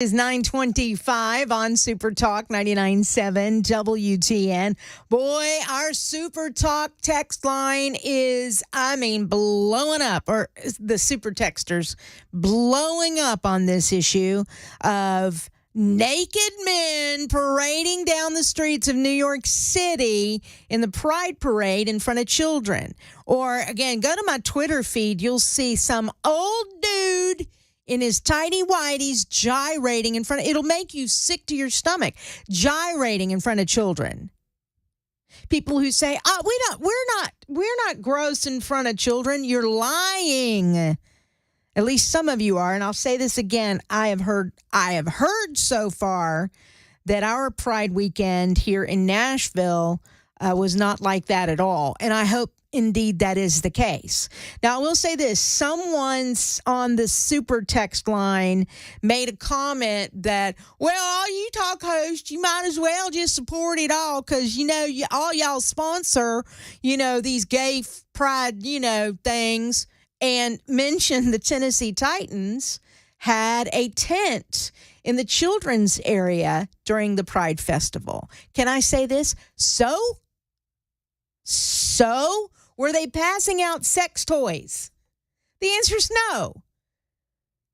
Is 9:25 on Super Talk 99.7 WTN. Boy, our Super Talk text line is, blowing up, or the super texters blowing up on this issue of naked men parading down the streets of New York City in the Pride Parade in front of children. Or, again, go to my Twitter feed. You'll see some old dude in his tidy whities gyrating in front of, it'll make you sick to your stomach, gyrating in front of children. People who say, we're not gross in front of children. You're lying. At least some of you are. And I'll say this again. I have heard so far that our Pride weekend here in Nashville was not like that at all. And I hope indeed that is the case. Now, I will say this. Someone's on the super text line made a comment that, well, all you talk hosts, you might as well just support it all because, all y'all sponsor, these gay pride, things, and mentioned the Tennessee Titans had a tent in the children's area during the Pride Festival. Can I say this? So? Were they passing out sex toys? The answer is no.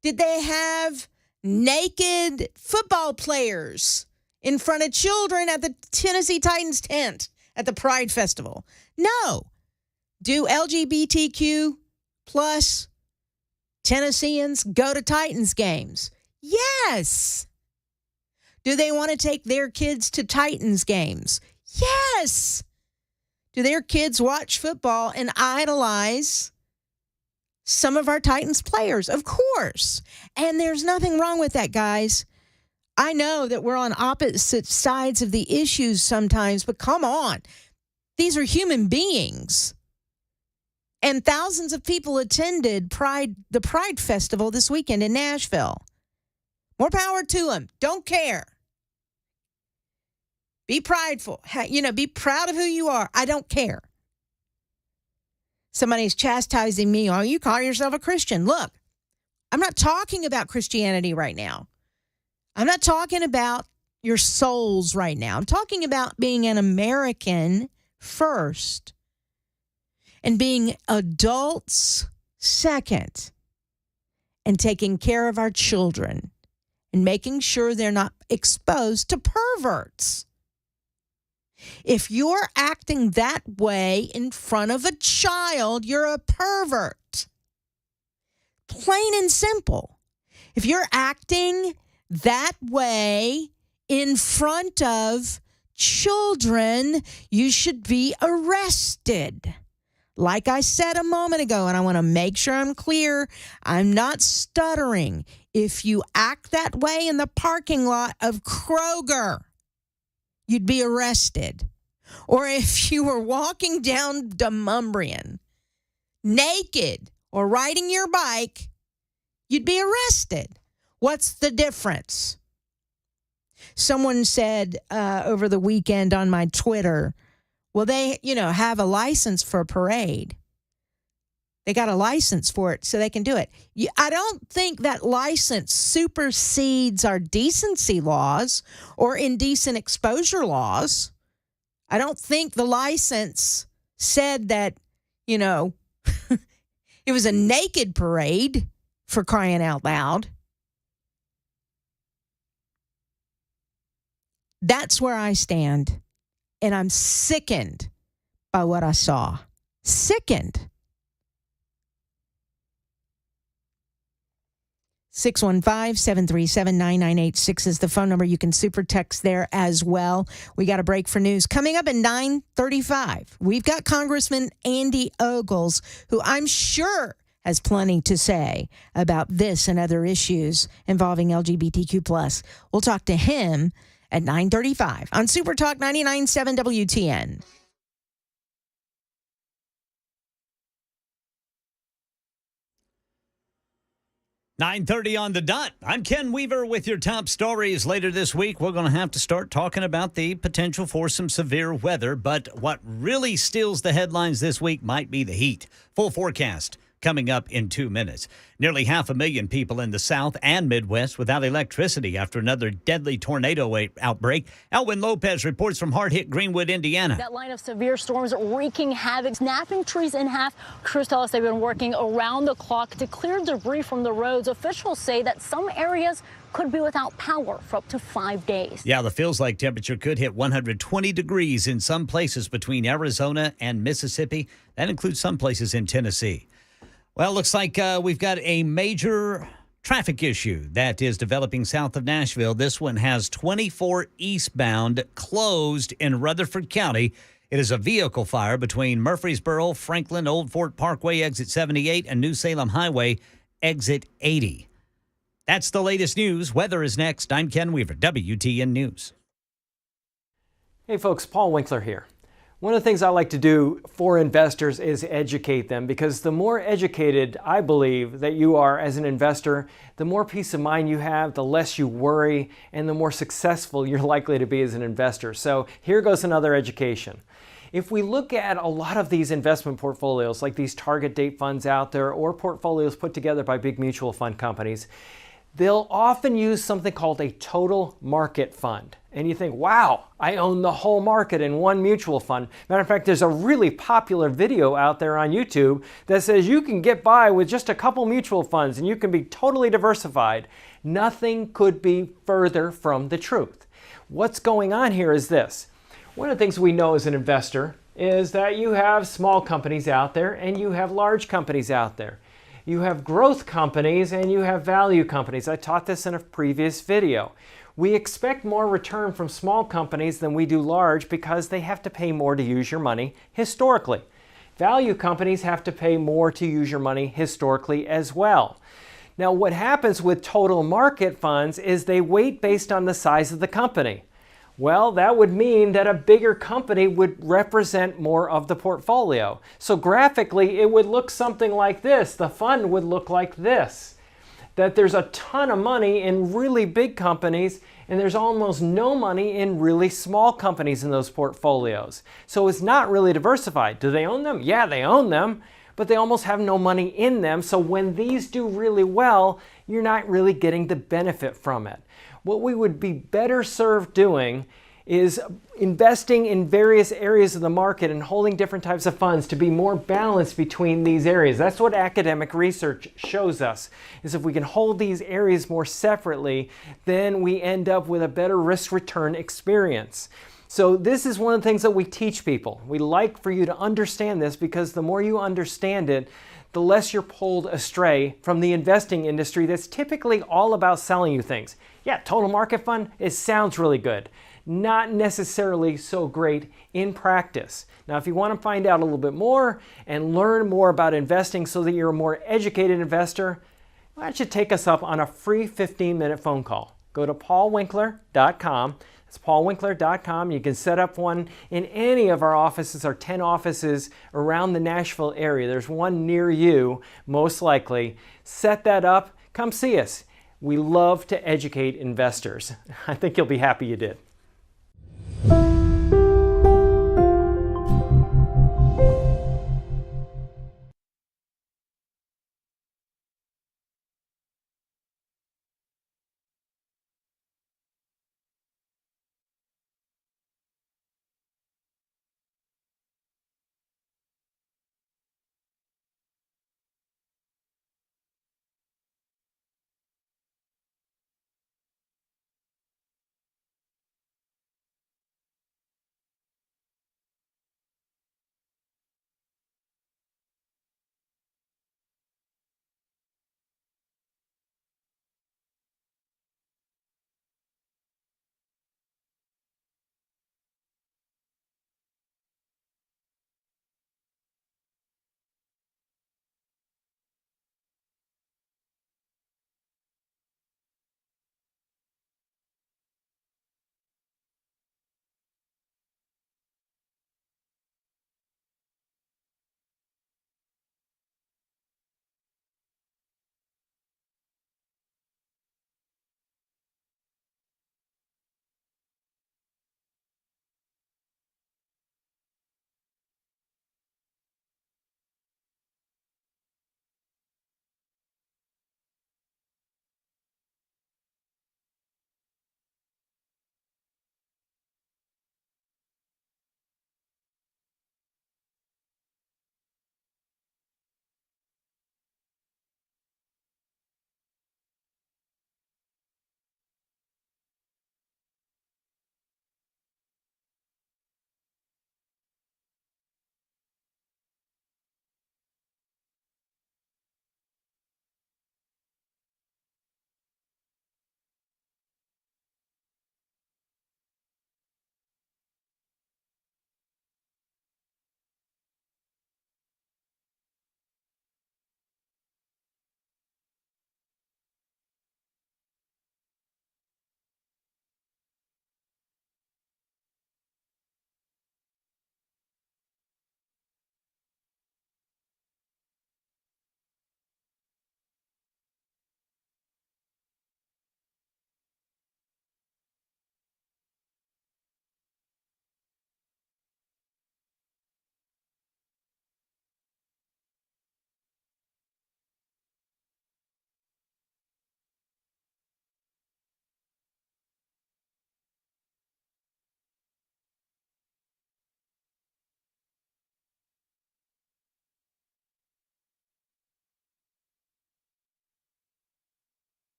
Did they have naked football players in front of children at the Tennessee Titans tent at the Pride Festival? No. Do LGBTQ plus Tennesseans go to Titans games? Yes. Do they want to take their kids to Titans games? Yes. Do their kids watch football and idolize some of our Titans players? Of course. And there's nothing wrong with that, guys. I know that we're on opposite sides of the issues sometimes, but come on. These are human beings. And thousands of people attended the Pride Festival this weekend in Nashville. More power to them. Don't care. Be prideful. Be proud of who you are. I don't care. Somebody's chastising me. Oh, you call yourself a Christian. Look, I'm not talking about Christianity right now. I'm not talking about your souls right now. I'm talking about being an American first and being adults second and taking care of our children and making sure they're not exposed to perverts. If you're acting that way in front of a child, you're a pervert. Plain and simple. If you're acting that way in front of children, you should be arrested. Like I said a moment ago, and I want to make sure I'm clear, I'm not stuttering. If you act that way in the parking lot of Kroger, you'd be arrested. Or if you were walking down Demumbrian naked or riding your bike, you'd be arrested. What's the difference? Someone said over the weekend on my Twitter, well, they, have a license for a parade. They got a license for it, so they can do it. I don't think that license supersedes our decency laws or indecent exposure laws. I don't think the license said that, it was a naked parade, for crying out loud. That's where I stand, and I'm sickened by what I saw. Sickened. 615-737-9986 is the phone number. You can super text there as well. We got a break for news. Coming up at 9:35, we've got Congressman Andy Ogles, who I'm sure has plenty to say about this and other issues involving LGBTQ+. We'll talk to him at 9:35 on Super Talk 99.7 WTN. 9:30 on the dot. I'm Ken Weaver with your top stories. Later this week, we're going to have to start talking about the potential for some severe weather. But what really steals the headlines this week might be the heat. Full forecast coming up in 2 minutes. Nearly 500,000 people in the South and Midwest without electricity after another deadly tornado outbreak. Elwin Lopez reports from hard-hit Greenwood, Indiana. That line of severe storms wreaking havoc, snapping trees in half. Crews tell us they've been working around the clock to clear debris from the roads. Officials say that some areas could be without power for up to 5 days. Yeah, the feels-like temperature could hit 120 degrees in some places between Arizona and Mississippi. That includes some places in Tennessee. Well, looks like we've got a major traffic issue that is developing south of Nashville. This one has 24 eastbound closed in Rutherford County. It is a vehicle fire between Murfreesboro, Franklin, Old Fort Parkway, exit 78, and New Salem Highway, exit 80. That's the latest news. Weather is next. I'm Ken Weaver, WTN News. Hey folks, Paul Winkler here. One of the things I like to do for investors is educate them, because the more educated I believe that you are as an investor, the more peace of mind you have, the less you worry, and the more successful you're likely to be as an investor. So here goes another education. If we look at a lot of these investment portfolios, like these target date funds out there or portfolios put together by big mutual fund companies, they'll often use something called a total market fund. And you think, wow, I own the whole market in one mutual fund. Matter of fact, there's a really popular video out there on YouTube that says you can get by with just a couple mutual funds and you can be totally diversified. Nothing could be further from the truth. What's going on here is this. One of the things we know as an investor is that you have small companies out there and you have large companies out there. You have growth companies and you have value companies. I taught this in a previous video. We expect more return from small companies than we do large because they have to pay more to use your money historically. Value companies have to pay more to use your money historically as well. Now, what happens with total market funds is they weight based on the size of the company. Well, that would mean that a bigger company would represent more of the portfolio. So graphically, it would look something like this. The fund would look like this. That there's a ton of money in really big companies and there's almost no money in really small companies in those portfolios. So it's not really diversified. Do they own them? Yeah, they own them, but they almost have no money in them. So when these do really well, you're not really getting the benefit from it. What we would be better served doing is investing in various areas of the market and holding different types of funds to be more balanced between these areas. That's what academic research shows us, is if we can hold these areas more separately, then we end up with a better risk-return experience. So this is one of the things that we teach people. We like for you to understand this, because the more you understand it, the less you're pulled astray from the investing industry that's typically all about selling you things. Yeah, total market fund, it sounds really good. Not necessarily so great in practice. Now, if you want to find out a little bit more and learn more about investing so that you're a more educated investor, why don't you take us up on a free 15-minute phone call. Go to paulwinkler.com. It's paulwinkler.com. You can set up one in any of our offices, our 10 offices around the Nashville area. There's one near you, most likely. Set that up. Come see us. We love to educate investors. I think you'll be happy you did.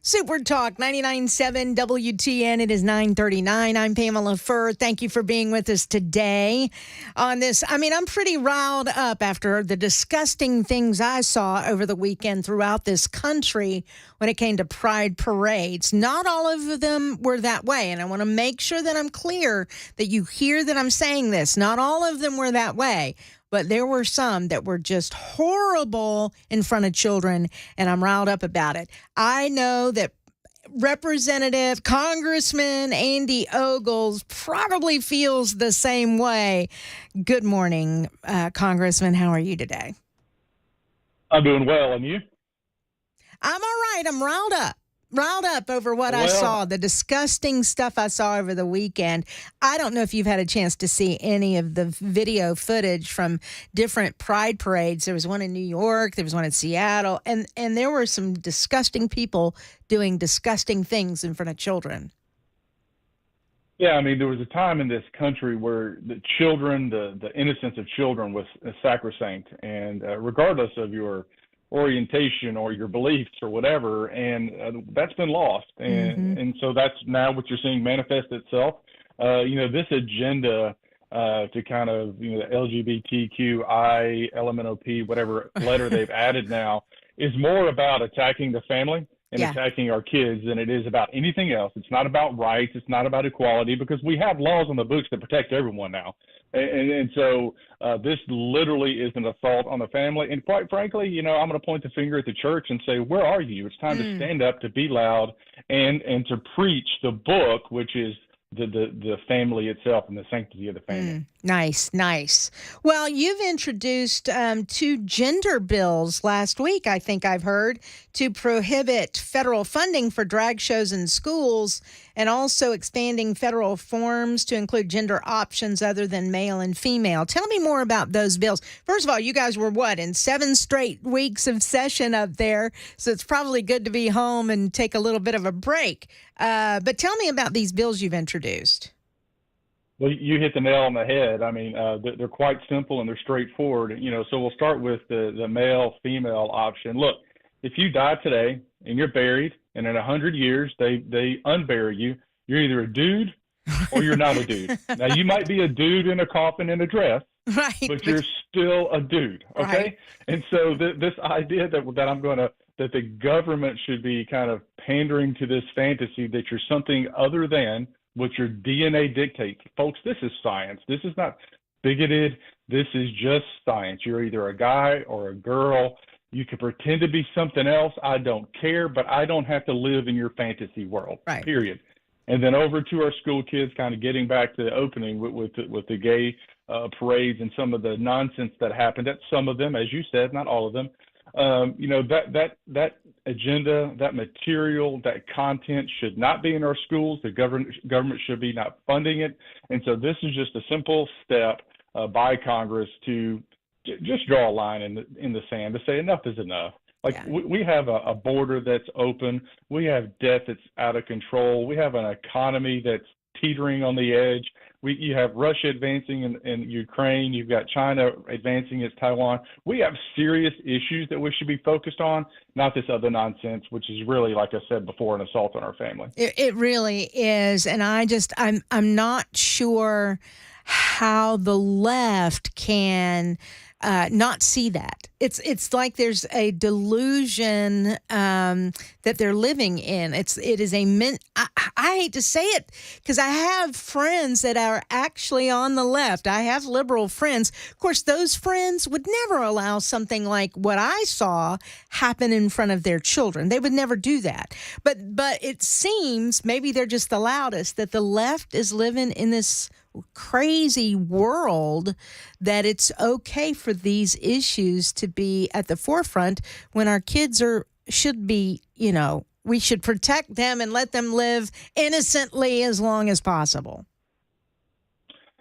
Super Talk 99.7 WTN. It is 9:39. I'm Pamela Furr. Thank you for being with us today on this. I mean, I'm pretty riled up after the disgusting things I saw over the weekend throughout this country when it came to pride parades. Not all of them were that way, and I want to make sure that I'm clear that you hear that I'm saying this. Not all of them were that way. But there were some that were just horrible in front of children, and I'm riled up about it. I know that Representative Congressman Andy Ogles probably feels the same way. Good morning, Congressman. How are you today? I'm doing well, and you? I'm all right. I'm riled up over what I saw, the disgusting stuff I saw over the weekend. I don't know if you've had a chance to see any of the video footage from different pride parades. There was one in New York, there was one in Seattle, and there were some disgusting people doing disgusting things in front of children. Yeah, I mean, there was a time in this country where the children, the innocence of children was sacrosanct, and regardless of your orientation or your beliefs or whatever, and that's been lost, and so that's now what you're seeing manifest itself. This agenda to kind of the LGBTQI, LMNOP, whatever letter they've added now is more about attacking the family and attacking our kids than it is about anything else. It's not about rights. It's not about equality, because we have laws on the books that protect everyone now. And so this literally is an assault on the family. And quite frankly, I'm going to point the finger at the church and say, where are you? It's time to stand up, to be loud, and to preach the book, which is the family itself and the sanctity of the family. Nice. Well, you've introduced 2 gender bills last week, I think I've heard, to prohibit federal funding for drag shows in schools, and also expanding federal forms to include gender options other than male and female. Tell me more about those bills. First of all, you guys were in 7 straight weeks of session up there, so it's probably good to be home and take a little bit of a break. But tell me about these bills you've introduced. Well, you hit the nail on the head. I mean, they're quite simple and they're straightforward. So we'll start with the male-female option. Look, if you die today and you're buried, and in 100 years they unbury you, you're either a dude or you're not a dude. Now, you might be a dude in a coffin and a dress, right, but you're still a dude, okay? Right. And so this idea that the government should be kind of pandering to this fantasy that you're something other than what your DNA dictates. Folks, this is science. This is not bigoted. This is just science. You're either a guy or a girl. You can pretend to be something else. I don't care, but I don't have to live in your fantasy world, right. Period. And then over to our school kids, kind of getting back to the opening with the gay parades and some of the nonsense that happened. That's some of them, as you said, not all of them. That agenda, that material, that content should not be in our schools. The government should be not funding it. And so this is just a simple step by Congress to just draw a line in the sand to say enough is enough. We have a border that's open. We have debt that's out of control. We have an economy that's teetering on the edge. You have Russia advancing in Ukraine. You've got China advancing as Taiwan. We have serious issues that we should be focused on, not this other nonsense, which is really, like I said before, an assault on our family. It really is. And I'm not sure how the left can not see that. It's like there's a delusion that they're living in. I hate to say it, because I have friends that are actually on the left. I have liberal friends. Of course, those friends would never allow something like what I saw happen in front of their children. They would never do that. But it seems, maybe they're just the loudest, that the left is living in this crazy world that it's okay for these issues to be at the forefront when our kids should be, we should protect them and let them live innocently as long as possible.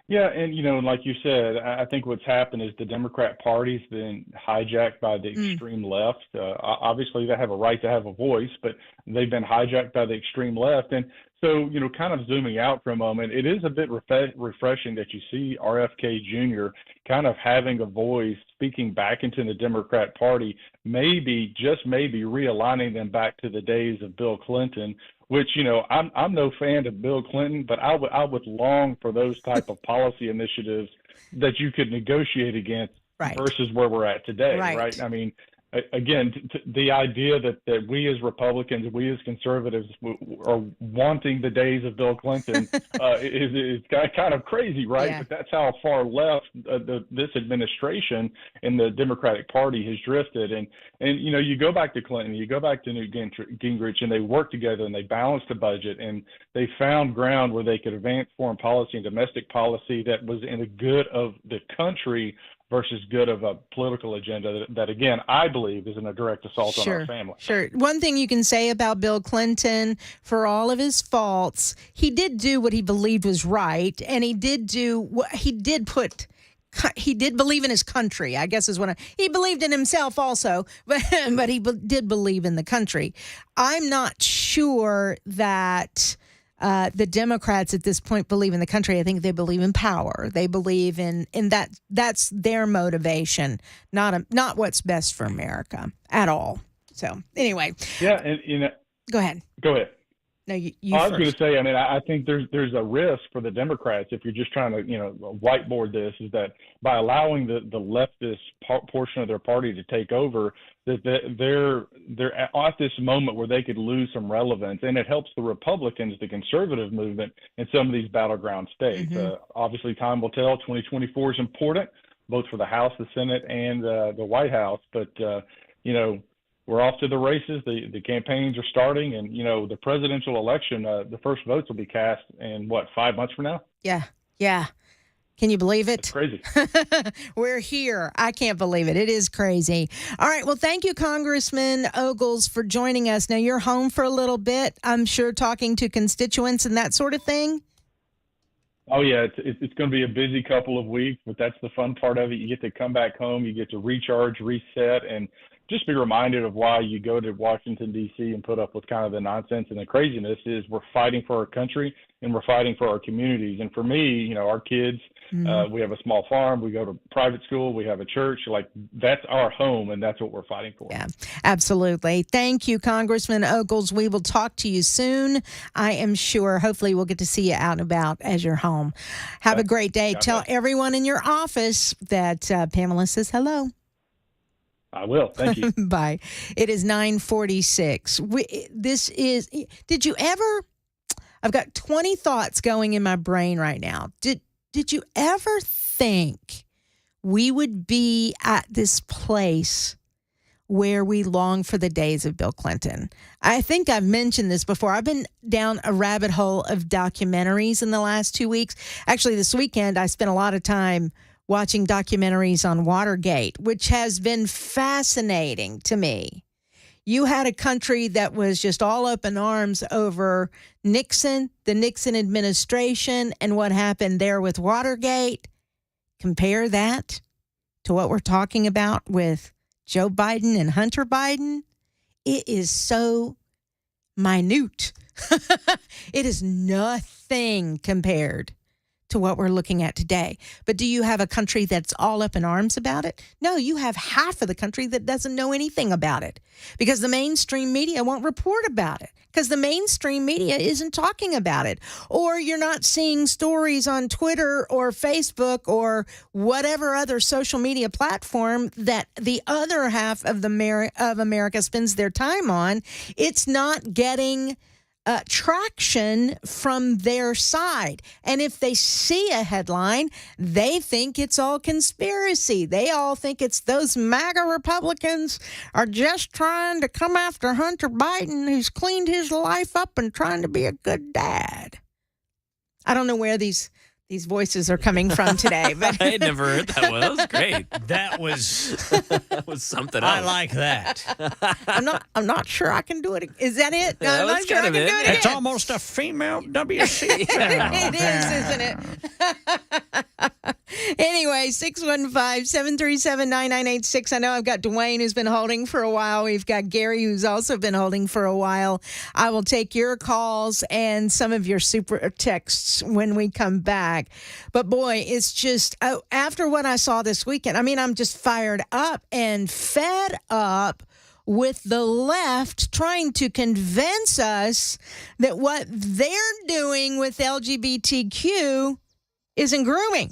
Yeah, and like you said, I think what's happened is the Democrat Party's been hijacked by the extreme left. Obviously, they have a right to have a voice, but they've been hijacked by the extreme left. And So, kind of zooming out for a moment, it is a bit refreshing that you see RFK Jr. kind of having a voice, speaking back into the Democrat Party, maybe, just maybe, realigning them back to the days of Bill Clinton, which, I'm no fan of Bill Clinton, but I would long for those type of policy initiatives that you could negotiate against versus where we're at today, right? I mean, again, the idea that we as Republicans, we as conservatives are wanting the days of Bill Clinton is kind of crazy, right? Yeah. But that's how far left this administration and the Democratic Party has drifted. And you go back to Clinton, you go back to Newt Gingrich, and they worked together and they balanced the budget and they found ground where they could advance foreign policy and domestic policy that was in the good of the country versus good of a political agenda that, again, I believe is in a direct assault on our family. Sure. One thing you can say about Bill Clinton, for all of his faults, he did do what he believed was right, and he did believe in his country, I guess is what he believed in himself also, but he did believe in the country. I'm not sure that the Democrats at this point believe in the country. I think they believe in power. They believe in that. That's their motivation, not what's best for America at all. So anyway. Yeah, and go ahead. Go ahead. No, you I was going to say, I think there's a risk for the Democrats if you're just trying to, whiteboard this, is that by allowing the leftist portion of their party to take over, that they're at this moment where they could lose some relevance, and it helps the Republicans, the conservative movement, in some of these battleground states. Mm-hmm. Obviously, time will tell. 2024 is important, both for the House, the Senate, and the White House. But we're off to the races. The campaigns are starting, and the presidential election, the first votes will be cast in 5 months from now? Yeah. Can you believe it? That's crazy. We're here. I can't believe it. It is crazy. All right. Well, thank you, Congressman Ogles, for joining us. Now, you're home for a little bit, I'm sure, talking to constituents and that sort of thing. Oh, yeah. It's going to be a busy couple of weeks, but that's the fun part of it. You get to come back home. You get to recharge, reset, and just be reminded of why you go to Washington, D.C. and put up with kind of the nonsense and the craziness. Is we're fighting for our country and we're fighting for our communities. And for me, our kids, we have a small farm, we go to private school, we have a church, that's our home, and that's what we're fighting for. Yeah, absolutely. Thank you, Congressman Ogles. We will talk to you soon, I am sure. Hopefully we'll get to see you out and about as you're home. Have a great day. Tell everyone in your office that Pamela says hello. I will. Thank you. Bye. It is 9:46. Did you ever, I've got 20 thoughts going in my brain right now. Did you ever think we would be at this place where we long for the days of Bill Clinton? I think I've mentioned this before. I've been down a rabbit hole of documentaries in the last 2 weeks. Actually, this weekend, I spent a lot of time watching documentaries on Watergate, which has been fascinating to me. You had a country that was just all up in arms over Nixon, the Nixon administration, and what happened there with Watergate. Compare that to what we're talking about with Joe Biden and Hunter Biden. It is so minute. It is nothing compared to what we're looking at today. But do you have a country that's all up in arms about it? No, you have half of the country that doesn't know anything about it because the mainstream media won't report about it because the mainstream media isn't talking about it. Or you're not seeing stories on Twitter or Facebook or whatever other social media platform that the other half of America spends their time on. It's not getting traction from their side. And if they see a headline, they think it's all conspiracy. They all think it's those MAGA Republicans are just trying to come after Hunter Biden, who's cleaned his life up and trying to be a good dad. I don't know where these voices are coming from today, but I had never heard that one. That was great. That was something else. I like that. I'm not sure I can do it. Is that it? Yeah, I'm not sure I can do it again. It's almost a female WC. It is, isn't it? Anyway. away. 615-737-9986. I know I've got Dwayne who's been holding for a while. We've got Gary who's also been holding for a while. I will take your calls and some of your super texts when we come back. But boy, it's just after what I saw this weekend, I mean, I'm just fired up and fed up with the left trying to convince us that what they're doing with LGBTQ isn't grooming.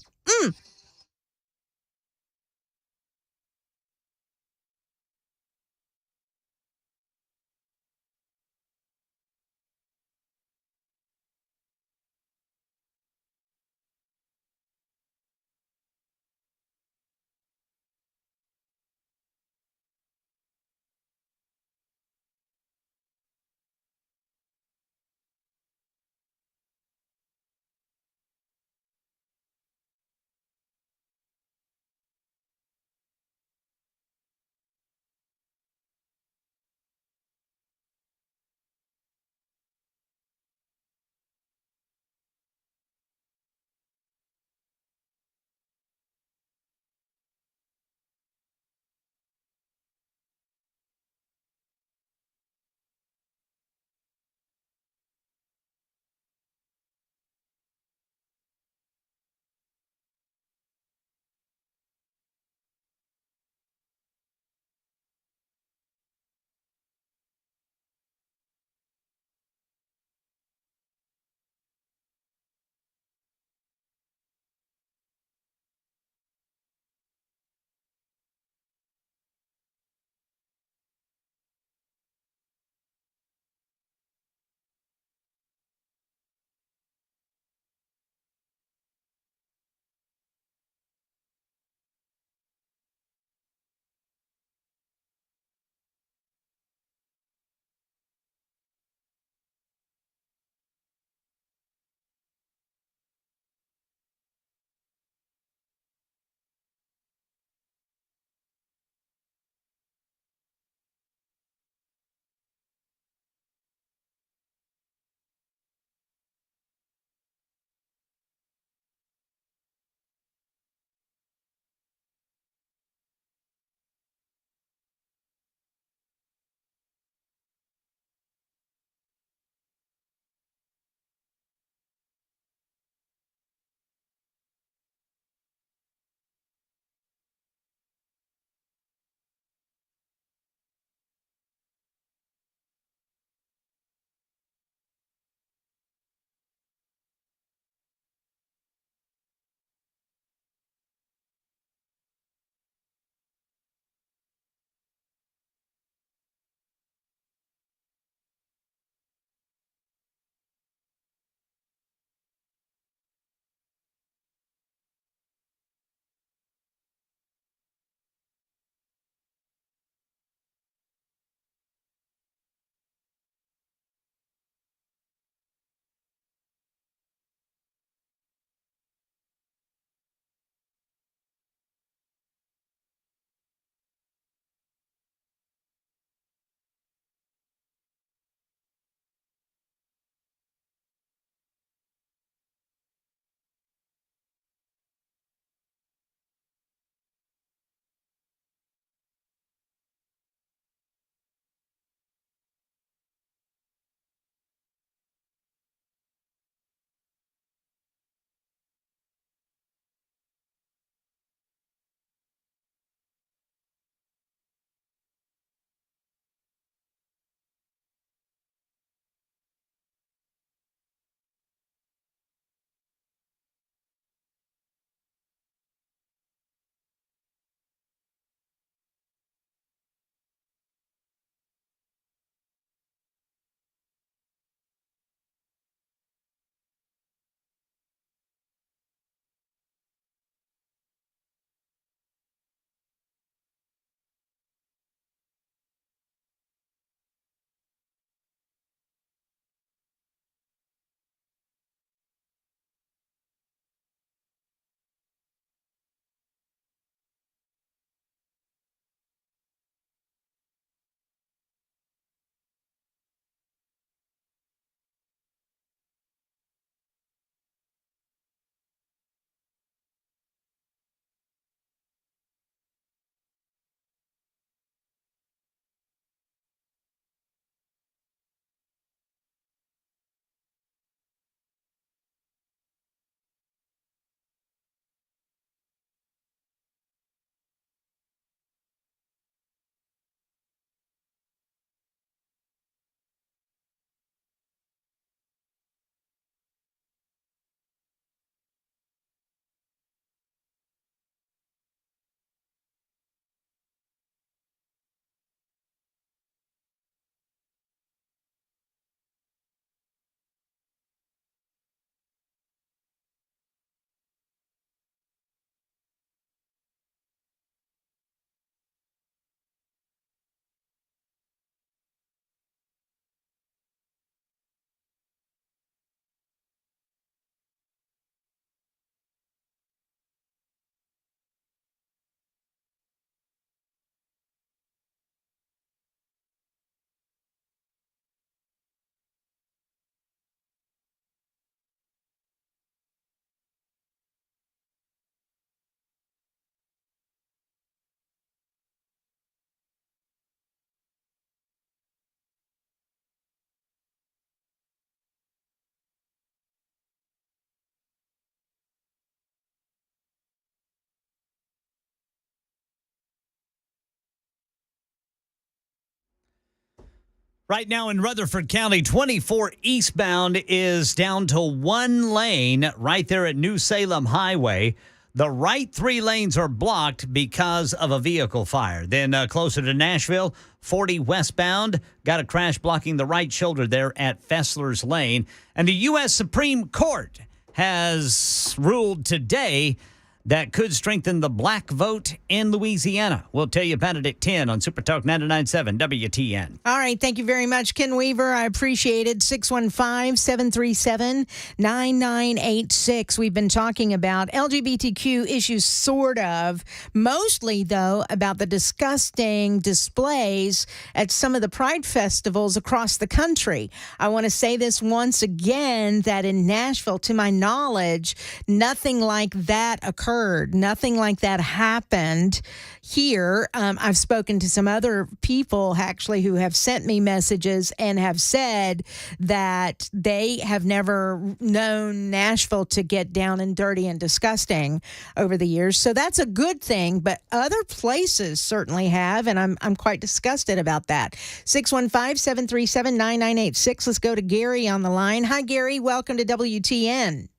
Right now in Rutherford County, 24 eastbound is down to one lane right there at New Salem Highway. The right 3 lanes are blocked because of a vehicle fire. Then closer to Nashville, 40 westbound, got a crash blocking the right shoulder there at Fessler's Lane. And the U.S. Supreme Court has ruled today that could strengthen the black vote in Louisiana. We'll tell you about it at 10 on Super Talk 99.7 WTN. All right. Thank you very much, Ken Weaver. I appreciate it. 615-737-9986. We've been talking about LGBTQ issues, sort of. Mostly, though, about the disgusting displays at some of the pride festivals across the country. I want to say this once again, that in Nashville, to my knowledge, nothing like that occurred. Nothing like that happened here. I've spoken to some other people actually who have sent me messages and have said that they have never known Nashville to get down and dirty and disgusting over the years. So that's a good thing, but other places certainly have, and I'm quite disgusted about that. 615-737-9986. Let's go to Gary on the line. Hi, Gary. Welcome to WTN.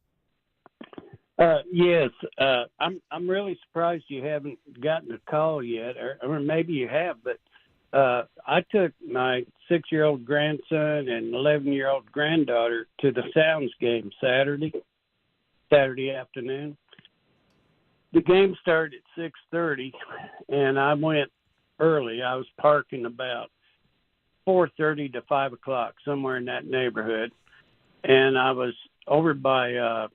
Yes, I'm really surprised you haven't gotten a call yet, or maybe you have. But I took my 6-year-old grandson and 11-year-old granddaughter to the Sounds game Saturday afternoon. The game started at 6:30, and I went early. I was parking about 4:30 to 5 o'clock, somewhere in that neighborhood, and I was over by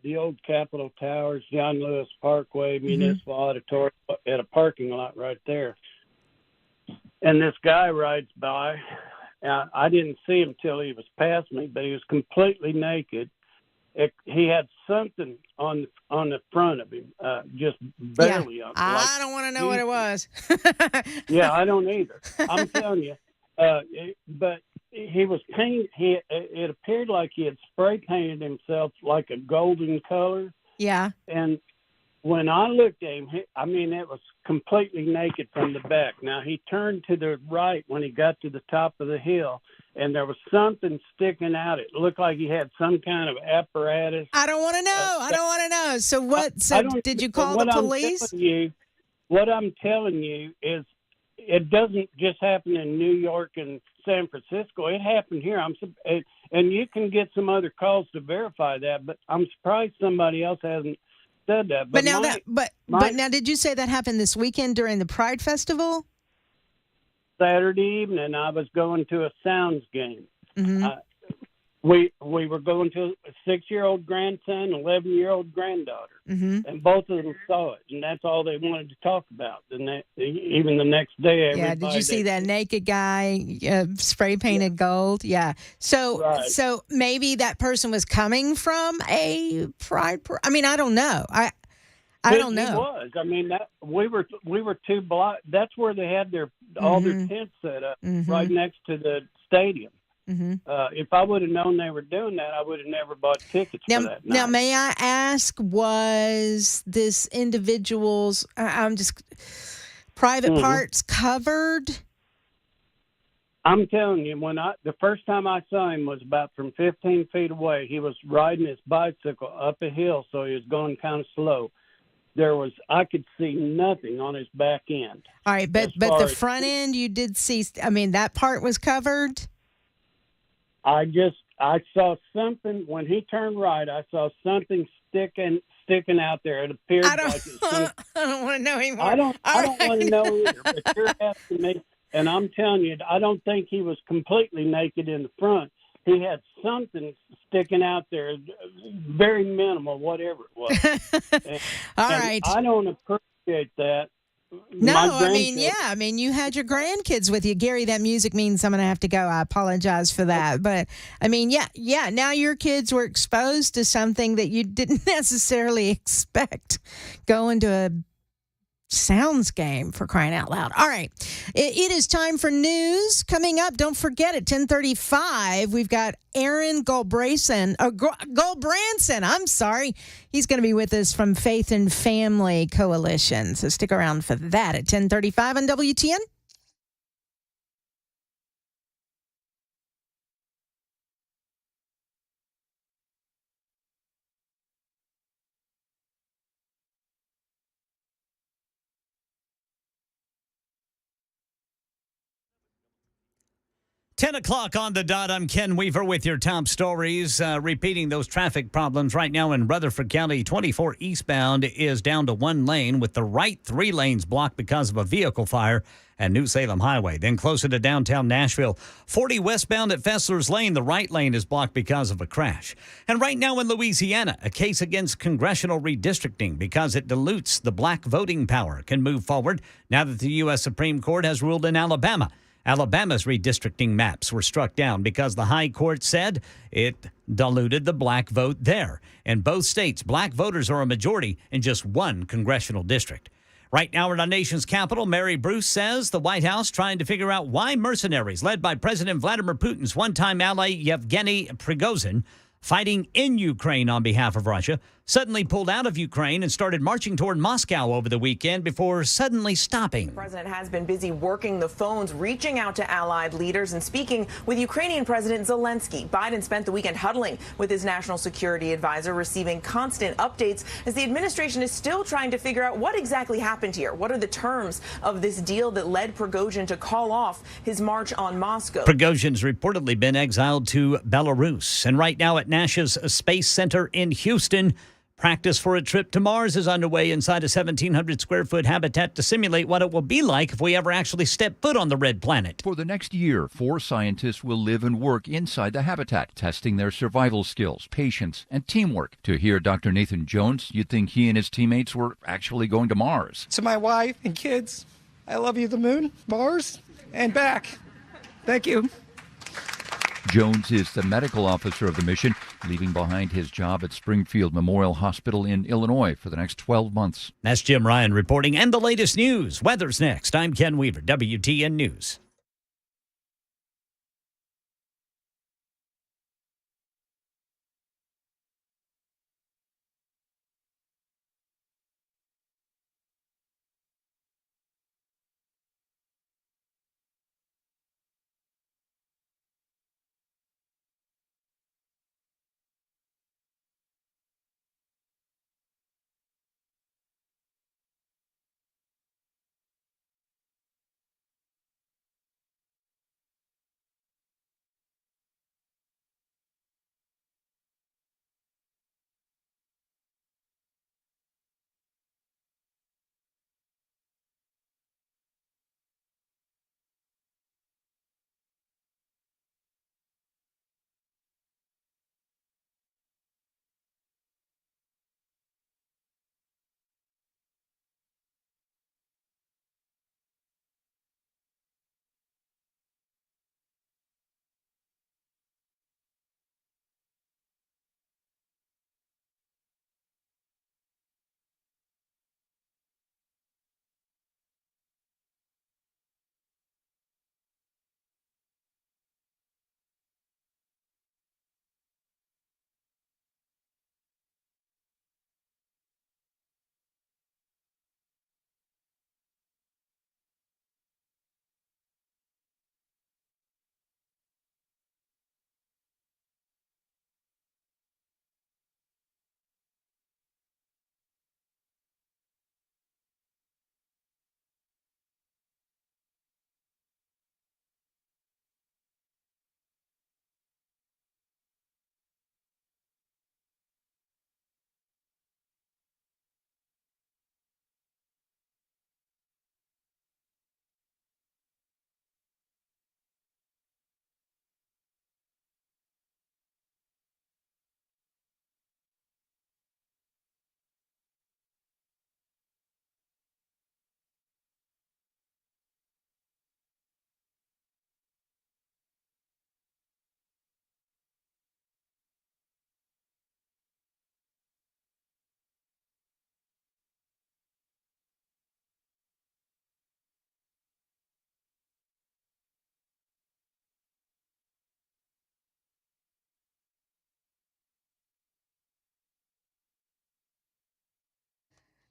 the old Capitol Towers, John Lewis Parkway, Municipal Auditorium, at a parking lot right there. And this guy rides by. I didn't see him till he was past me, but he was completely naked. He had something on the front of him, just barely. Yeah, I don't want to know what it was. Yeah, I don't either. I'm telling you. But he was painted. It appeared like he had spray painted himself like a golden color. Yeah. And when I looked at him, it was completely naked from the back. Now, he turned to the right when he got to the top of the hill, and there was something sticking out. It looked like he had some kind of apparatus. I don't want to know. I don't want to know. So what? So did you call the police? What I'm telling you is, it doesn't just happen in New York and San Francisco. It happened here. And you can get some other calls to verify that, but I'm surprised somebody else hasn't said that. But now, did you say that happened this weekend during the Pride Festival? Saturday evening, I was going to a Sounds game. Mm-hmm. We were going to a 6-year-old grandson, 11-year-old granddaughter, and both of them saw it, and that's all they wanted to talk about. And even the next day, yeah. Did you see that naked guy spray painted gold? Yeah. So maybe that person was coming from a pride. I don't know. I don't know. It was. We were 2 blocks. That's where they had all their tents set up, right next to the stadium. If I would have known they were doing that, I would have never bought tickets for that night. Now, may I ask, was this individual's private parts covered? I'm telling you, the first time I saw him was about from 15 feet away. He was riding his bicycle up a hill, so he was going kind of slow. I could see nothing on his back end. All right, but the front end you did see. That part was covered. I saw something when he turned right. I saw something sticking out there. It appeared I don't want to know anymore. I don't want to know either. But you're asking me, and I'm telling you, I don't think he was completely naked in the front. He had something sticking out there, very minimal, whatever it was. All right. I don't appreciate that. No, you had your grandkids with you. Gary, that music means I'm going to have to go. I apologize for that. But, now your kids were exposed to something that you didn't necessarily expect going to a Sounds game, for crying out loud. All right. It is time for news. Coming up, don't forget, at 10:35, we've got Aaron Gulbranson. I'm sorry. He's going to be with us from Faith and Family Coalition. So stick around for that at 10:35 on WTN. 10 o'clock on the dot. I'm Ken Weaver with your top stories. Repeating those traffic problems right now in Rutherford County. 24 eastbound is down to one lane with the right 3 lanes blocked because of a vehicle fire at New Salem Highway. Then closer to downtown Nashville, 40 westbound at Fessler's Lane. The right lane is blocked because of a crash. And right now in Louisiana, a case against congressional redistricting because it dilutes the black voting power can move forward now that the U.S. Supreme Court has ruled in Alabama. Alabama's redistricting maps were struck down because the high court said it diluted the black vote there. In both states, black voters are a majority in just one congressional district. Right now in our nation's capital, Mary Bruce says the White House trying to figure out why mercenaries led by President Vladimir Putin's one-time ally Yevgeny Prigozhin, fighting in Ukraine on behalf of Russia, suddenly pulled out of Ukraine and started marching toward Moscow over the weekend before suddenly stopping. The president has been busy working the phones, reaching out to allied leaders and speaking with Ukrainian President Zelensky. Biden spent the weekend huddling with his national security advisor, receiving constant updates as the administration is still trying to figure out what exactly happened here. What are the terms of this deal that led Prigozhin to call off his march on Moscow? Prigozhin's reportedly been exiled to Belarus. And right now at NASA's Space Center in Houston, practice for a trip to Mars is underway inside a 1,700 square foot habitat to simulate what it will be like if we ever actually step foot on the red planet. For the next year, 4 scientists will live and work inside the habitat, testing their survival skills, patience, and teamwork. To hear Dr. Nathan Jones, you'd think he and his teammates were actually going to Mars. To my wife and kids, I love you, the moon, Mars, and back. Thank you. Jones is the medical officer of the mission, leaving behind his job at Springfield Memorial Hospital in Illinois for the next 12 months. That's Jim Ryan reporting. And the latest news. Weather's next. I'm Ken Weaver, WTN News.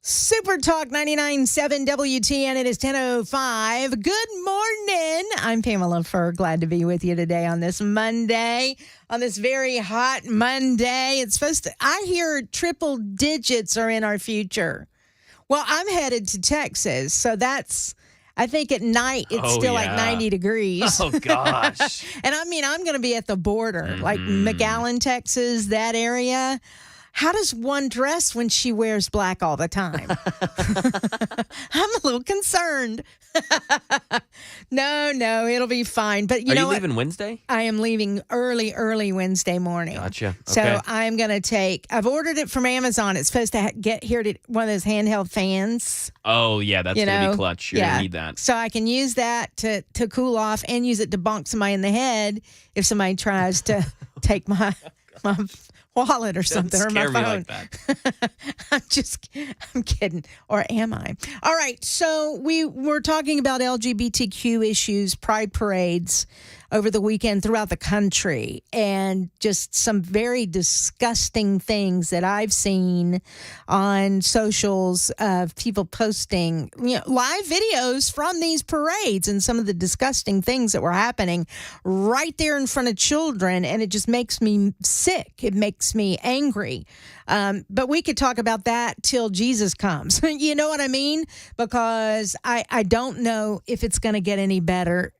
Super Talk 99.7 WTN. It is 10:05. Good morning. I'm Pamela Furr. Glad to be with you today on this Monday, on this very hot Monday. It's supposed to, I hear triple digits are in our future. Well, I'm headed to Texas, so that's, I think at night it's Oh, still yeah. like 90 degrees. Oh, gosh. And I mean, I'm going to be at the border, like McAllen, Texas, that area. How does one dress when she wears black all the time? I'm a little concerned. No, it'll be fine. But Are know you what? leaving Wednesday? I am leaving early Wednesday morning. Gotcha. Okay. So I'm going to I've ordered it from Amazon. It's supposed to get here to one of those handheld fans. Oh, yeah, that's going to be clutch. You're going to need that. So I can use that to cool off and use it to bonk somebody in the head if somebody tries to take my wallet or something, or my Don't scare me phone. like that. I'm kidding. Or am I? All right. So we were talking about LGBTQ issues, pride parades over the weekend throughout the country, and just some very disgusting things that I've seen on socials of people posting, live videos from these parades and some of the disgusting things that were happening right there in front of children. And it just makes me sick. It makes me angry. But we could talk about that till Jesus comes. You know what I mean? Because I don't know if it's going to get any better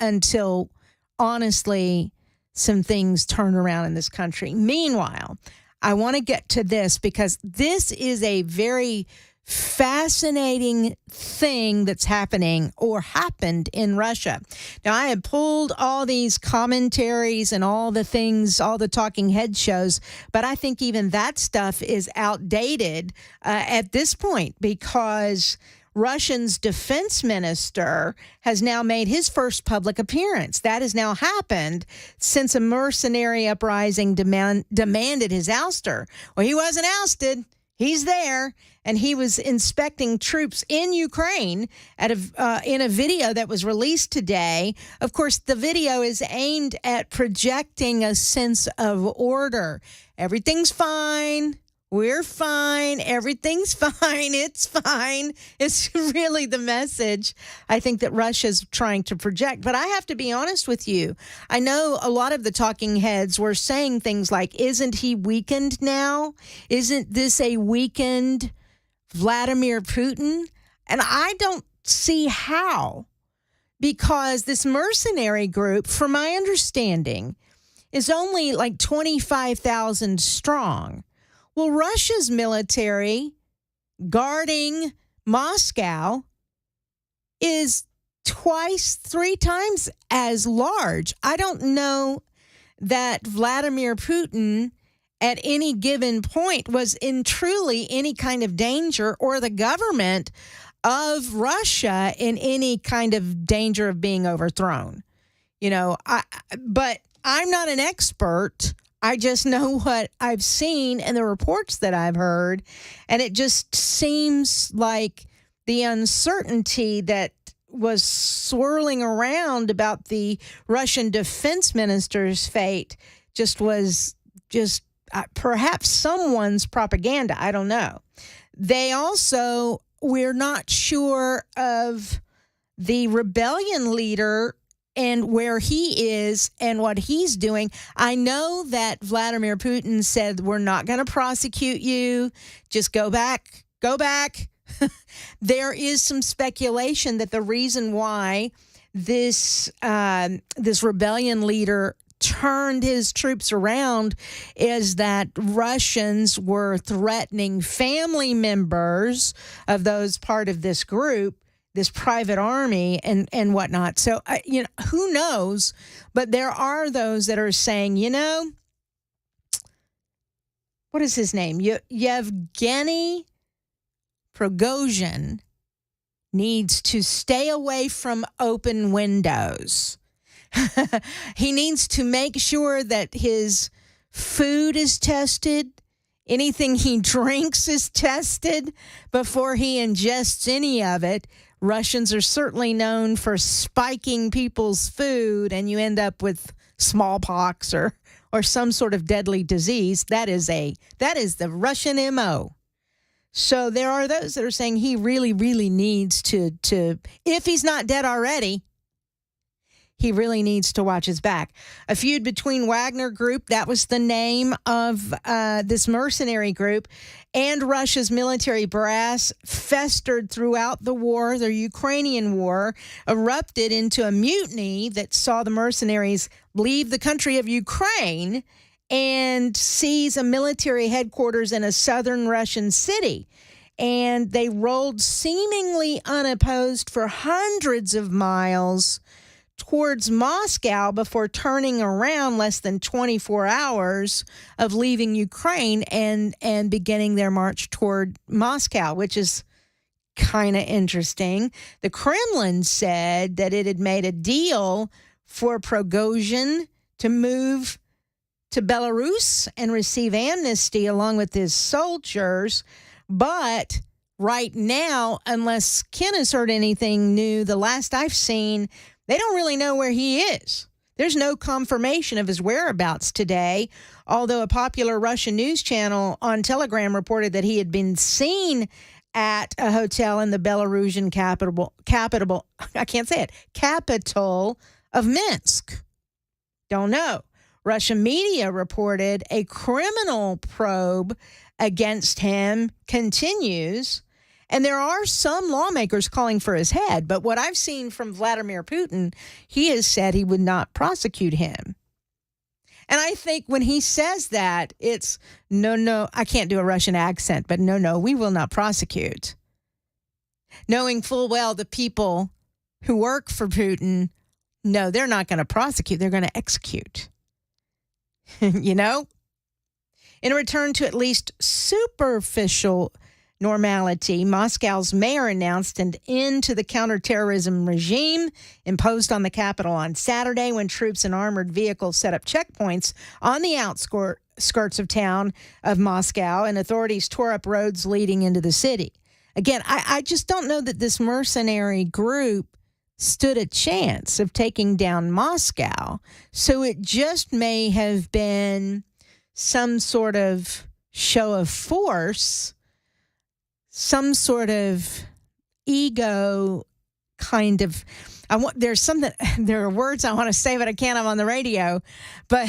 until, honestly, some things turn around in this country. Meanwhile, I want to get to this because this is a very fascinating thing that's happening or happened in Russia. Now, I have pulled all these commentaries and all the things, all the talking head shows, but I think even that stuff is outdated at this point because Russia's defense minister has now made his first public appearance. That has now happened since a mercenary uprising demanded his ouster. Well, he wasn't ousted. He's there, and he was inspecting troops in Ukraine in a video that was released today. Of course, the video is aimed at projecting a sense of order. Everything's fine. We're fine. Everything's fine. It's fine. It's really the message I think that Russia's trying to project. But I have to be honest with you. I know a lot of the talking heads were saying things like, isn't he weakened now? Isn't this a weakened Vladimir Putin? And I don't see how, because this mercenary group, from my understanding, is only like 25,000 strong. Well, Russia's military guarding Moscow is 3 times as large. I don't know that Vladimir Putin at any given point was in truly any kind of danger, or the government of Russia in any kind of danger of being overthrown. But I'm not an expert. I just know what I've seen and the reports that I've heard, and it just seems like the uncertainty that was swirling around about the Russian defense minister's fate was perhaps someone's propaganda. I don't know. We're not sure of the rebellion leader and where he is and what he's doing. I know that Vladimir Putin said, we're not going to prosecute you. Just go back. There is some speculation that the reason why this rebellion leader turned his troops around is that Russians were threatening family members of those part of this group, this private army and whatnot. So, who knows? But there are those that are saying, what is his name? Yevgeny Prigozhin needs to stay away from open windows. He needs to make sure that his food is tested. Anything he drinks is tested before he ingests any of it. Russians are certainly known for spiking people's food, and you end up with smallpox or some sort of deadly disease. That is the Russian MO. So there are those that are saying he really, really needs to, if he's not dead already, he really needs to watch his back. A feud between Wagner Group, that was the name of this mercenary group, and Russia's military brass festered throughout the war. The Ukrainian war erupted into a mutiny that saw the mercenaries leave the country of Ukraine and seize a military headquarters in a southern Russian city. And they rolled seemingly unopposed for hundreds of miles towards Moscow before turning around less than 24 hours of leaving Ukraine and beginning their march toward Moscow, which is kind of interesting. The Kremlin said that it had made a deal for Prigozhin to move to Belarus and receive amnesty along with his soldiers. But right now, unless Ken has heard anything new, the last I've seen, they don't really know where he is. There's no confirmation of his whereabouts today, although a popular Russian news channel on Telegram reported that he had been seen at a hotel in the Belarusian capital of Minsk. Don't know. Russian media reported a criminal probe against him continues. And there are some lawmakers calling for his head. But what I've seen from Vladimir Putin, he has said he would not prosecute him. And I think when he says that, it's no, I can't do a Russian accent, but no, we will not prosecute. Knowing full well the people who work for Putin, no, they're not going to prosecute. They're going to execute. You know? In a return to at least superficial normality, Moscow's mayor announced an end to the counterterrorism regime imposed on the capital on Saturday when troops and armored vehicles set up checkpoints on the outskirts of town of Moscow, and authorities tore up roads leading into the city. Again, I just don't know that this mercenary group stood a chance of taking down Moscow, so it just may have been some sort of show of force, some sort of ego kind of, there are words I want to say, but I can't have on the radio. But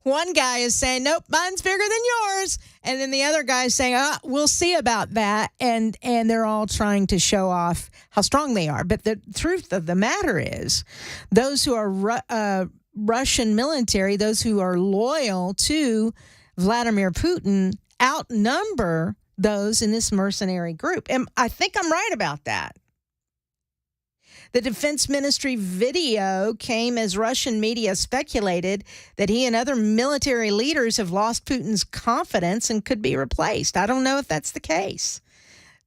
one guy is saying, nope, mine's bigger than yours. And then the other guy is saying, we'll see about that. And they're all trying to show off how strong they are. But the truth of the matter is, those who are Russian military, those who are loyal to Vladimir Putin, outnumber those in this mercenary group. And I think I'm right about that. The Defense Ministry video came as Russian media speculated that he and other military leaders have lost Putin's confidence and could be replaced. I don't know if that's the case.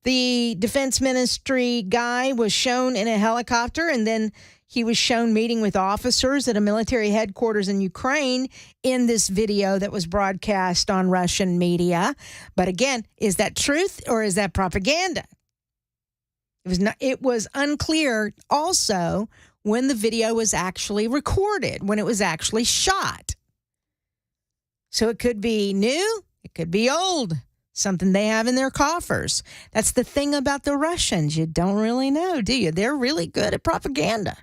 The Defense Ministry guy was shown in a helicopter, and then he was shown meeting with officers at a military headquarters in Ukraine in this video that was broadcast on Russian media. But again, is that truth or is that propaganda? It was unclear also when the video was actually recorded, when it was actually shot. So it could be new, it could be old, something they have in their coffers. That's the thing about the Russians. You don't really know, do you? They're really good at propaganda.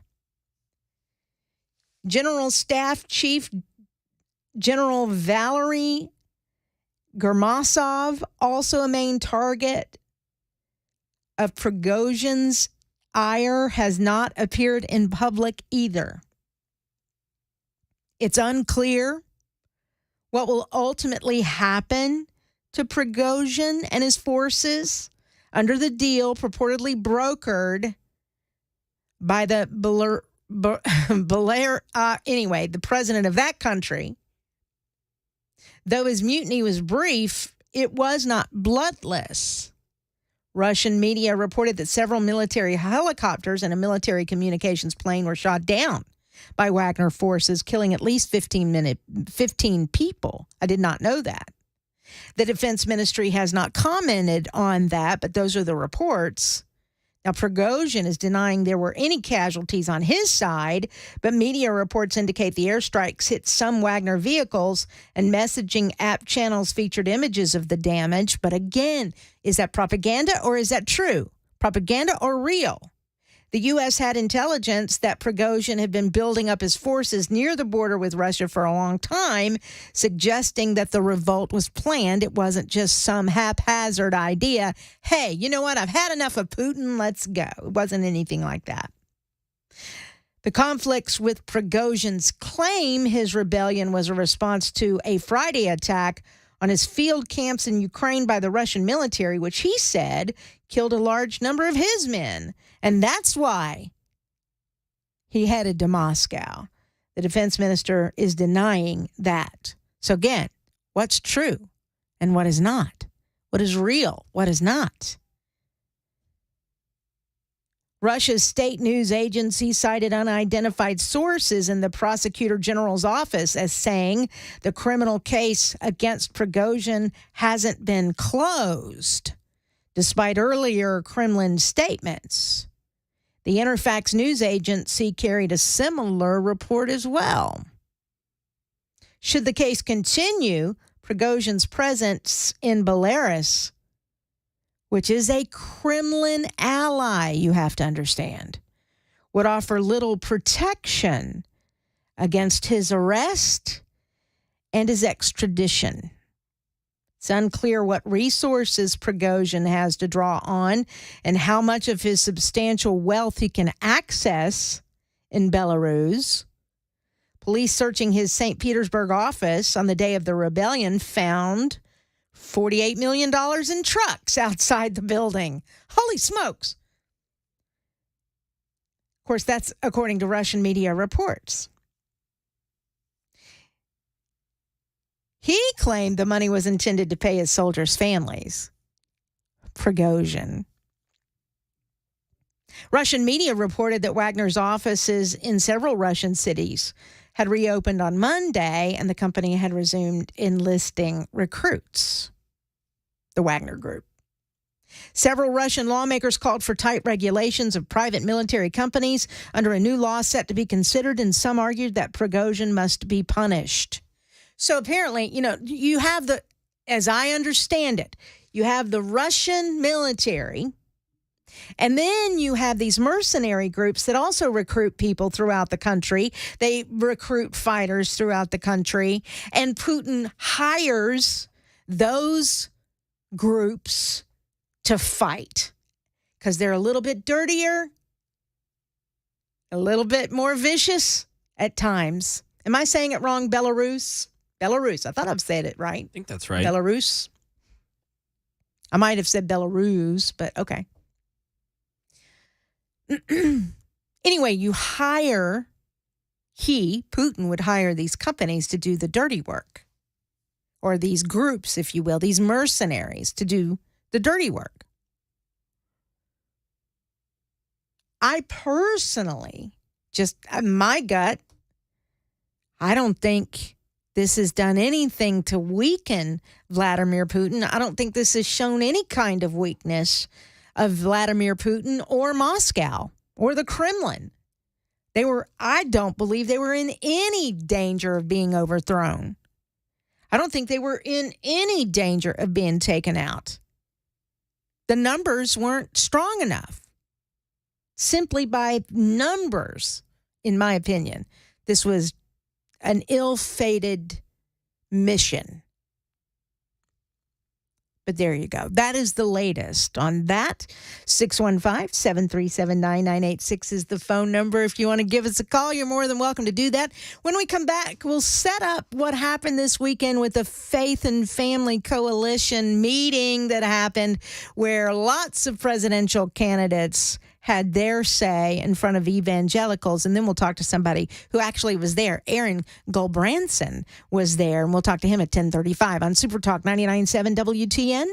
General Staff Chief General Valery Germasov, also a main target of Prigozhin's ire, has not appeared in public either. It's unclear what will ultimately happen to Prigozhin and his forces under the deal purportedly brokered by the the president of that country. Though his mutiny was brief, it was not bloodless. Russian media reported that several military helicopters and a military communications plane were shot down by Wagner forces, killing at least 15 people. I did not know that. The Defense Ministry has not commented on that, but those are the reports. Now, Prigozhin is denying there were any casualties on his side, but media reports indicate the airstrikes hit some Wagner vehicles, and messaging app channels featured images of the damage. But again, is that propaganda or is that true? Propaganda or real? The U.S. had intelligence that Prigozhin had been building up his forces near the border with Russia for a long time, suggesting that the revolt was planned. It wasn't just some haphazard idea. Hey, you know what? I've had enough of Putin. Let's go. It wasn't anything like that. The conflicts with Prigozhin's claim his rebellion was a response to a Friday attack on his field camps in Ukraine by the Russian military, which he said killed a large number of his men. And that's why he headed to Moscow. The defense minister is denying that. So again, what's true and what is not? What is real? What is not? Russia's state news agency cited unidentified sources in the prosecutor general's office as saying the criminal case against Prigozhin hasn't been closed, despite earlier Kremlin statements. The Interfax news agency carried a similar report as well. Should the case continue, Prigozhin's presence in Belarus, which is a Kremlin ally, you have to understand, would offer little protection against his arrest and his extradition. It's unclear what resources Prigozhin has to draw on and how much of his substantial wealth he can access in Belarus. Police searching his St. Petersburg office on the day of the rebellion found $48 million in trucks outside the building. Holy smokes. Of course, that's according to Russian media reports. He claimed the money was intended to pay his soldiers' families. Prigozhin. Russian media reported that Wagner's offices in several Russian cities had reopened on Monday, and the company had resumed enlisting recruits, the Wagner Group. Several Russian lawmakers called for tight regulations of private military companies under a new law set to be considered, and some argued that Prigozhin must be punished. So apparently, you have as I understand it, you have the Russian military, and then you have these mercenary groups that also recruit people throughout the country. They recruit fighters throughout the country, and Putin hires those groups to fight because they're a little bit dirtier, a little bit more vicious at times. Am I saying it wrong? Belarus? Belarus. I thought I've said it right. I think that's right. Belarus. I might have said Belarus, but okay. Anyway, Putin would hire these companies to do the dirty work, or these groups, if you will, these mercenaries to do the dirty work. I personally, just my gut, I don't think this has done anything to weaken Vladimir Putin. I don't think this has shown any kind of weakness of Vladimir Putin or Moscow or the Kremlin. I don't believe they were in any danger of being overthrown. I don't think they were in any danger of being taken out. The numbers weren't strong enough. Simply by numbers, in my opinion, this was an ill-fated mission. But there you go. That is the latest on that. 615-737-9986 is the phone number. If you want to give us a call, you're more than welcome to do that. When we come back, we'll set up what happened this weekend with the Faith and Family Coalition meeting that happened, where lots of presidential candidates had their say in front of evangelicals. And then we'll talk to somebody who actually was there. Aaron Goldbranson was there, and we'll talk to him at 10:35 on Super Talk 99.7 WTN.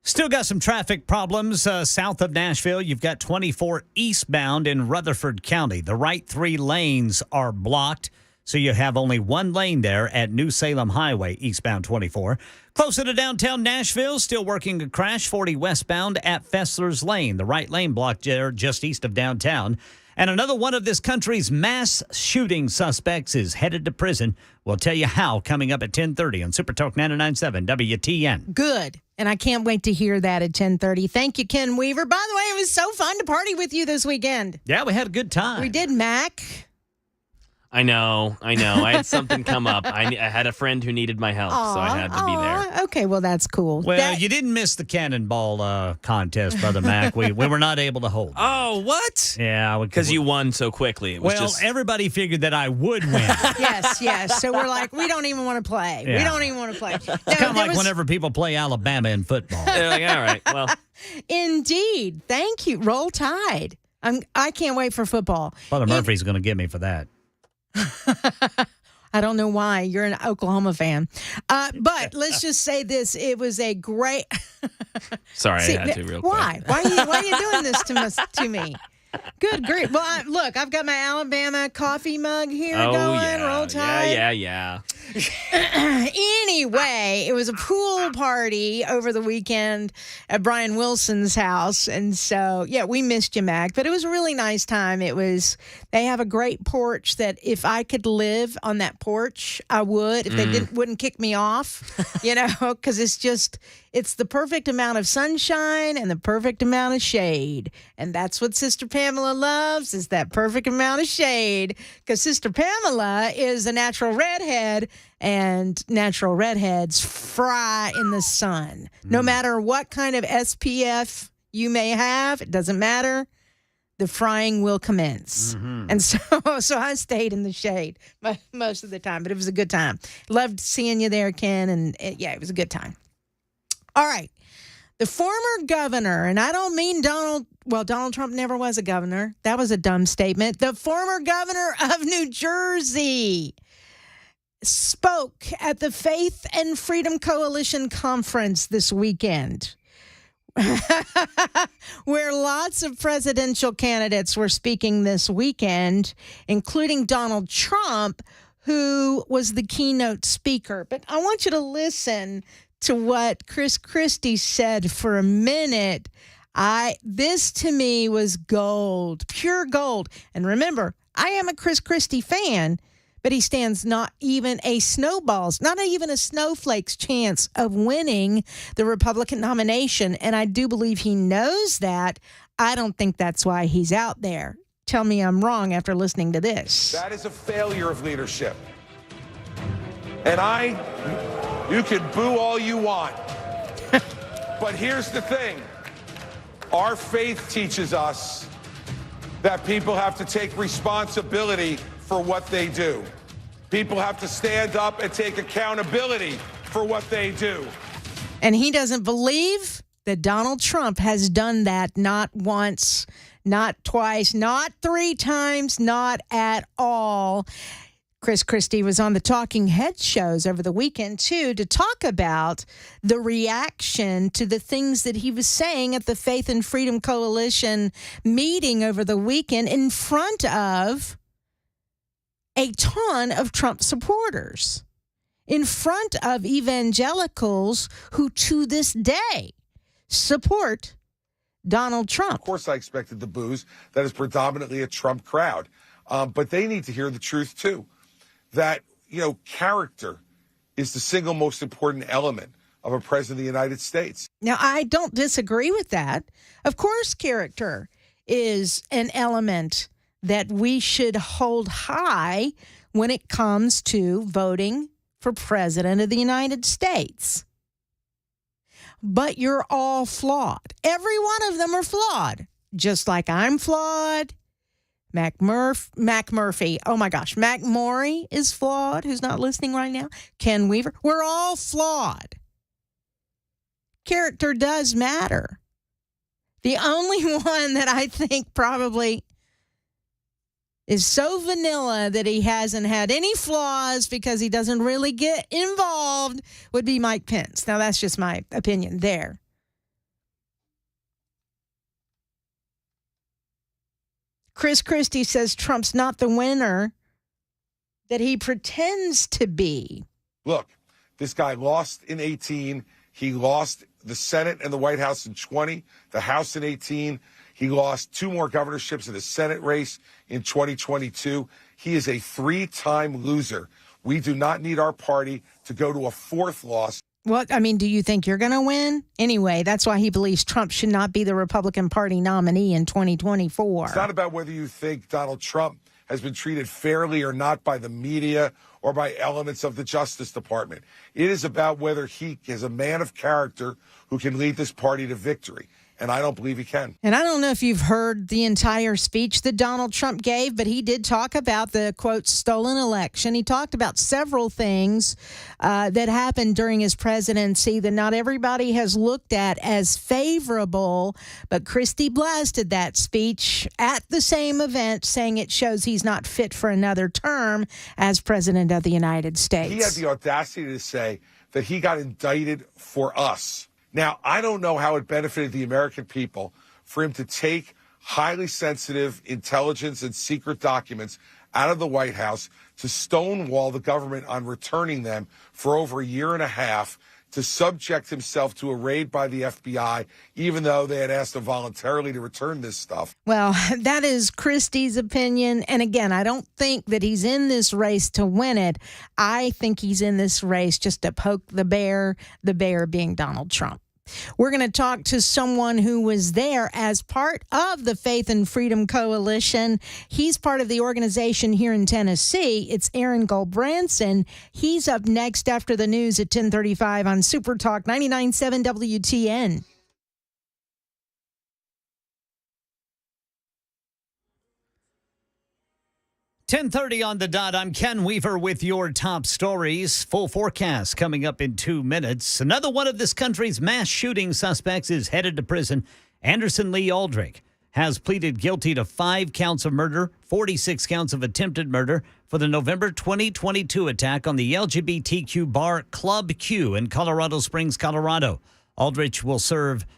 Still got some traffic problems south of Nashville. You've got 24 eastbound in Rutherford County. The right 3 lanes are blocked, so you have only 1 lane there at New Salem Highway, eastbound 24. Closer to downtown Nashville, still working a crash, 40 westbound at Fessler's Lane. The right lane blocked there just east of downtown. And another one of this country's mass shooting suspects is headed to prison. We'll tell you how coming up at 10:30 on Super Talk 99.7 WTN. Good. And I can't wait to hear that at 10:30. Thank you, Ken Weaver. By the way, it was so fun to party with you this weekend. Yeah, we had a good time. We did, Mac. I know. I had something come up. I had a friend who needed my help, so I had to be there. Okay, well, that's cool. Well, you didn't miss the cannonball contest, Brother Mac. We were not able to hold it. Oh, what? Yeah. Because you won so quickly. It was everybody figured that I would win. Yes. So we're like, we don't even want to play. Yeah. We don't even want to play. It's kind of like whenever people play Alabama in football. They're like, all right, well. Indeed. Thank you. Roll Tide. I can't wait for football. Brother Murphy's going to get me for that. I don't know why. You're an Oklahoma fan. But let's just say this. It was a great... Sorry, I had to real quick. Why? Why are you doing this to me? Good grief. Well, look, I've got my Alabama coffee mug here going. Yeah. Roll Tide. Yeah. Anyway, it was a pool party over the weekend at Brian Wilson's house. And so, yeah, we missed you, Mac. But it was a really nice time. They have a great porch that if I could live on that porch, I would. If they wouldn't kick me off, because it's the perfect amount of sunshine and the perfect amount of shade. And that's what Sister Pamela loves, is that perfect amount of shade. Because Sister Pamela is a natural redhead, and natural redheads fry in the sun. No matter what kind of SPF you may have, it doesn't matter. The frying will commence. Mm-hmm. And so I stayed in the shade most of the time, but it was a good time. Loved seeing you there, Ken, and it was a good time. All right. The former governor, and I don't mean Donald Trump never was a governor. That was a dumb statement. The former governor of New Jersey spoke at the Faith and Freedom Coalition conference this weekend, where lots of presidential candidates were speaking this weekend, including Donald Trump, who was the keynote speaker. But I want you to listen to what Chris Christie said for a minute. This to me was gold, pure gold. And remember, I am a Chris Christie fan, but he stands not even a snowflake's chance of winning the Republican nomination. And I do believe he knows that. I don't think that's why he's out there. Tell me I'm wrong after listening to this. That is a failure of leadership. And you can boo all you want. But here's the thing. Our faith teaches us that people have to take responsibility for what they do. People have to stand up and take accountability for what they do. And he doesn't believe that Donald Trump has done that, not once, not twice, not 3 times, not at all. Chris Christie was on the Talking Head shows over the weekend, too, to talk about the reaction to the things that he was saying at the Faith and Freedom Coalition meeting over the weekend in front of a ton of Trump supporters, in front of evangelicals who to this day support Donald Trump. Of course, I expected the boos. That is predominantly a Trump crowd. But they need to hear the truth, too. That, character is the single most important element of a president of the United States. Now, I don't disagree with that. Of course, character is an element that we should hold high when it comes to voting for president of the United States. But you're all flawed. Every one of them are flawed. Just like I'm flawed. Mac Murphy. Oh, my gosh. Mac Maury is flawed, who's not listening right now. Ken Weaver. We're all flawed. Character does matter. The only one that I think probably is so vanilla that he hasn't had any flaws because he doesn't really get involved would be Mike Pence. Now, that's just my opinion there. Chris Christie says Trump's not the winner that he pretends to be. Look, this guy lost in 18. He lost the Senate and the White House in 20, the House in 18. He lost 2 more governorships in the Senate race in 2022. He is a 3-time loser. We do not need our party to go to a 4th loss. What? I mean, do you think you're going to win? Anyway, that's why he believes Trump should not be the Republican Party nominee in 2024. It's not about whether you think Donald Trump has been treated fairly or not by the media or by elements of the Justice Department. It is about whether he is a man of character who can lead this party to victory. And I don't believe he can. And I don't know if you've heard the entire speech that Donald Trump gave, but he did talk about the, quote, stolen election. He talked about several things that happened during his presidency that not everybody has looked at as favorable. But Christie blasted that speech at the same event, saying it shows he's not fit for another term as president of the United States. He had the audacity to say that he got indicted for us. Now, I don't know how it benefited the American people for him to take highly sensitive intelligence and secret documents out of the White House to stonewall the government on returning them for over a year and a half, to subject himself to a raid by the FBI, even though they had asked him voluntarily to return this stuff. Well, that is Christie's opinion. And again, I don't think that he's in this race to win it. I think he's in this race just to poke the bear being Donald Trump. We're going to talk to someone who was there as part of the Faith and Freedom Coalition. He's part of the organization here in Tennessee. It's Aaron Goldbranson. He's up next after the news at 10:35 on Super Talk 99.7 WTN. $10:30 on the dot. I'm Ken Weaver with your top stories. Full forecast coming up in 2 minutes. Another one of this country's mass shooting suspects is headed to prison. Anderson Lee Aldrich has pleaded guilty to 5 counts of murder, 46 counts of attempted murder for the November 2022 attack on the LGBTQ bar Club Q in Colorado Springs, Colorado. Aldrich will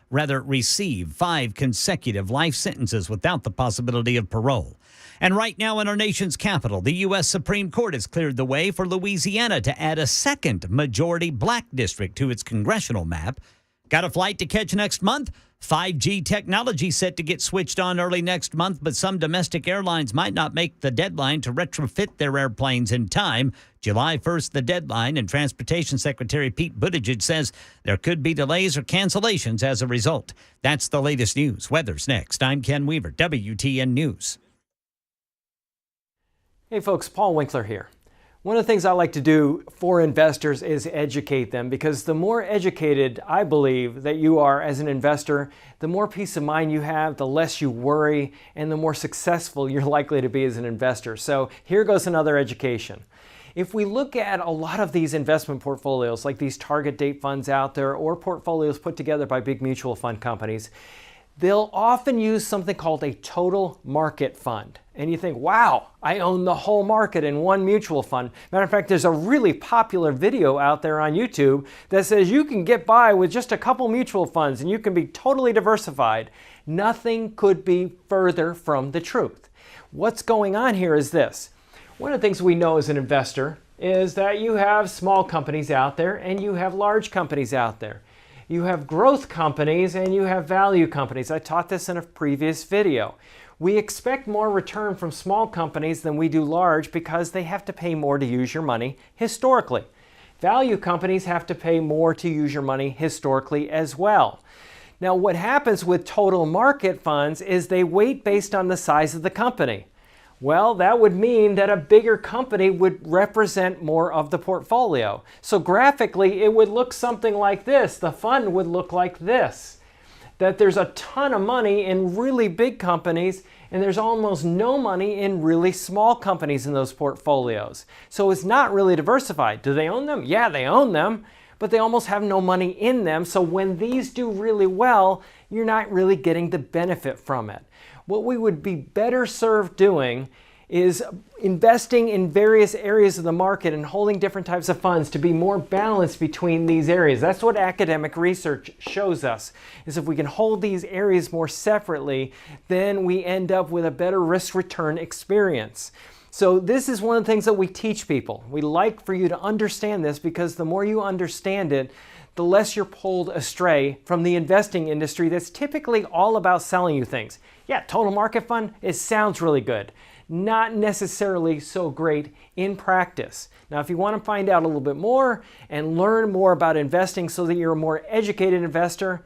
receive 5 consecutive life sentences without the possibility of parole. And right now in our nation's capital, the U.S. Supreme Court has cleared the way for Louisiana to add a second majority black district to its congressional map. Got a flight to catch next month? 5G technology set to get switched on early next month, but some domestic airlines might not make the deadline to retrofit their airplanes in time. July 1st, the deadline, and Transportation Secretary Pete Buttigieg says there could be delays or cancellations as a result. That's the latest news. Weather's next. I'm Ken Weaver, WTN News. Hey folks, Paul Winkler here. One of the things I like to do for investors is educate them, because the more educated I believe that you are as an investor, the more peace of mind you have, the less you worry, and the more successful you're likely to be as an investor. So here goes another education. If we look at a lot of these investment portfolios, like these target date funds out there or portfolios put together by big mutual fund companies, they'll often use something called a total market fund. And you think, wow, I own the whole market in one mutual fund. Matter of fact, there's a really popular video out there on YouTube that says you can get by with just a couple mutual funds and you can be totally diversified. Nothing could be further from the truth. What's going on here is this. One of the things we know as an investor is that you have small companies out there and you have large companies out there. You have growth companies and you have value companies. I taught this in a previous video. We expect more return from small companies than we do large because they have to pay more to use your money historically. Value companies have to pay more to use your money historically as well. Now, what happens with total market funds is they weight based on the size of the company. Well, that would mean that a bigger company would represent more of the portfolio. So graphically, it would look something like this. The fund would look like this. That there's a ton of money in really big companies and there's almost no money in really small companies in those portfolios. So it's not really diversified. Do they own them? Yeah, they own them, but they almost have no money in them. So when these do really well, you're not really getting the benefit from it. What we would be better served doing is investing in various areas of the market and holding different types of funds to be more balanced between these areas. That's what academic research shows us, is if we can hold these areas more separately, then we end up with a better risk-return experience. So this is one of the things that we teach people. We like for you to understand this, because the more you understand it, the less you're pulled astray from the investing industry that's typically all about selling you things. Yeah, total market fund, it sounds really good. Not necessarily so great in practice. Now, if you want to find out a little bit more and learn more about investing so that you're a more educated investor,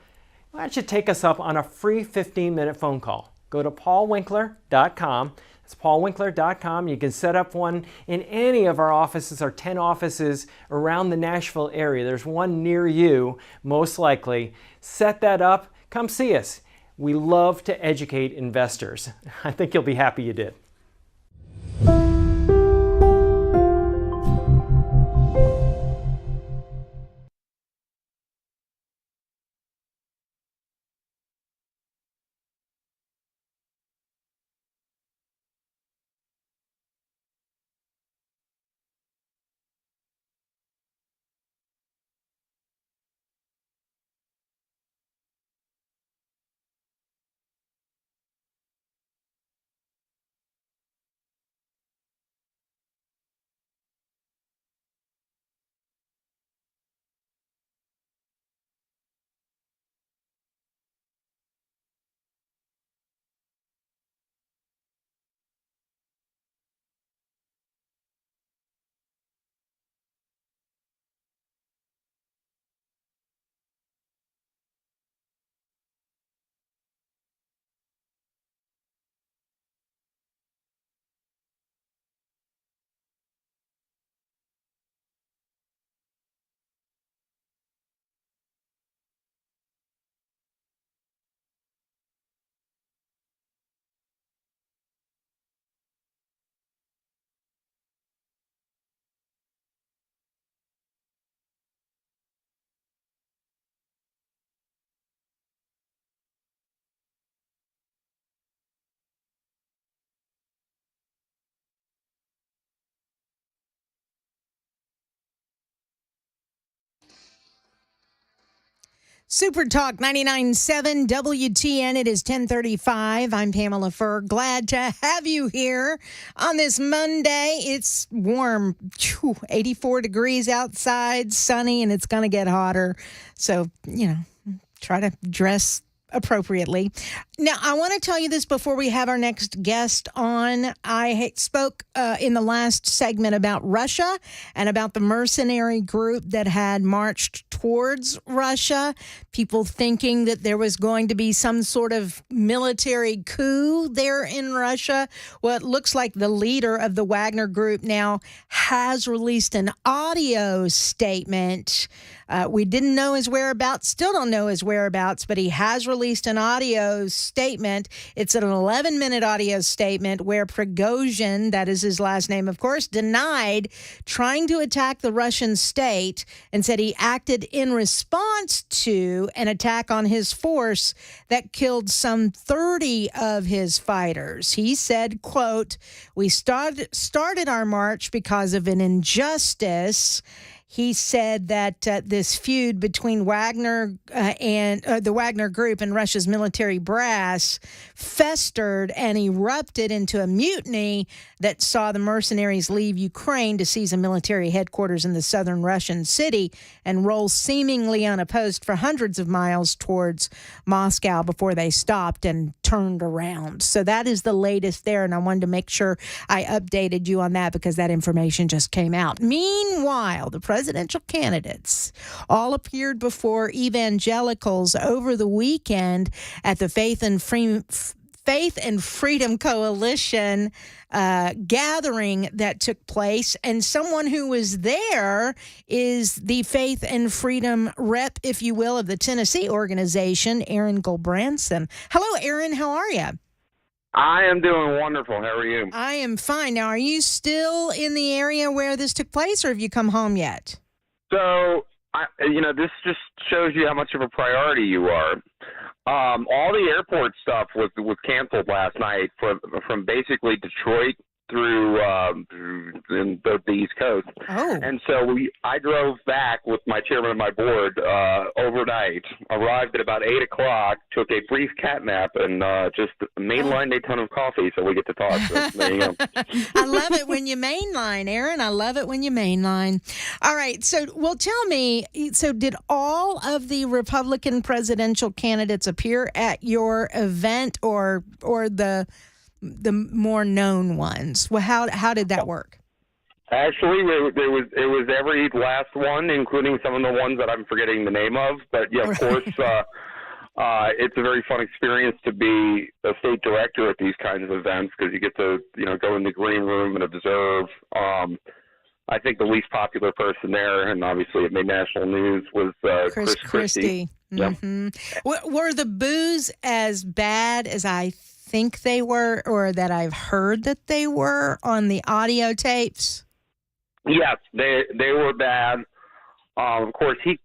why don't you take us up on a free 15-minute phone call? Go to paulwinkler.com. It's paulwinkler.com. You can set up one in any of our offices, our 10 offices around the Nashville area. There's one near you, most likely. Set that up. Come see us. We love to educate investors. I think you'll be happy you did. Super Talk 99.7 WTN. It is 10:35. I'm Pamela Furr. Glad to have you here on this Monday. It's warm, 84 degrees outside, sunny, and it's going to get hotter. So, try to dress appropriately. Now, I want to tell you this before we have our next guest on. I spoke in the last segment about Russia and about the mercenary group that had marched towards Russia, people thinking that there was going to be some sort of military coup there in Russia. Well, it looks like the leader of the Wagner Group now has released an audio statement. We didn't know his whereabouts, still don't know his whereabouts, but he has released an audio statement. It's an 11-minute audio statement where Prigozhin, that is his last name, of course, denied trying to attack the Russian state and said he acted in response to an attack on his force that killed some 30 of his fighters. He said, quote, "We started our march because of an injustice." He said that this feud between Wagner and the Wagner Group and Russia's military brass festered and erupted into a mutiny that saw the mercenaries leave Ukraine to seize a military headquarters in the southern Russian city and roll seemingly unopposed for hundreds of miles towards Moscow before they stopped and turned around. So that is the latest there, and I wanted to make sure I updated you on that because that information just came out. Meanwhile, the presidential candidates all appeared before evangelicals over the weekend at the Faith and Freedom Coalition gathering that took place. And someone who was there is the Faith and Freedom rep, if you will, of the Tennessee organization, Aaron Gulbranson. Hello, Aaron. How are you? I am doing wonderful. How are you? I am fine. Now, are you still in the area where this took place, or have you come home yet? So, this just shows you how much of a priority you are. All the airport stuff was canceled last night from basically Detroit in the East Coast. Oh. And so I drove back with my chairman of my board overnight, arrived at about 8 o'clock, took a brief cat nap, and just mainlined a ton of coffee so we get to talk. So there you go. I love it when you mainline, Aaron. I love it when you mainline. All right. So, well, tell me, so did all of the Republican presidential candidates appear at your event or the more known ones? Well, how did that work? Actually, it was every last one, including some of the ones that I'm forgetting the name of. But yeah, of course, it's a very fun experience to be a state director at these kinds of events because you get to go in the green room and observe. I think the least popular person there, and obviously it made national news, was Chris Christie. Mm-hmm. Yeah. Were the boos as bad as I think they were, or that I've heard that they were on the audio tapes? Yes, they were bad. Of course, he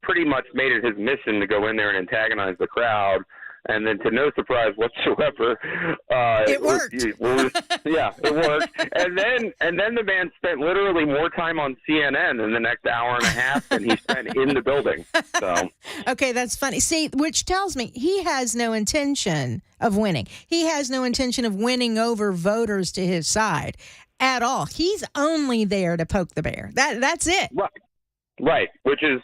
pretty much made it his mission to go in there and antagonize the crowd, and then to no surprise whatsoever, it worked. It worked. And then the man spent literally more time on CNN in the next hour and a half than he spent in the building. So okay, that's funny. See, which tells me he has no intention of winning. He has no intention of winning over voters to his side at all. He's only there to poke the bear. That's it. Right. Which is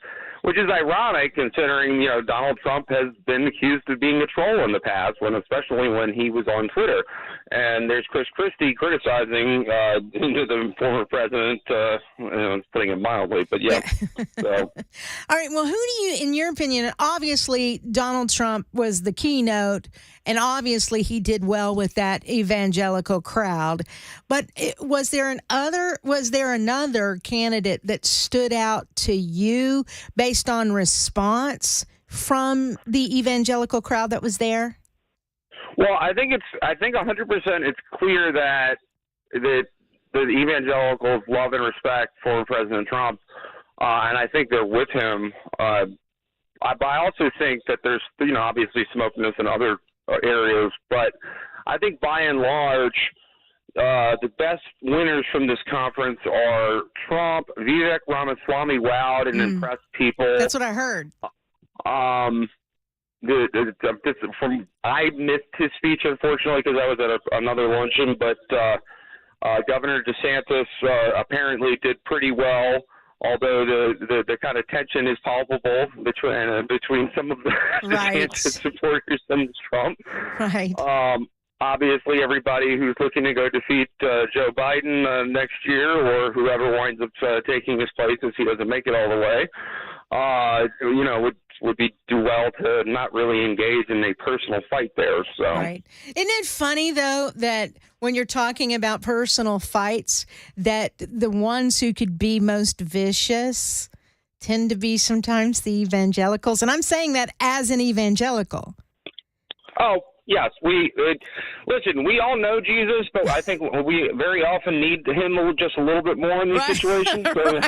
ironic considering, Donald Trump has been accused of being a troll in the past, especially when he was on Twitter. And there's Chris Christie criticizing the former president, putting it mildly, but yeah. So. All right. Well, who do you, in your opinion, obviously Donald Trump was the keynote, and obviously he did well with that evangelical crowd. But was there another candidate that stood out to you based on response from the evangelical crowd that was there? Well, I think 100% it's clear that the evangelicals love and respect former President Trump, and I think they're with him. But I also think that there's, obviously smokiness in other areas, but I think by and large, the best winners from this conference are Trump. Vivek Ramaswamy wowed and impressed people. That's what I heard. I missed his speech, unfortunately, because I was at another luncheon, but Governor DeSantis apparently did pretty well, although the kind of tension is palpable between some of the DeSantis supporters and Trump. Right. Obviously, everybody who's looking to go defeat Joe Biden next year, or whoever winds up taking his place if he doesn't make it all the way, would do well to not really engage in a personal fight there. So. Right. Isn't it funny, though, that when you're talking about personal fights, that the ones who could be most vicious tend to be sometimes the evangelicals? And I'm saying that as an evangelical. Oh, yes. Listen, we all know Jesus, but I think we very often need him just a little bit more in these situations. So.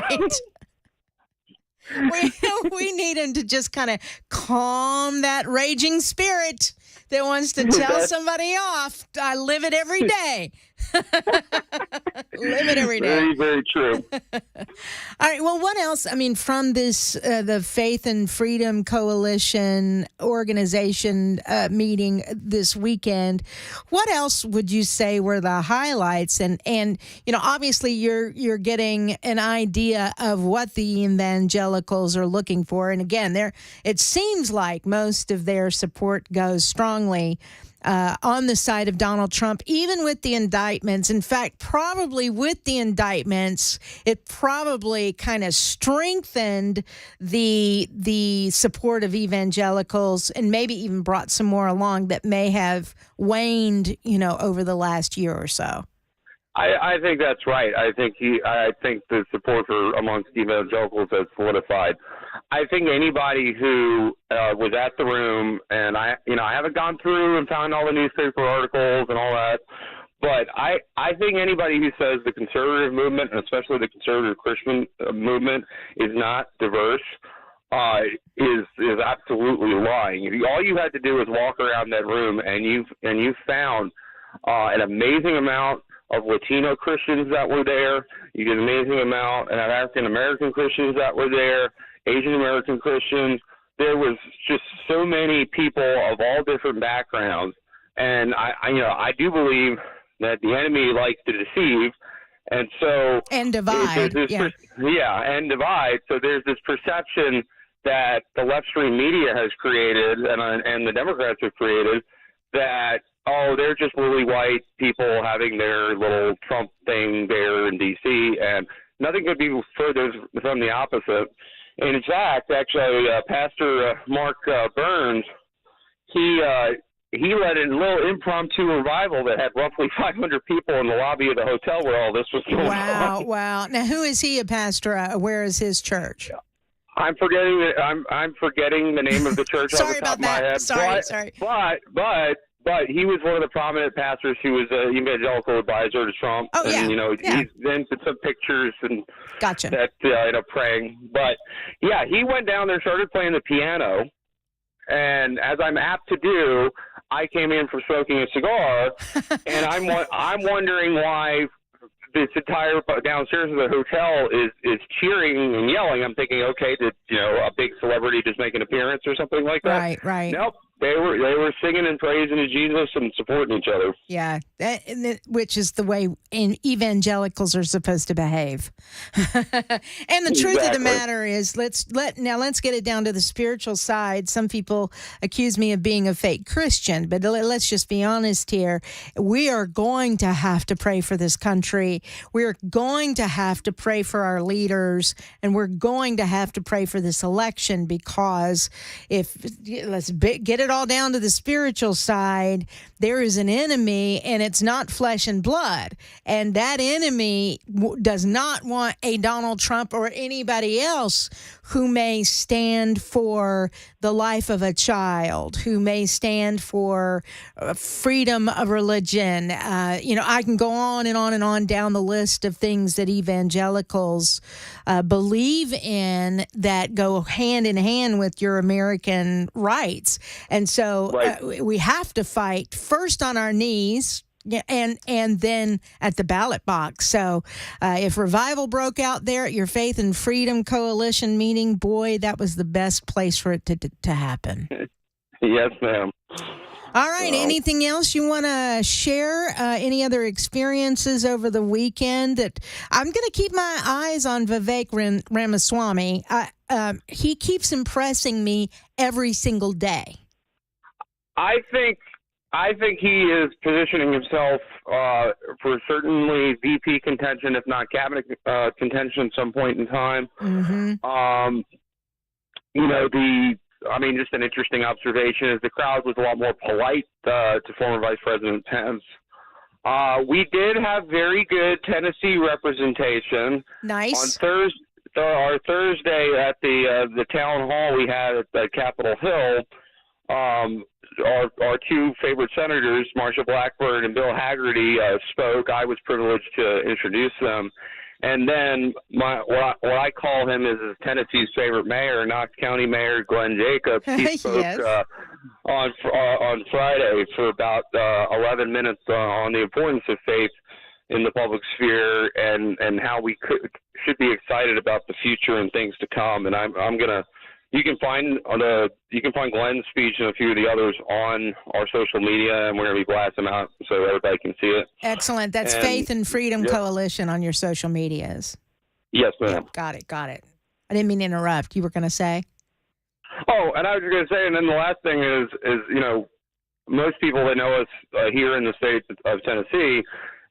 Right. We need him to just kind of calm that raging spirit that wants to tell somebody off. I live it every day. Live it every day. Very, very true. All right. Well, what else? I mean, from this, the Faith and Freedom Coalition organization meeting this weekend, what else would you say were the highlights? And obviously you're getting an idea of what the evangelicals are looking for. And again, it seems like most of their support goes strongly on the side of Donald Trump, even with the indictments. In fact, probably with the indictments, it probably kind of strengthened the support of evangelicals and maybe even brought some more along that may have waned, over the last year or so. I think that's right. I think the support amongst evangelicals has solidified. I think anybody who was at the room, and I haven't gone through and found all the newspaper articles and all that, but I think anybody who says the conservative movement, and especially the conservative Christian movement, is not diverse is absolutely lying. All you had to do was walk around that room, and you found an amazing amount of Latino Christians that were there. You get an amazing amount of African American Christians that were there, Asian American Christians. There was just so many people of all different backgrounds, and I do believe that the enemy likes to deceive, and so divide. And divide. So there's this perception that the left-stream media has created, and the Democrats have created, that they're just really white people having their little Trump thing there in D.C., and nothing could be further from the opposite. And in fact, actually, Pastor Mark Burns, he led a little impromptu revival that had roughly 500 people in the lobby of the hotel where all this was going on. Wow. Now, who is he a pastor? Where is his church? I'm forgetting the name of the church off the top of my head. Sorry. But he was one of the prominent pastors who was an evangelical advisor to Trump. Oh, yeah. And, he's then put some pictures and gotcha. That, praying. But, yeah, he went down there, started playing the piano. And as I'm apt to do, I came in for smoking a cigar. And I'm wondering why this entire downstairs of the hotel is cheering and yelling. I'm thinking, okay, did a big celebrity just make an appearance or something like that? Right. Nope. They were singing and praising to Jesus and supporting each other. Yeah, which is the way evangelicals are supposed to behave. And the truth of the matter is, let's get it down to the spiritual side. Some people accuse me of being a fake Christian, but let's just be honest here. We are going to have to pray for this country. We're going to have to pray for our leaders, and we're going to have to pray for this election, because let's get it all down to the spiritual side, there is an enemy, and it's not flesh and blood. And that enemy does not want a Donald Trump or anybody else who may stand for the life of a child, who may stand for freedom of religion. I can go on and on and on down the list of things that evangelicals believe in that go hand in hand with your American rights. And so we have to fight first on our knees, and then at the ballot box. So if revival broke out there at your Faith and Freedom Coalition meeting, boy, that was the best place for it to happen. Yes, ma'am. All right. Anything else you want to share? Any other experiences over the weekend? That I'm going to keep my eyes on Vivek Ramaswamy. He keeps impressing me every single day. I think he is positioning himself for certainly VP contention, if not cabinet contention, at some point in time. Mm-hmm. Just an interesting observation is the crowd was a lot more polite to former Vice President Pence. We did have very good Tennessee representation. Nice. On our Thursday at the town hall we had at Capitol Hill, our two favorite senators, Marsha Blackburn and Bill Haggerty, spoke. I was privileged to introduce them. And then what I call him is Tennessee's favorite mayor, Knox County Mayor Glenn Jacobs. He spoke on Friday for about 11 minutes on the importance of faith in the public sphere and how we should be excited about the future and things to come. And you can find Glenn's speech and a few of the others on our social media, and we're going to be blasting them out so everybody can see it. Excellent. That's Faith and Freedom Coalition on your social medias. Yes, ma'am. Got it. I didn't mean to interrupt. You were going to say? Oh, and I was going to say, and then the last thing is most people that know us here in the state of Tennessee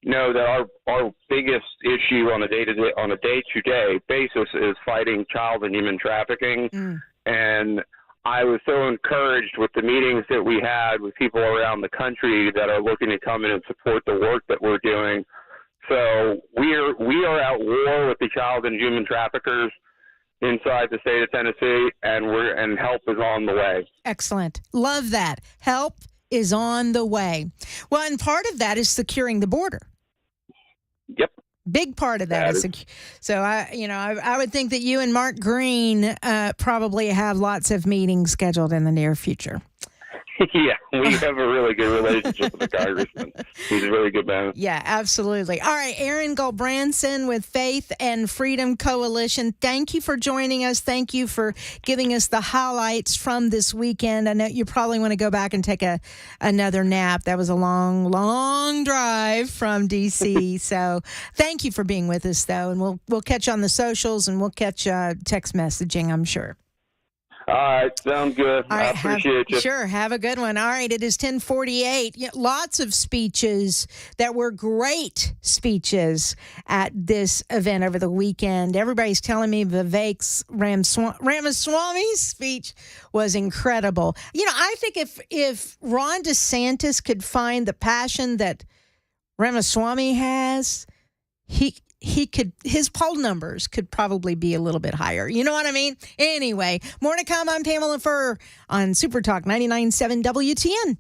know that our biggest issue on a day-to-day basis is fighting child and human trafficking. And I was so encouraged with the meetings that we had with people around the country that are looking to come in and support the work that we're doing. So we are at war with the child and human traffickers inside the state of Tennessee, and help is on the way. Excellent. Love that. Help is on the way. Well, and part of that is securing the border. Yep. Big part of that is so I would think that you and Mark Green probably have lots of meetings scheduled in the near future. Yeah, we have a really good relationship with the congressman. He's a really good man. Yeah, absolutely. All right, Aaron Goldbranson with Faith and Freedom Coalition. Thank you for joining us. Thank you for giving us the highlights from this weekend. I know you probably want to go back and take another nap. That was a long, long drive from D.C. So thank you for being with us, though, and we'll catch you on the socials and we'll catch text messaging, I'm sure. All right, sounds good. All right, I appreciate you. Sure, have a good one. All right, it is 10:48. Lots of speeches that were great speeches at this event over the weekend. Everybody's telling me Vivek's Ramaswamy's speech was incredible. I think if Ron DeSantis could find the passion that Ramaswamy has, he could, his poll numbers could probably be a little bit higher. You know what I mean? Anyway, more to come. I'm Pamela Furr on Super Talk 99.7 WTN.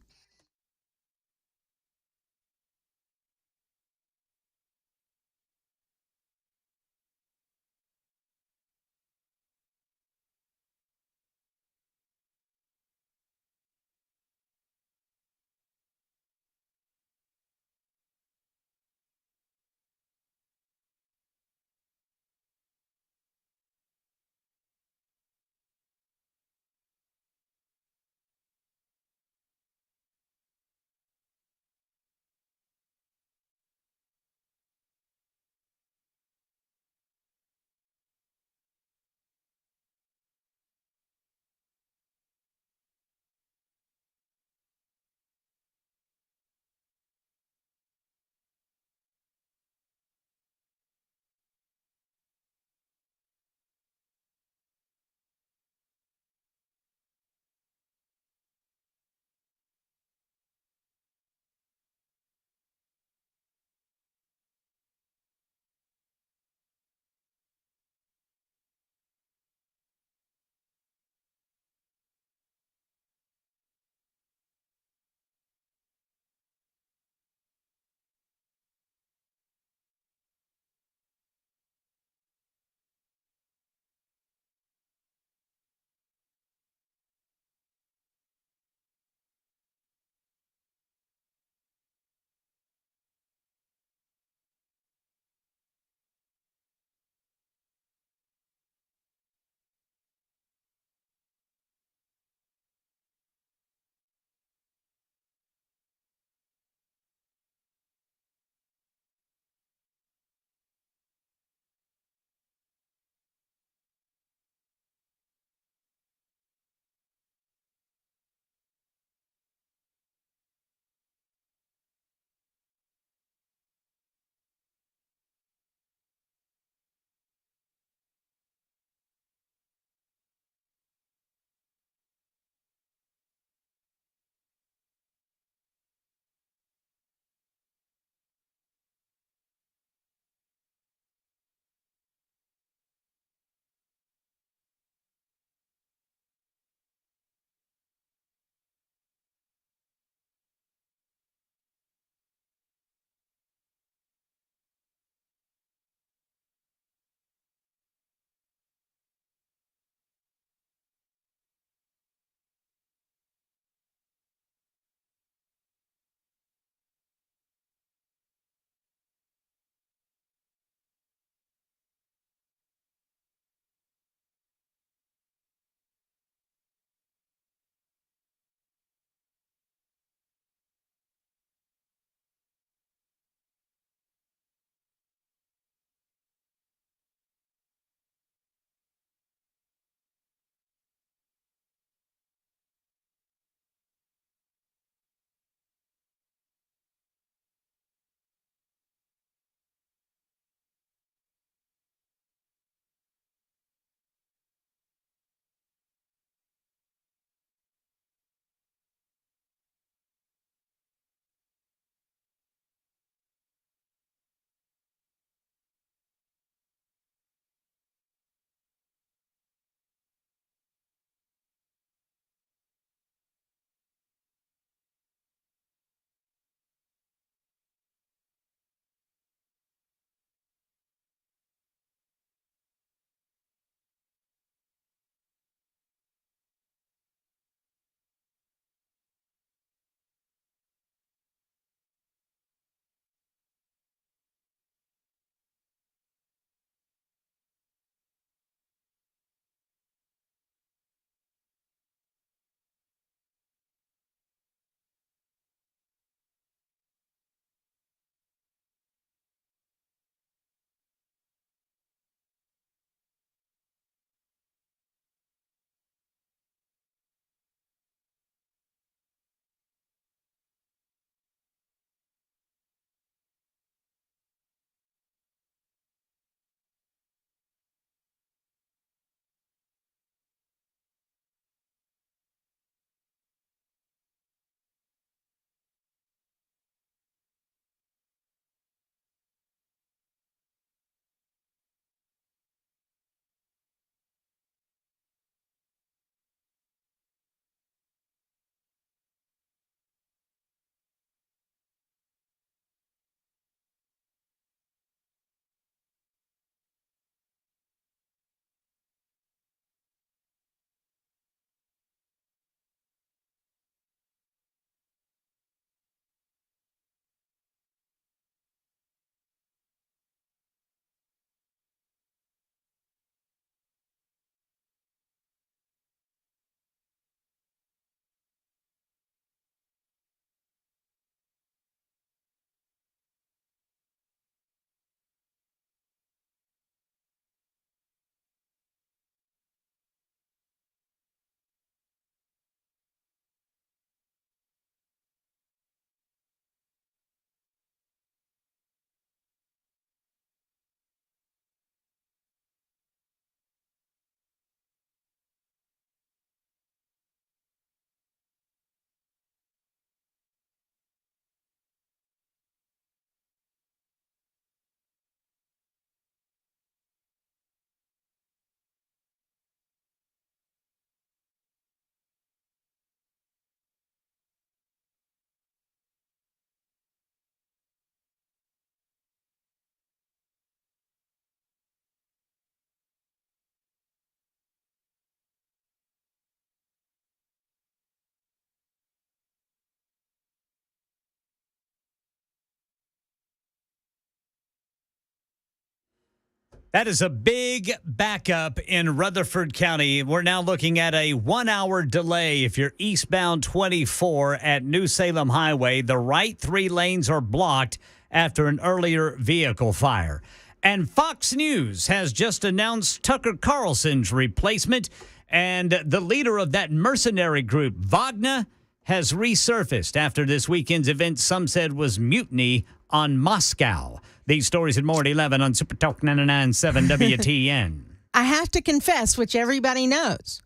That is a big backup in Rutherford County. We're now looking at a 1-hour delay if you're eastbound 24 at New Salem Highway. The right 3 lanes are blocked after an earlier vehicle fire. And Fox News has just announced Tucker Carlson's replacement, and the leader of that mercenary group, Wagner, has resurfaced after this weekend's event some said was mutiny on Moscow. These stories and more at 11 on Super Talk 99.7 WTN. I have to confess, which everybody knows,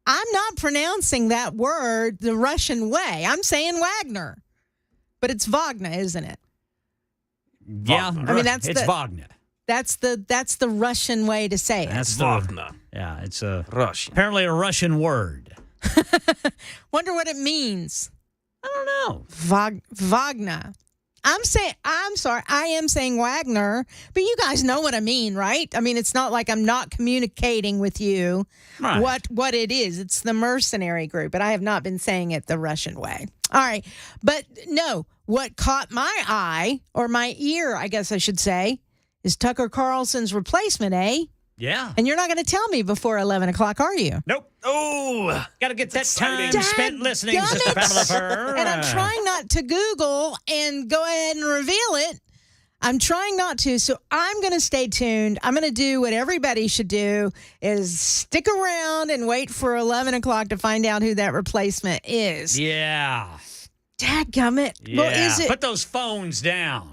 I'm not pronouncing that word the Russian way. I'm saying Wagner. But it's Wagner, isn't it? Yeah, I mean it's Wagner. That's the Russian way to say it. That's Wagner. Yeah, it's a Russian. Apparently a Russian word. Wonder what it means. I don't know. Wagner. I'm sorry, I am saying Wagner, but you guys know what I mean, right? I mean, it's not like I'm not communicating with you what it is. It's the mercenary group, but I have not been saying it the Russian way. All right. But no, what caught my eye, or my ear, I guess I should say, is Tucker Carlson's replacement, eh? Yeah. And you're not going to tell me before 11 o'clock, are you? Nope. Oh, got to get that time spent listening, Dad, Sister Pamela Furr. And I'm trying not to Google and go ahead and reveal it. I'm trying not to, so I'm going to stay tuned. I'm going to do what everybody should do, is stick around and wait for 11 o'clock to find out who that replacement is. Yeah. Dadgummit. Yeah. Well, is it? Put those phones down.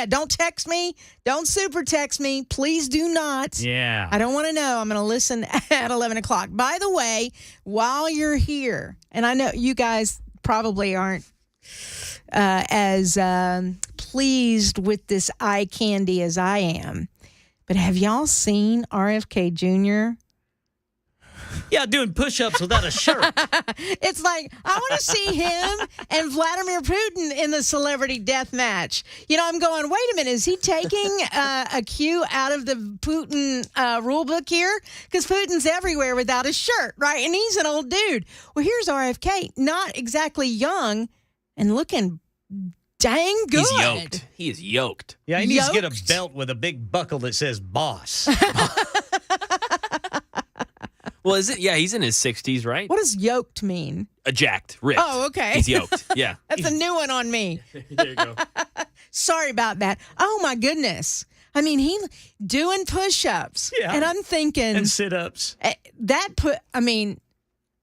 Don't text me. Don't super text me. Please do not. Yeah. I don't want to know. I'm going to listen at 11 o'clock. By the way, while you're here, and I know you guys probably aren't as pleased with this eye candy as I am, but have y'all seen RFK Jr.? Yeah, doing push-ups without a shirt. It's like, I want to see him and Vladimir Putin in the celebrity death match. You know, I'm going, wait a minute, is he taking a cue out of the Putin rule book here? Because Putin's everywhere without a shirt, right? And he's an old dude. Well, here's RFK, not exactly young and looking dang good. He's yoked. He is yoked. Yeah, he needs to get a belt with a big buckle that says boss. Well, is it? Yeah, he's in his 60s, right? What does yoked mean? Jacked, ripped. Oh, okay. He's yoked. Yeah. That's a new one on me. There you go. Sorry about that. Oh, my goodness. I mean, he doing push-ups. Yeah. And I'm thinking. And sit-ups. I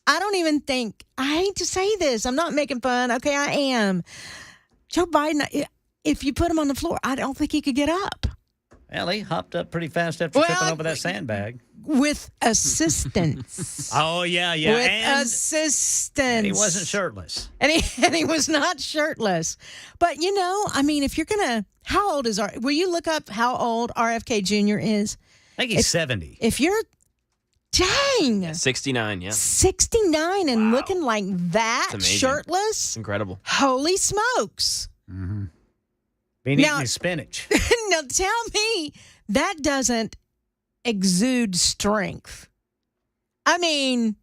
don't even think. I hate to say this. I'm not making fun. Okay, I am. Joe Biden, if you put him on the floor, I don't think he could get up. Well, he hopped up pretty fast after tripping over that sandbag. With assistance. Oh, yeah. With assistance. And he wasn't shirtless. And he was not shirtless. But, you know, I mean, if you're going to, how old is, will you look up how old RFK Jr. is? I think he's 70. If you're, dang. Yeah, 69, yeah. 69 and looking like that, shirtless. It's incredible. Holy smokes. Mm-hmm. Been eating his spinach. Now tell me that doesn't exude strength. I mean,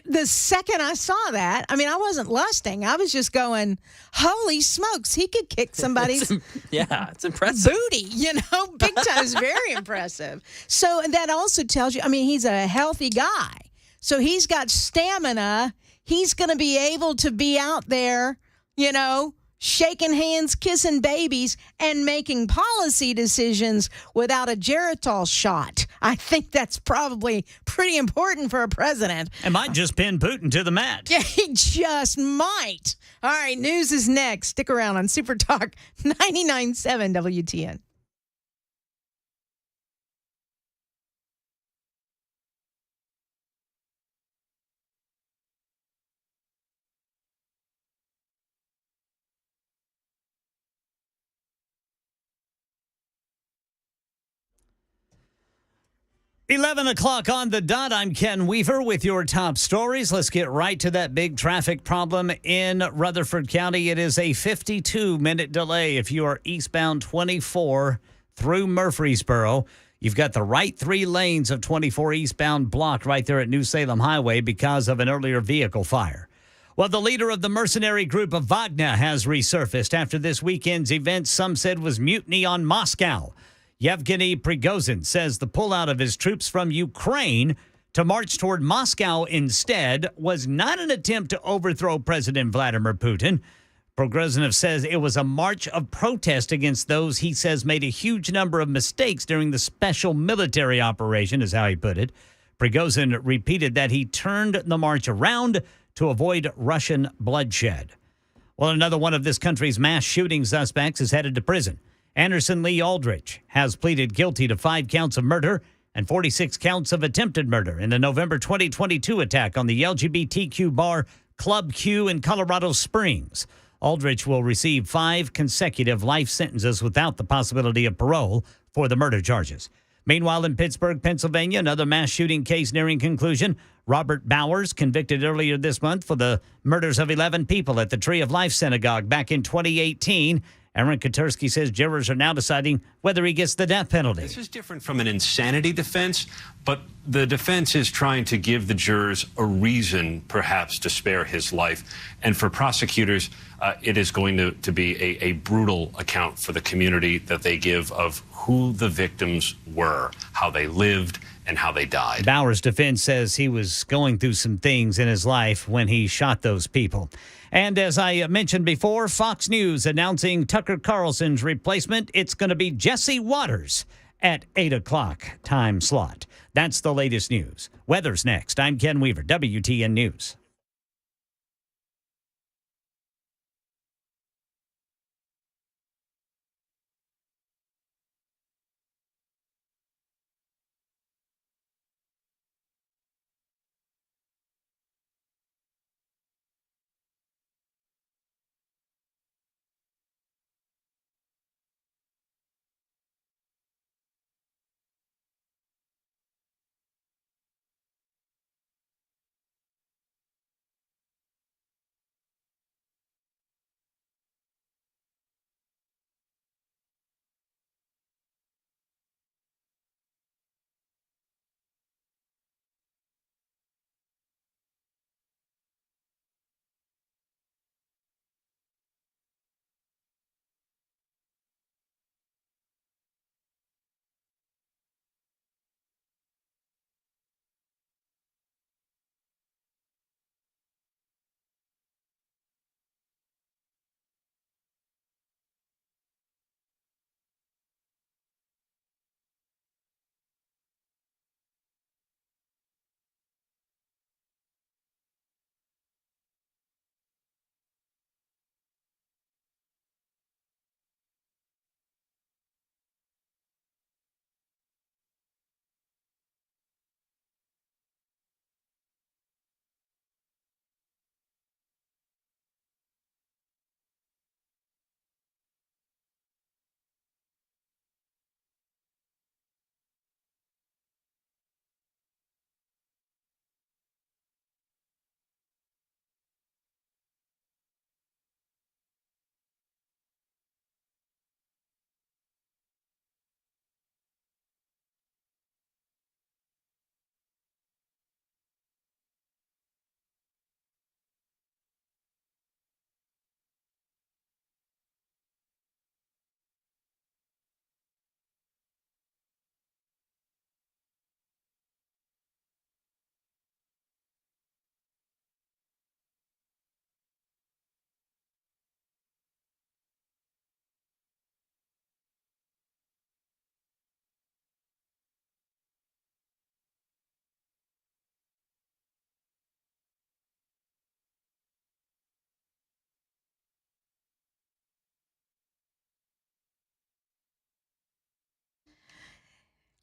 the second I saw that, I mean, I wasn't lusting. I was just going, holy smokes, he could kick somebody's it's impressive. booty, you know, big time. Is very impressive. So that also tells you, I mean, he's a healthy guy. So he's got stamina. He's going to be able to be out there, you know, shaking hands, kissing babies, and making policy decisions without a Geritol shot. I think that's probably pretty important for a president. And might just pin Putin to the mat. Yeah, he just might. All right, news is next. Stick around on Super Talk 99.7 WTN. $11 o'clock on the dot. I'm Ken Weaver with your top stories. Let's get right to that big traffic problem in Rutherford County. It is a 52-minute delay if you are eastbound 24 through Murfreesboro. You've got the right 3 lanes of 24 eastbound blocked right there at New Salem Highway because of an earlier vehicle fire. Well, the leader of the mercenary group of Wagner has resurfaced after this weekend's event some said was mutiny on Moscow. Yevgeny Prigozhin says the pullout of his troops from Ukraine to march toward Moscow instead was not an attempt to overthrow President Vladimir Putin. Prigozhin says it was a march of protest against those he says made a huge number of mistakes during the special military operation, is how he put it. Prigozhin repeated that he turned the march around to avoid Russian bloodshed. Well, another one of this country's mass shooting suspects is headed to prison. Anderson Lee Aldrich has pleaded guilty to 5 counts of murder and 46 counts of attempted murder in the November 2022 attack on the LGBTQ bar Club Q in Colorado Springs. Aldrich will receive 5 consecutive life sentences without the possibility of parole for the murder charges. Meanwhile, in Pittsburgh, Pennsylvania, another mass shooting case nearing conclusion. Robert Bowers, convicted earlier this month for the murders of 11 people at the Tree of Life Synagogue back in 2018. Aaron Katursky says jurors are now deciding whether he gets the death penalty. This is different from an insanity defense, but the defense is trying to give the jurors a reason, perhaps, to spare his life. And for prosecutors, it is going to be a brutal account for the community that they give of who the victims were, how they lived, and how they died. Bowers' defense says he was going through some things in his life when he shot those people. And as I mentioned before, Fox News announcing Tucker Carlson's replacement. It's going to be Jesse Waters at 8 o'clock time slot. That's the latest news. Weather's next. I'm Ken Weaver, WTN News.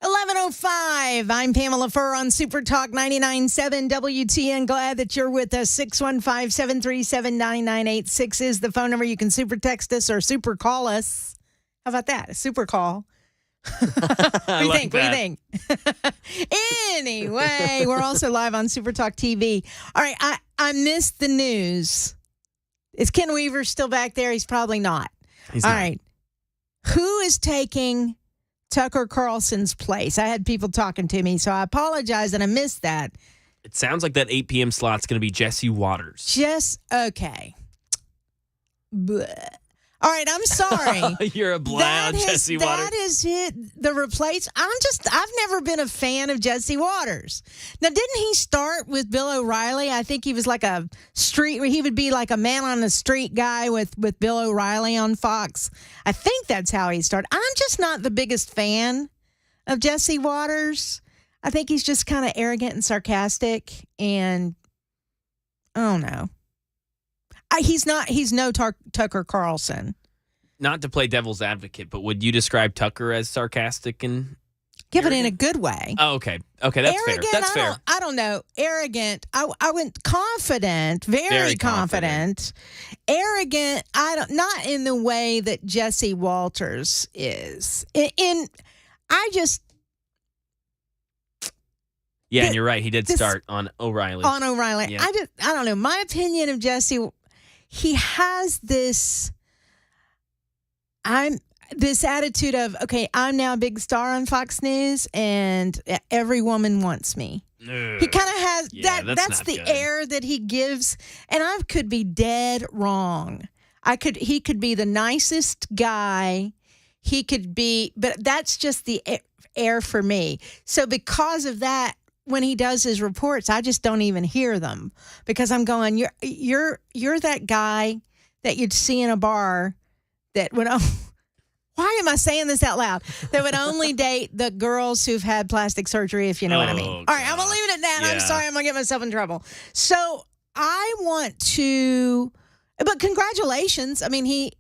$11:05. I'm Pamela Furr on Super Talk 99.7 WTN. Glad that you're with us. 615-737-9986 is the phone number. You can super text us or super call us. How about that? A super call. What do you think? What do you think? Anyway, we're also live on Super Talk TV. All right, I missed the news. Is Ken Weaver still back there? He's probably not. He's All not. right. Who is taking Tucker Carlson's place? I had people talking to me, so I apologize that I missed that. It sounds like that 8 p.m. slot's going to be Jesse Waters. Okay. Bleh. All right, I'm sorry. You're a blab, Jesse Waters. That is it. The replace. I've never been a fan of Jesse Waters. Now, didn't he start with Bill O'Reilly? I think he was like he would be like a man on the street guy with Bill O'Reilly on Fox. I think that's how he started. I'm just not the biggest fan of Jesse Waters. I think he's just kind of arrogant and sarcastic, and I don't know. He's no Tucker Carlson. Not to play devil's advocate, but would you describe Tucker as sarcastic and Yeah, but in a good way. Oh, okay. Okay, that's arrogant, fair. That's fair. I don't know. Arrogant. I went confident, very confident. Arrogant. Not in the way that Jesse Waters is. Yeah, and you're right. He did start on O'Reilly. Yeah. I don't know. My opinion of Jesse, he has this attitude of, okay, I'm now a big star on Fox News and every woman wants me. He kind of has that's the air that he gives, and I could be dead wrong. He could be the nicest guy. He could be, but that's just the air for me. So because of that, when he does his reports, I just don't even hear them because I'm going, you're that guy that you'd see in a bar that would. Why am I saying this out loud? That would only date the girls who've had plastic surgery, if you know what I mean. All right, I'm gonna leave it at that. Yeah. I'm sorry, I'm gonna get myself in trouble. So I want to, but congratulations. I mean,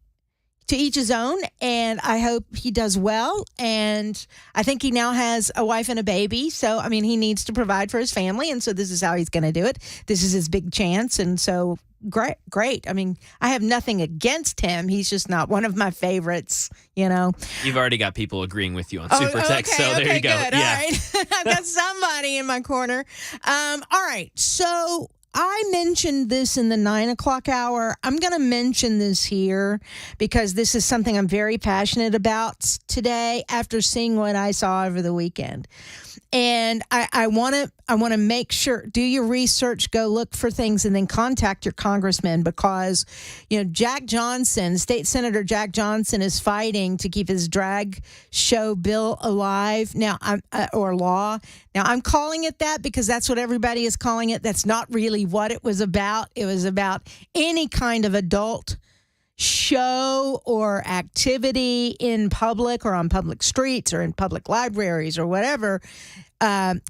to each his own, and I hope he does well. And I think he now has a wife and a baby. So, I mean, he needs to provide for his family. And so this is how he's going to do it. This is his big chance. And so great. I mean, I have nothing against him. He's just not one of my favorites, you know. You've already got people agreeing with you on Super Text. So there you go. Good. Yeah. All right. I've got somebody in my corner. All right. So I mentioned this in the 9 o'clock hour. I'm going to mention this here because this is something I'm very passionate about today after seeing what I saw over the weekend. And I want to make sure, do your research, go look for things, and then contact your congressman because, you know, Jack Johnson, State Senator Jack Johnson, is fighting to keep his drag show bill alive now, or law. Now, I'm calling it that because that's what everybody is calling it. That's not really what it was about. It was about any kind of adult show or activity in public or on public streets or in public libraries or whatever,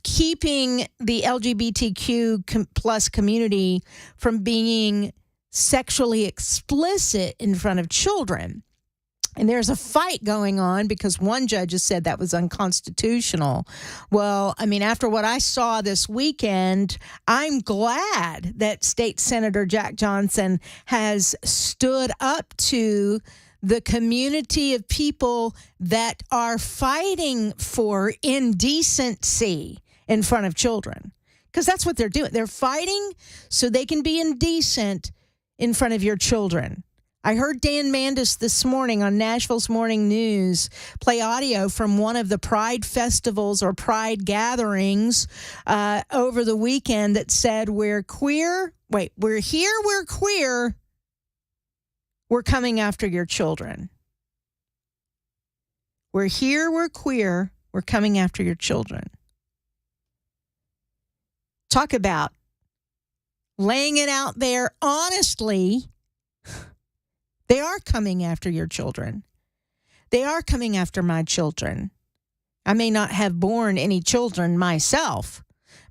keeping the LGBTQ plus community from being sexually explicit in front of children. And there's a fight going on because one judge has said that was unconstitutional. Well, I mean, after what I saw this weekend, I'm glad that State Senator Jack Johnson has stood up to the community of people that are fighting for indecency in front of children. Because that's what they're doing. They're fighting so they can be indecent in front of your children. I heard Dan Mandis this morning on Nashville's Morning News play audio from one of the Pride festivals or Pride gatherings over the weekend that said, we're queer. Wait, we're here, we're queer. We're coming after your children. We're here, we're queer. We're coming after your children. Talk about laying it out there honestly. They are coming after your children. They are coming after my children. I may not have born any children myself,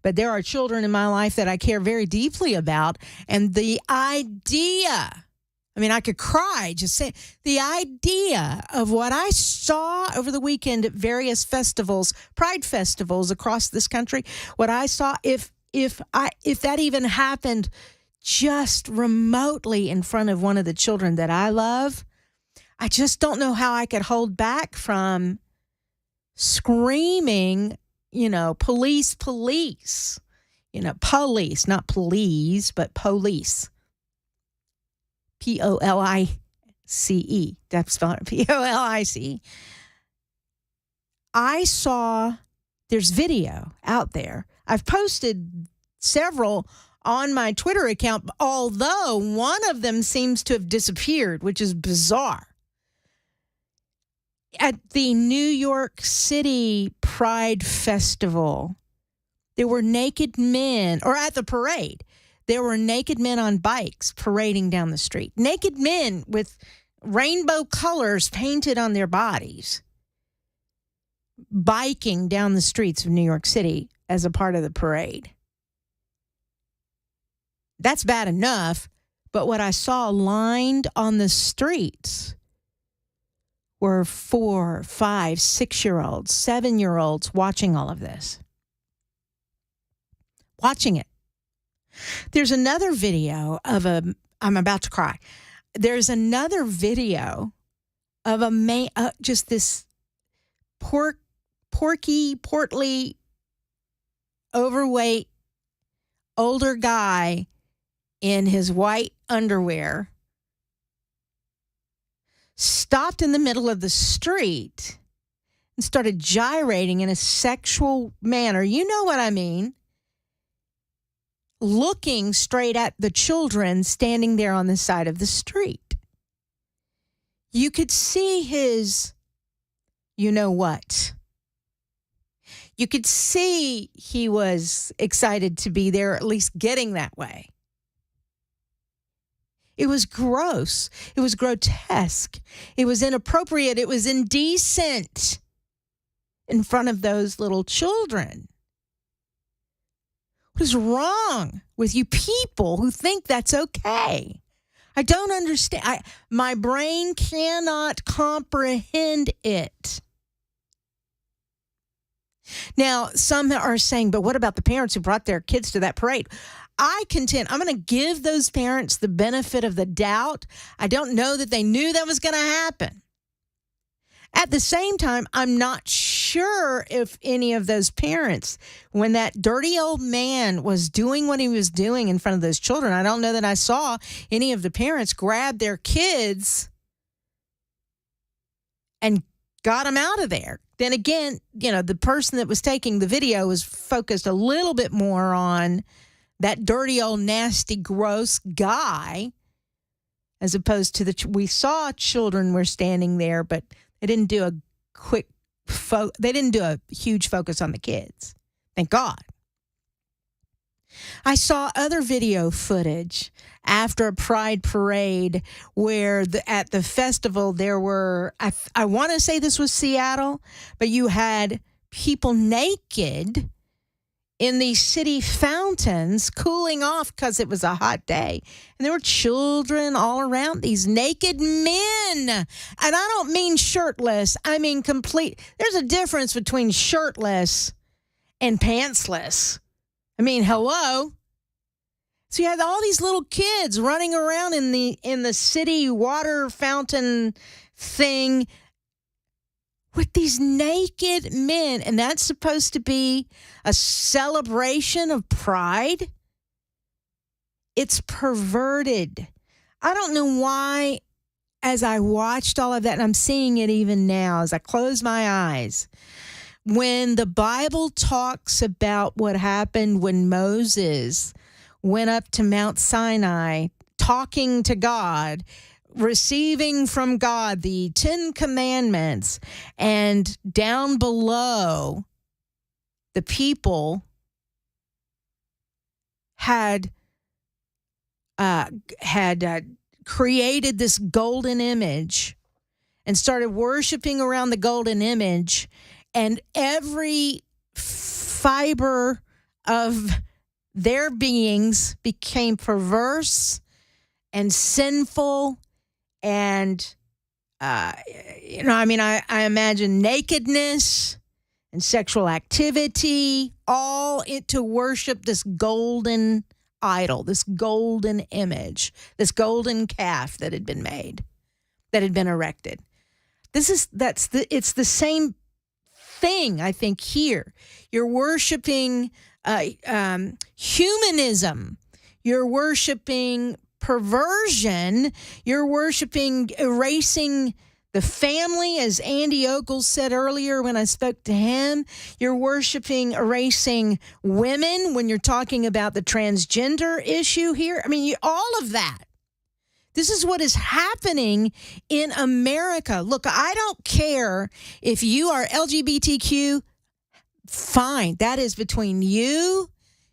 but there are children in my life that I care very deeply about. And the idea, I mean, I could cry just saying, the idea of what I saw over the weekend at various festivals, Pride festivals across this country, what I saw, if that even happened just remotely in front of one of the children that I love, I just don't know how I could hold back from screaming, you know, police, you know, police, not please, but police. Police. That's spelled Police. I saw, there's video out there. I've posted several on my Twitter account, although one of them seems to have disappeared, which is bizarre. At the New York City Pride Festival, there were naked men, or at the parade, there were naked men on bikes parading down the street. Naked men with rainbow colors painted on their bodies, biking down the streets of New York City as a part of the parade. That's bad enough, but what I saw lined on the streets were 4, 5, 6-year-olds, 7-year-olds watching all of this. Watching it. There's another video of I'm about to cry. There's another video of a man, just this portly, overweight, older guy in his white underwear stopped in the middle of the street and started gyrating in a sexual manner. You know what I mean? Looking straight at the children standing there on the side of the street. You could see his, you know what? You could see he was excited to be there, at least getting that way. It was gross. It was grotesque. It was inappropriate. It was indecent in front of those little children. What is wrong with you people who think that's okay? I don't understand. My brain cannot comprehend it. Now, some are saying, but what about the parents who brought their kids to that parade? I'm going to give those parents the benefit of the doubt. I don't know that they knew that was going to happen. At the same time, I'm not sure if any of those parents, when that dirty old man was doing what he was doing in front of those children, I don't know that I saw any of the parents grab their kids and got them out of there. Then again, the person that was taking the video was focused a little bit more on that dirty old nasty gross guy, as opposed to we saw children were standing there, but they didn't do they didn't do a huge focus on the kids. Thank God. I saw other video footage after a pride parade where at the festival there were, I want to say this was Seattle, but you had people naked in these city fountains cooling off because it was a hot day. And there were children all around, these naked men. And I don't mean shirtless. I mean complete. There's a difference between shirtless and pantsless. I mean, hello. So you had all these little kids running around in the city water fountain thing with these naked men, and that's supposed to be a celebration of pride? It's perverted. I don't know why, as I watched all of that, and I'm seeing it even now as I close my eyes, when the Bible talks about what happened when Moses went up to Mount Sinai, talking to God, receiving from God the 10 Commandments, and down below, the people had created this golden image and started worshiping around the golden image, and every fiber of their beings became perverse and sinful. And, I imagine nakedness and sexual activity, all to worship this golden idol, this golden image, this golden calf that had been made, that had been erected. It's the same thing, I think, here. You're worshiping humanism. You're worshiping perversion. You're worshiping erasing The family, as Andy Ogles said earlier when I spoke to him, you're worshiping, erasing women when you're talking about the transgender issue here. I mean, all of that. This is what is happening in America. Look, I don't care if you are LGBTQ, fine. That is between you,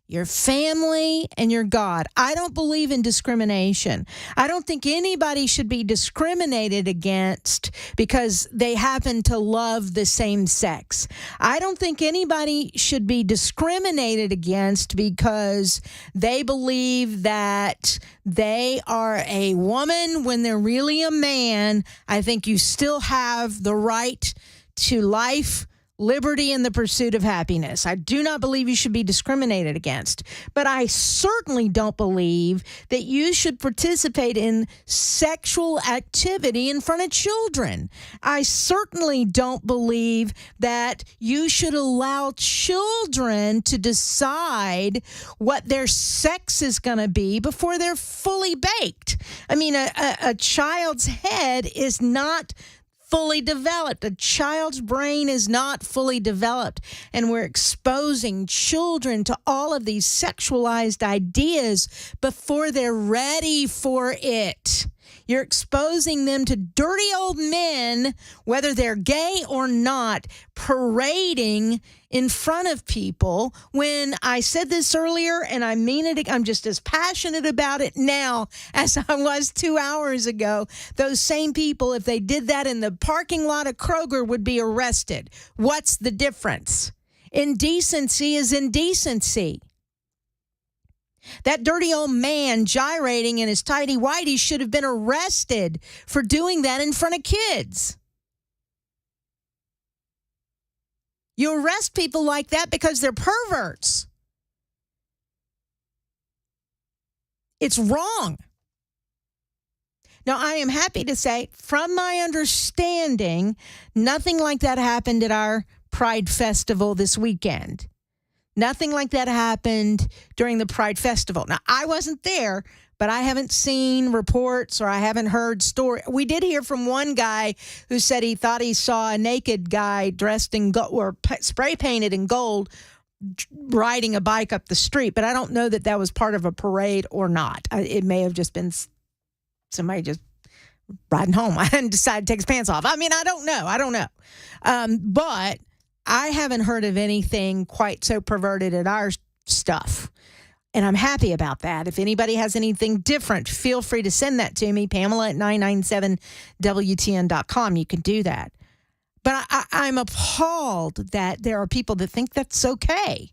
your family, and your God. I don't believe in discrimination. I don't think anybody should be discriminated against because they happen to love the same sex. I don't think anybody should be discriminated against because they believe that they are a woman when they're really a man. I think you still have the right to life, liberty, and the pursuit of happiness. I do not believe you should be discriminated against, but I certainly don't believe that you should participate in sexual activity in front of children. I certainly don't believe that you should allow children to decide what their sex is going to be before they're fully baked. I mean, a child's head is not fully developed. A child's brain is not fully developed, and we're exposing children to all of these sexualized ideas before they're ready for it. You're exposing them to dirty old men, whether they're gay or not, parading in front of people. When I said this earlier, and I mean it, I'm just as passionate about it now as I was 2 hours ago. Those same people, if they did that in the parking lot of Kroger, would be arrested. What's the difference? Indecency is indecency. That dirty old man gyrating in his tighty whities should have been arrested for doing that in front of kids. You arrest people like that because they're perverts. It's wrong. Now, I am happy to say, from my understanding, nothing like that happened at our Pride Festival this weekend. Nothing like that happened during the Pride Festival. Now, I wasn't there, but I haven't seen reports or I haven't heard stories. We did hear from one guy who said he thought he saw a naked guy dressed in gold or spray painted in gold riding a bike up the street, but I don't know that that was part of a parade or not. It may have just been somebody just riding home and decided to take his pants off. I mean, I don't know. But I haven't heard of anything quite so perverted at our stuff. And I'm happy about that. If anybody has anything different, feel free to send that to me, Pamela at 997WTN.com. You can do that. But I'm appalled that there are people that think that's okay.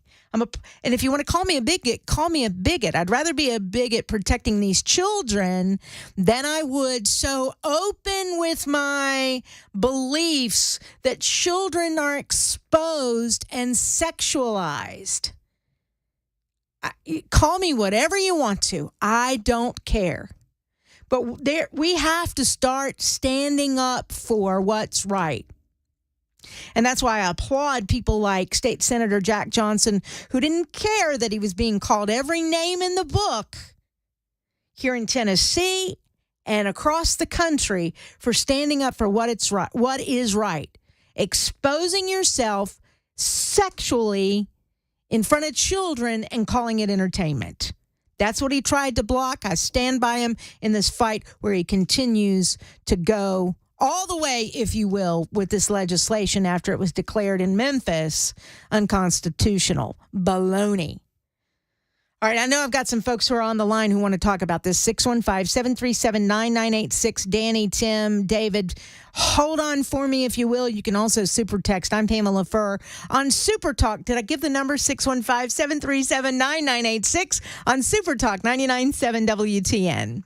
And if you want to call me a bigot, call me a bigot. I'd rather be a bigot protecting these children than I would so open with my beliefs that children are exposed and sexualized. Call me whatever you want to. I don't care. But we have to start standing up for what's right. And that's why I applaud people like State Senator Jack Johnson, who didn't care that he was being called every name in the book here in Tennessee and across the country for standing up for what is right. Exposing yourself sexually in front of children and calling it entertainment. That's what he tried to block. I stand by him in this fight where he continues to go all the way, if you will, with this legislation after it was declared in Memphis unconstitutional. Baloney. All right, I know I've got some folks who are on the line who want to talk about this. 615-737-9986. Danny, Tim, David, hold on for me if you will. You can also super text. I'm Pamela Furr on Super Talk. Did I give the number? 615-737-9986 on Super Talk 99.7 WTN.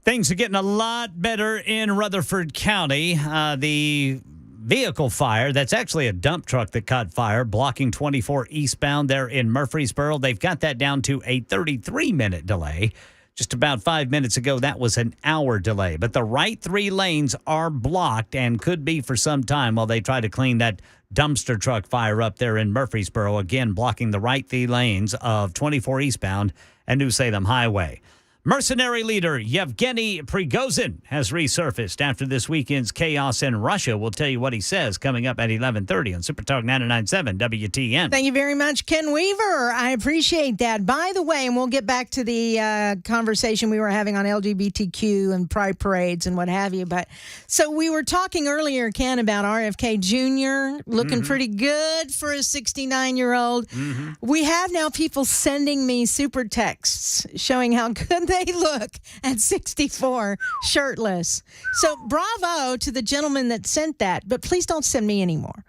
Things are getting a lot better in Rutherford County. The vehicle fire, that's actually a dump truck that caught fire, blocking 24 eastbound there in Murfreesboro. They've got that down to a 33-minute delay. Just about 5 minutes ago, that was an hour delay. But the right 3 lanes are blocked and could be for some time while they try to clean that dumpster truck fire up there in Murfreesboro, again blocking the right 3 lanes of 24 eastbound and New Salem Highway. Mercenary leader Yevgeny Prigozhin has resurfaced after this weekend's chaos in Russia. We'll tell you what he says coming up at 11:30 on Super Talk 99.7 WTN. Thank you very much, Ken Weaver. I appreciate that. By the way, and we'll get back to the conversation we were having on LGBTQ and pride parades and what have you. But so we were talking earlier, Ken, about RFK Jr. looking pretty good for a 69-year-old. We have now people sending me super texts showing how good they look at 64 shirtless. So bravo to the gentleman that sent that, but please don't send me anymore.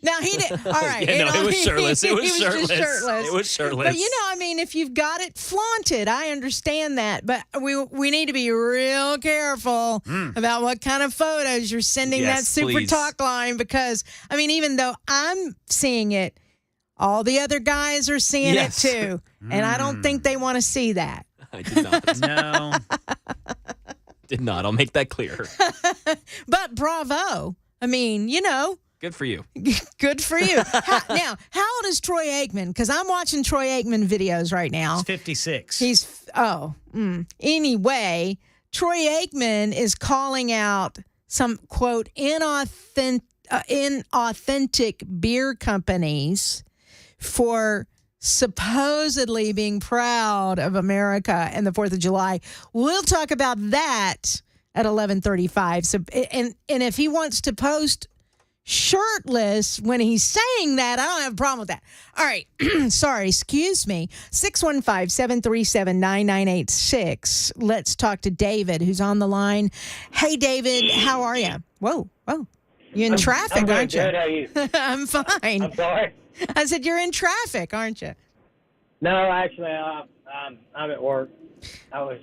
Now he did. All right. It was shirtless. It was just shirtless. It was shirtless. But I mean, if you've got it flaunted, I understand that. But we need to be real careful about what kind of photos you're sending that super talk line, because I mean, even though I'm seeing it, all the other guys are seeing it too. And I don't think they want to see that. I did not. No. Did not. I'll make that clear. But bravo. I mean, Good for you. Good for you. Now, how old is Troy Aikman? Because I'm watching Troy Aikman videos right now. He's 56. Anyway, Troy Aikman is calling out some, quote, inauthentic beer companies for supposedly being proud of America and the 4th of July. We'll talk about that at 11:35. So, and if he wants to post shirtless when he's saying that, I don't have a problem with that. All right. Sorry. Excuse me. 615-737-9986. Let's talk to David, who's on the line. Hey, David, how are you? Whoa. You in traffic, aren't you? Good. How are you? I'm fine. I'm sorry. I said you're in traffic, aren't you? No, actually, I'm at work. I was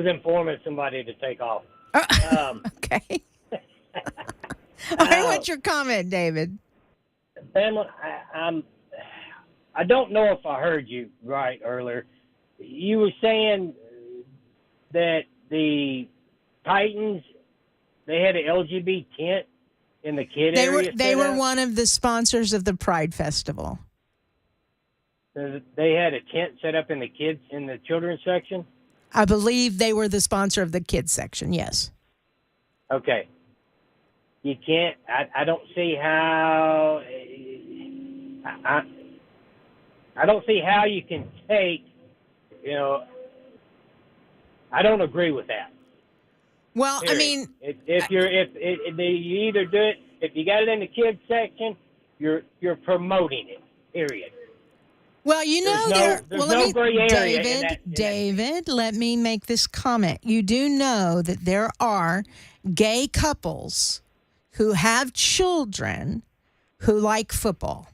informing somebody to take off. Okay. All right, what's your comment, David? Pamela, I don't know if I heard you right earlier. You were saying that the Titans, they had an LGBT tent in the kid area. They were one of the sponsors of the Pride Festival. They had a tent set up in the children's section? I believe they were the sponsor of the kids section, yes. Okay. You can't, I don't see how, I don't see how you can take, I don't agree with that. Well, Period. I mean, if you either do it, if you got it in the kids section, you're promoting it, period. Well, David, let me make this comment. You do know that there are gay couples who have children who like football.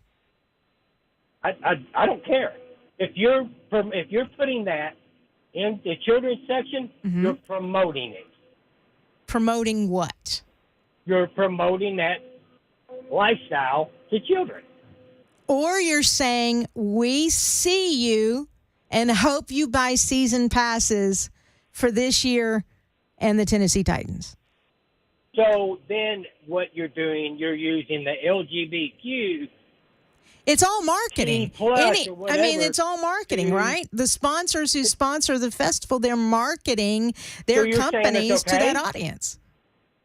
I don't care. If you're putting that in the children's section, you're promoting it. Promoting what? You're promoting that lifestyle to children. Or you're saying, we see you and hope you buy season passes for this year and the Tennessee Titans. So then what you're doing, you're using the LGBTQ. It's all marketing. It's all marketing, right? The sponsors who sponsor the festival, they're marketing their companies to that audience.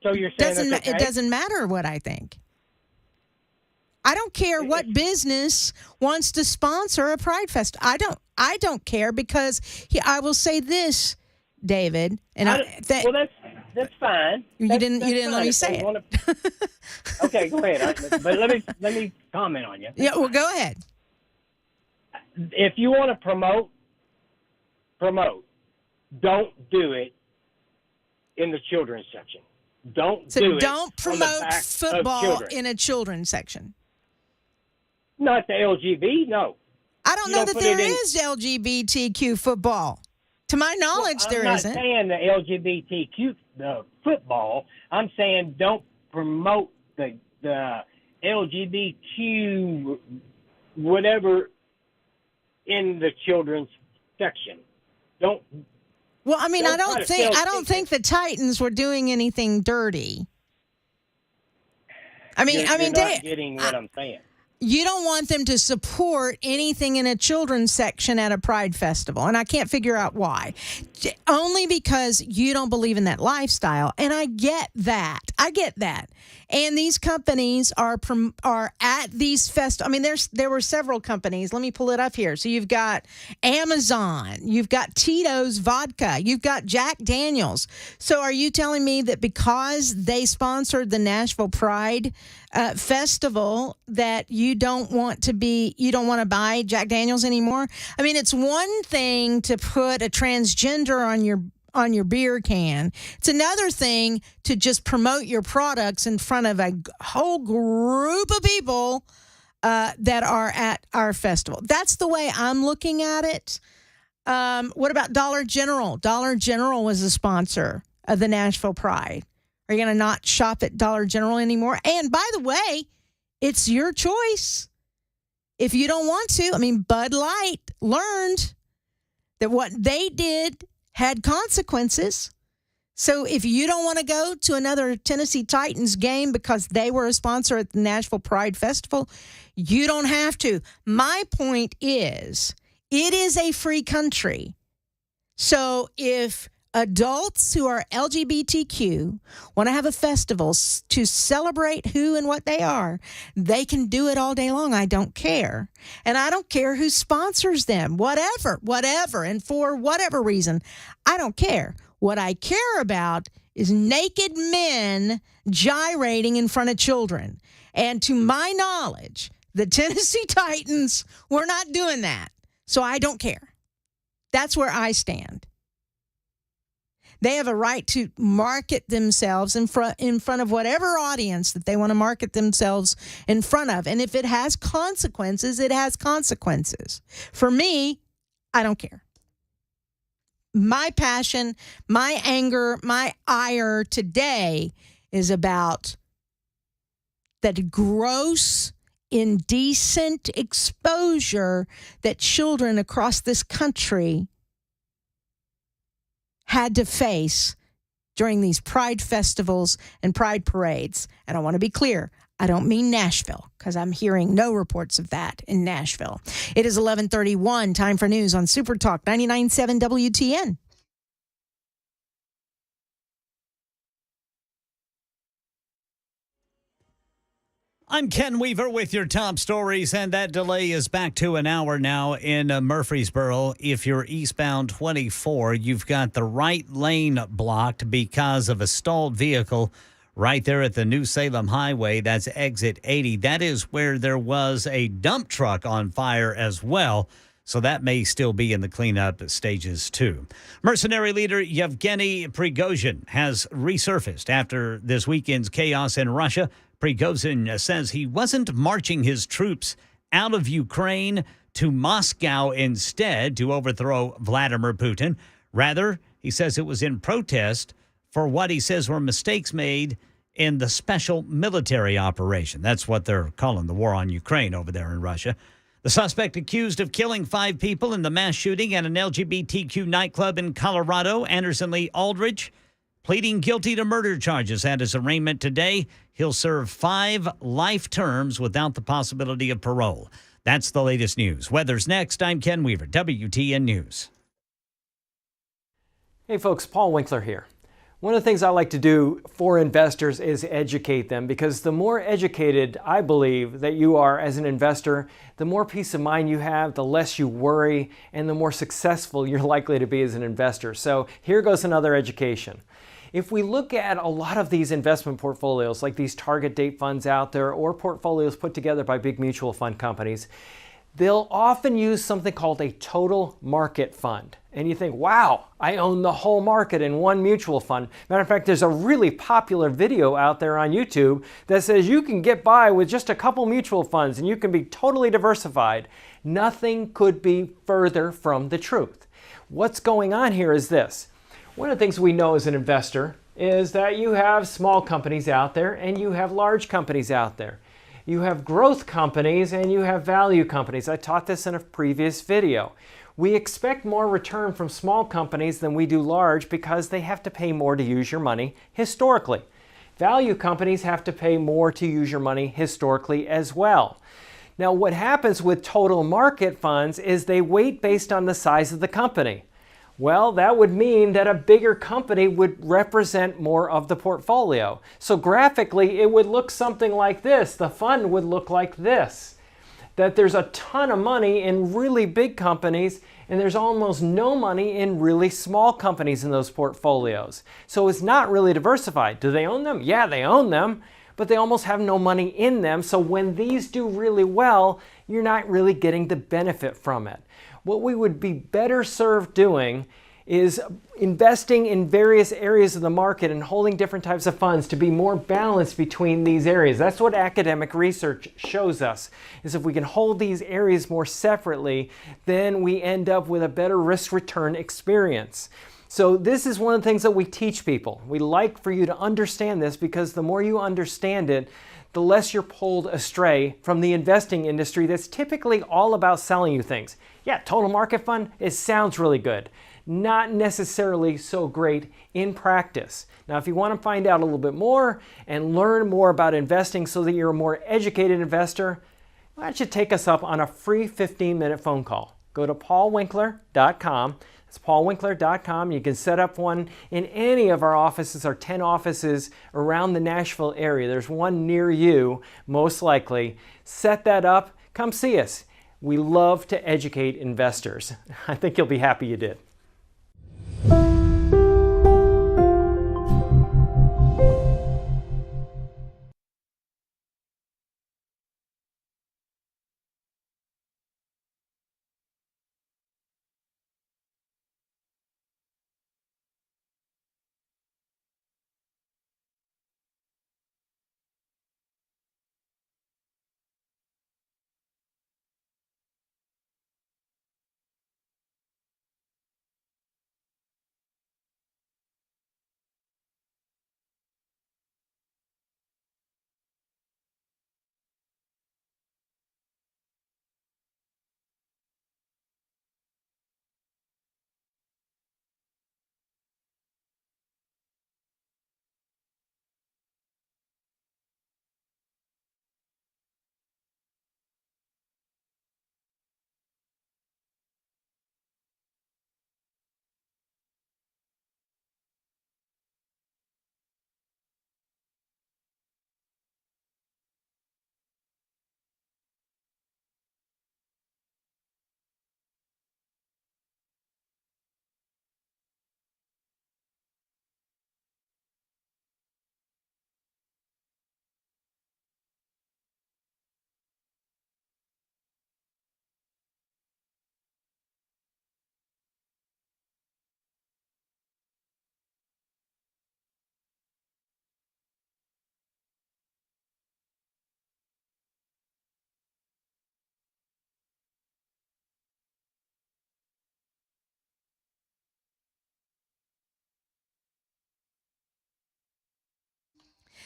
So you're saying it doesn't matter what I think. I don't care what business wants to sponsor a Pride Fest. I don't care, because I will say this, David, and that's fine. You didn't let me say it. Okay, go ahead. But let me comment on you. Yeah, well, go ahead. If you want to promote. Don't do it in the children's section. Don't promote football in a children's section. Not the LGBT, no. I don't know that there is LGBTQ football. To my knowledge, there isn't. I'm not saying the LGBTQ football. I'm saying don't promote the LGBTQ whatever in the children's section. Don't. Well, I mean, I don't think the Titans were doing anything dirty. You're not getting what I'm saying. You don't want them to support anything in a children's section at a Pride festival, and I can't figure out why. Only because you don't believe in that lifestyle, and I get that. And these companies are at these festivals. I mean, there were several companies. Let me pull it up here. So you've got Amazon, you've got Tito's Vodka, you've got Jack Daniels. So are you telling me that because they sponsored the Nashville Pride festival that you don't want to buy Jack Daniels anymore? I mean, it's one thing to put a transgender on your beer can. It's another thing to just promote your products in front of a whole group of people that are at our festival. That's the way I'm looking at it. What about Dollar General? Dollar General was a sponsor of the Nashville Pride. Are you going to not shop at Dollar General anymore? And by the way, it's your choice. If you don't want to, I mean, Bud Light learned that what they did had consequences. So if you don't want to go to another Tennessee Titans game because they were a sponsor at the Nashville Pride Festival, you don't have to. My point is, it is a free country. So if adults who are LGBTQ want to have a festival to celebrate who and what they are, they can do it all day long. I don't care. And I don't care who sponsors them, whatever, and for whatever reason, I don't care. What I care about is naked men gyrating in front of children. And to my knowledge, the Tennessee Titans were not doing that. So I don't care. That's where I stand. They have a right to market themselves in front of whatever audience that they want to market themselves in front of. And if it has consequences, it has consequences. For me, I don't care. My passion, my anger, my ire today is about that gross, indecent exposure that children across this country had to face during these Pride festivals and Pride parades. And I want to be clear, I don't mean Nashville, because I'm hearing no reports of that in Nashville. It is 11:31, time for news on Super Talk 99.7 WTN. I'm Ken Weaver with your top stories, and that delay is back to an hour now in Murfreesboro. If you're eastbound 24, you've got the right lane blocked because of a stalled vehicle right there at the New Salem Highway. That's exit 80. That is where there was a dump truck on fire as well. So that may still be in the cleanup stages, too. Mercenary leader Yevgeny Prigozhin has resurfaced after this weekend's chaos in Russia. Prigozhin says he wasn't marching his troops out of Ukraine to Moscow instead to overthrow Vladimir Putin. Rather, he says it was in protest for what he says were mistakes made in the special military operation. That's what they're calling the war on Ukraine over there in Russia. The suspect accused of killing 5 people in the mass shooting at an LGBTQ nightclub in Colorado, Anderson Lee Aldridge, pleading guilty to murder charges at his arraignment today. He'll serve 5 life terms without the possibility of parole. That's the latest news. Weather's next. I'm Ken Weaver, WTN News. Hey folks, Paul Winkler here. One of the things I like to do for investors is educate them, because the more educated I believe that you are as an investor, the more peace of mind you have, the less you worry, and the more successful you're likely to be as an investor. So here goes another education. If we look at a lot of these investment portfolios, like these target date funds out there or portfolios put together by big mutual fund companies, they'll often use something called a total market fund. And you think, wow, I own the whole market in one mutual fund. Matter of fact, there's a really popular video out there on YouTube that says you can get by with just a couple mutual funds and you can be totally diversified. Nothing could be further from the truth. What's going on here is this. One of the things we know as an investor is that you have small companies out there and you have large companies out there. You have growth companies and you have value companies. I taught this in a previous video. We expect more return from small companies than we do large because they have to pay more to use your money historically. Value companies have to pay more to use your money historically as well. Now, what happens with total market funds is they weight based on the size of the company. Well, that would mean that a bigger company would represent more of the portfolio. So graphically, it would look something like this. The fund would look like this. That there's a ton of money in really big companies and there's almost no money in really small companies in those portfolios. So it's not really diversified. Do they own them? Yeah, they own them, but they almost have no money in them. So when these do really well, you're not really getting the benefit from it. What we would be better served doing is investing in various areas of the market and holding different types of funds to be more balanced between these areas. That's what academic research shows us, is if we can hold these areas more separately, then we end up with a better risk-return experience. So this is one of the things that we teach people. We like for you to understand this because the more you understand it, the less you're pulled astray from the investing industry that's typically all about selling you things. Yeah, total market fund, it sounds really good. Not necessarily so great in practice. Now, if you want to find out a little bit more and learn more about investing so that you're a more educated investor, why don't you take us up on a free 15-minute phone call? Go to paulwinkler.com. It's paulwinkler.com. You can set up one in any of our offices, our 10 offices around the Nashville area. There's one near you, most likely. Set that up. Come see us. We love to educate investors. I think you'll be happy you did.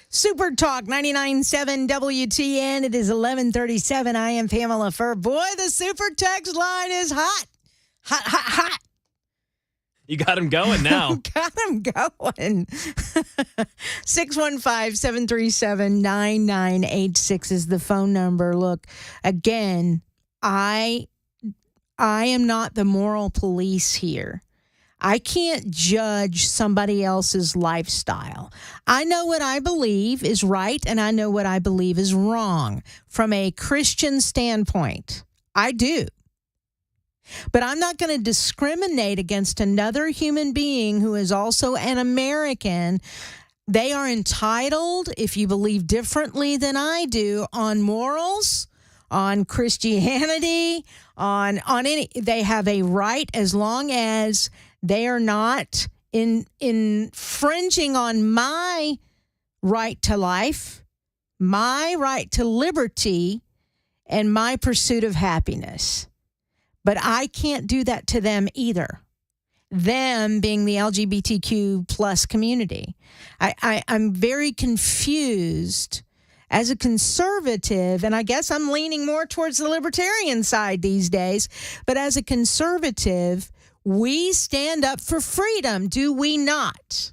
Super Talk 99.7 WTN. It is 11:37. I am Pamela Furr. Boy, the super text line is hot. Hot, hot, hot. You got him going now. Got him going. 615-737-9986 is the phone number. Look, again, I am not the moral police here. I can't judge somebody else's lifestyle. I know what I believe is right, and I know what I believe is wrong from a Christian standpoint. I do. But I'm not going to discriminate against another human being who is also an American. They are entitled, if you believe differently than I do, on morals, on Christianity, on any. They have a right as long as they are not infringing on my right to life, my right to liberty, and my pursuit of happiness. But I can't do that to them either. them being the LGBTQ plus community. I'm very confused as a conservative, and I guess I'm leaning more towards the libertarian side these days, but as a conservative, we stand up for freedom, do we not?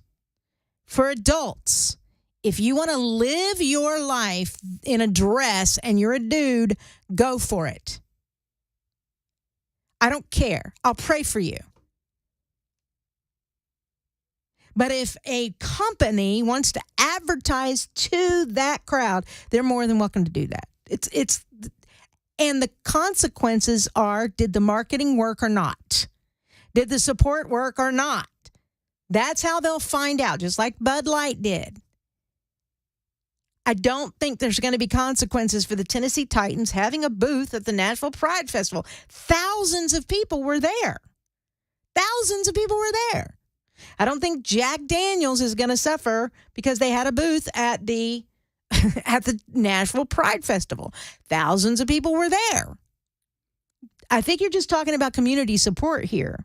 For adults. If you want to live your life in a dress and you're a dude, go for it. I don't care. I'll pray for you. But if a company wants to advertise to that crowd, they're more than welcome to do that. And the consequences are, did the marketing work or not? Did the support work or not? That's how they'll find out, just like Bud Light did. I don't think there's going to be consequences for the Tennessee Titans having a booth at the Nashville Pride Festival. Thousands of people were there. Thousands of people were there. I don't think Jack Daniels is going to suffer because they had a booth at the at the Nashville Pride Festival. Thousands of people were there. I think you're just talking about community support here.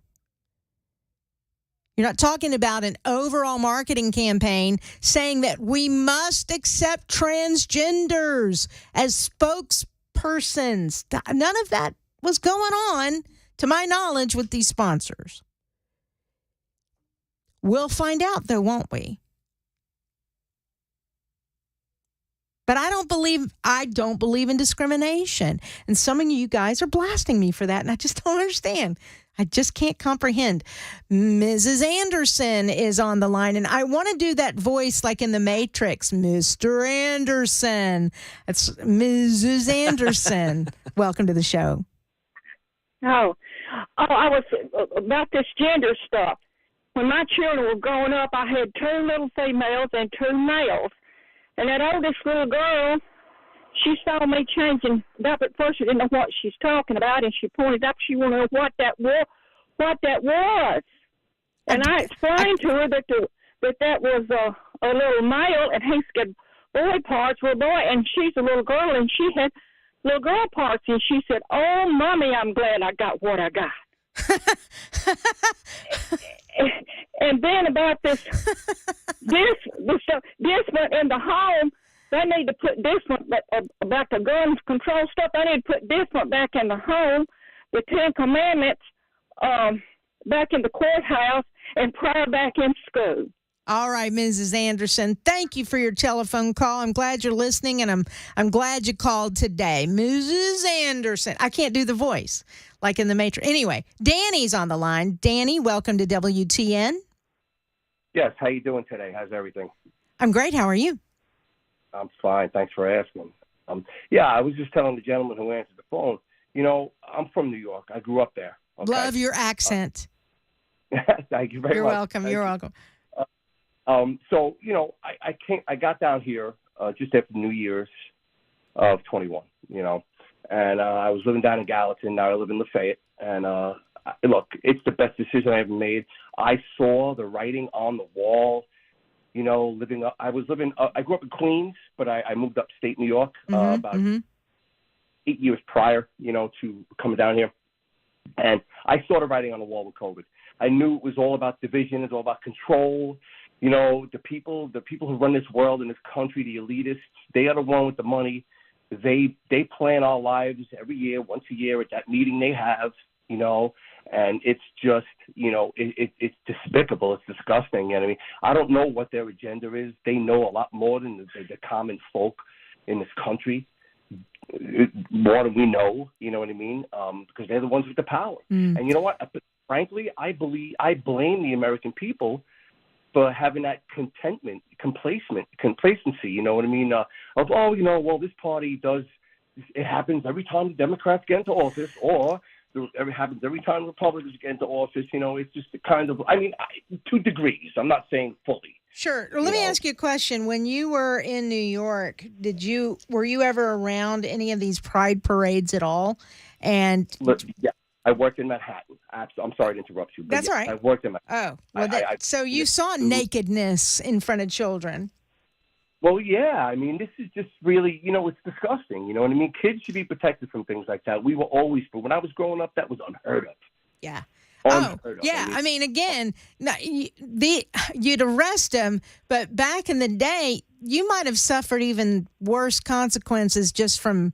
You're not talking about an overall marketing campaign saying that we must accept transgenders as spokespersons. None of that was going on, to my knowledge, with these sponsors. We'll find out, though, won't we? But I don't believe in discrimination. And some of you guys are blasting me for that, and I just don't understand. I just can't comprehend. Mrs. Anderson is on the line, and I want to do that voice like in The Matrix. Mr. Anderson. It's Mrs. Anderson. Welcome to the show. I was about this gender stuff. When my children were growing up, I had 2 little females and 2 males. And that oldest little girl, she saw me changing up at first. She didn't know what she's talking about, and she pointed up. She wanted to know what that was. And I explained to her that was a little male, and he's got boy parts were boy, and she's a little girl, and she had little girl parts. And she said, "Oh, Mommy, I'm glad I got what I got." And then about this one in the home, they need to put this one about the gun control stuff. They need to put this one back in the home, the 10 Commandments back in the courthouse, and prayer back in school. All right, Mrs. Anderson, thank you for your telephone call. I'm glad you're listening, and I'm glad you called today. Mrs. Anderson. I can't do the voice like in The Matrix. Anyway, Danny's on the line. Danny, welcome to WTN. Yes, how you doing today? How's everything? I'm great. How are you? I'm fine. Thanks for asking. I was just telling the gentleman who answered the phone, I'm from New York. I grew up there. Okay? Love your accent. Thank you very much. You're welcome. You're welcome. I got down here just after New Year's of 21, and I was living down in Gallatin. Now I live in Lafayette, and look, it's the best decision I ever made. I saw the writing on the wall, I grew up in Queens, but I moved upstate New York about 8 years prior, to coming down here. And I saw the writing on the wall with COVID. I knew it was all about division. It's all about control. The people who run this world and this country, the elitists, they are the one with the money. They plan our lives every year, once a year at that meeting they have, and it's just, it's despicable. It's disgusting. And I don't know what their agenda is. They know a lot more than the common folk in this country, more than we know, you know what I mean? Because they're the ones with the power. And you know what? Frankly, I blame the American people for having that complacency, you know what I mean? This party does, it happens every time the Democrats get into office, or it happens every time Republicans get into office, it's just a kind of, 2 degrees. I'm not saying fully. Sure. Let me ask you a question. When you were in New York, were you ever around any of these pride parades at all? And yeah, I worked in Manhattan. I'm sorry to interrupt you. That's all right. I worked in Manhattan. Oh, well, so you saw nakedness in front of children. Well, yeah. This is just really, it's disgusting. You know what I mean? Kids should be protected from things like that. We were always, but when I was growing up, that was unheard of. Yeah. Unheard of. Yeah, I mean, again, you'd arrest him, but back in the day, you might have suffered even worse consequences just from,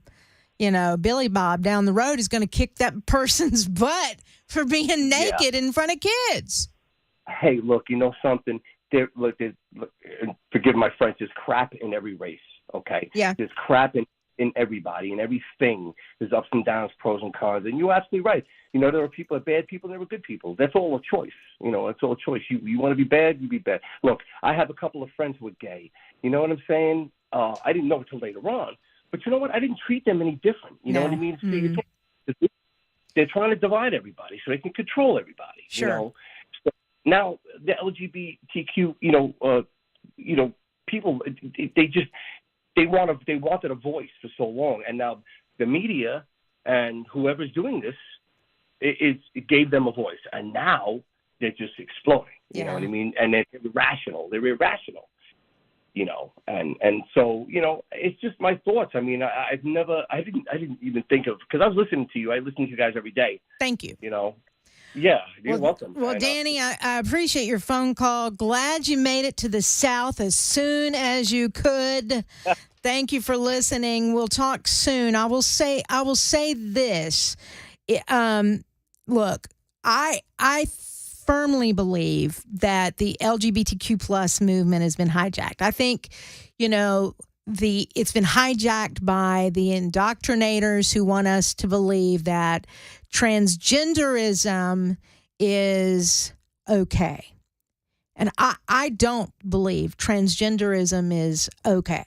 Billy Bob down the road is going to kick that person's butt for being naked in front of kids. Hey, look, you know something? Look, forgive my French, there's crap in every race, okay? Yeah. There's crap in everybody, in everything. There's ups and downs, pros and cons. And you're absolutely right. There are people, bad people, and there are good people. That's all a choice. It's all a choice. You want to be bad, you be bad. Look, I have a couple of friends who are gay. You know what I'm saying? I didn't know until later on. But you know what? I didn't treat them any different. You know what I mean? Mm-hmm. They're trying to divide everybody so they can control everybody. Sure. So now the LGBTQ, people, they wanted a voice for so long, and now the media and whoever's doing this, it gave them a voice, and now they're just exploding. You know what I mean? And they're irrational. And so it's just my thoughts. I mean, I didn't even think of, because I was listening to you. I listen to you guys every day. Thank you. Yeah, you're welcome. Well, Danny, I appreciate your phone call. Glad you made it to the South as soon as you could. Thank you for listening. We'll talk soon. I will say this. Look, I firmly believe that the LGBTQ plus movement has been hijacked. I think, it's been hijacked by the indoctrinators who want us to believe that transgenderism is okay. And I don't believe transgenderism is okay.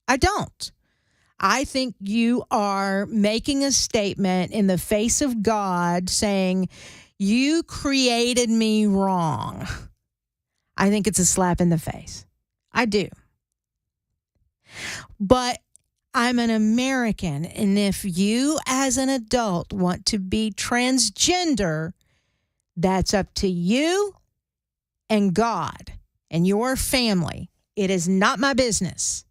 I don't. I think you are making a statement in the face of God saying, you created me wrong. I think it's a slap in the face. I do. But I'm an American, and if you as an adult want to be transgender, that's up to you and God and your family. It is not my business.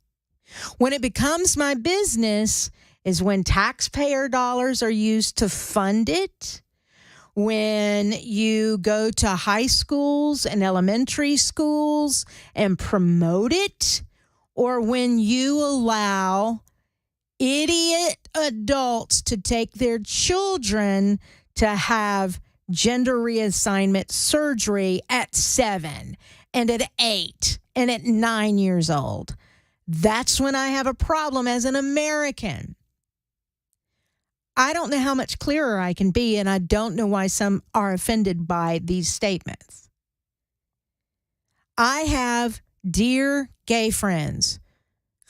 When it becomes my business is when taxpayer dollars are used to fund it, when you go to high schools and elementary schools and promote it, or when you allow idiot adults to take their children to have gender reassignment surgery at 7 and at 8 and at 9 years old. That's when I have a problem as an American. I don't know how much clearer I can be, and I don't know why some are offended by these statements. I have dear gay friends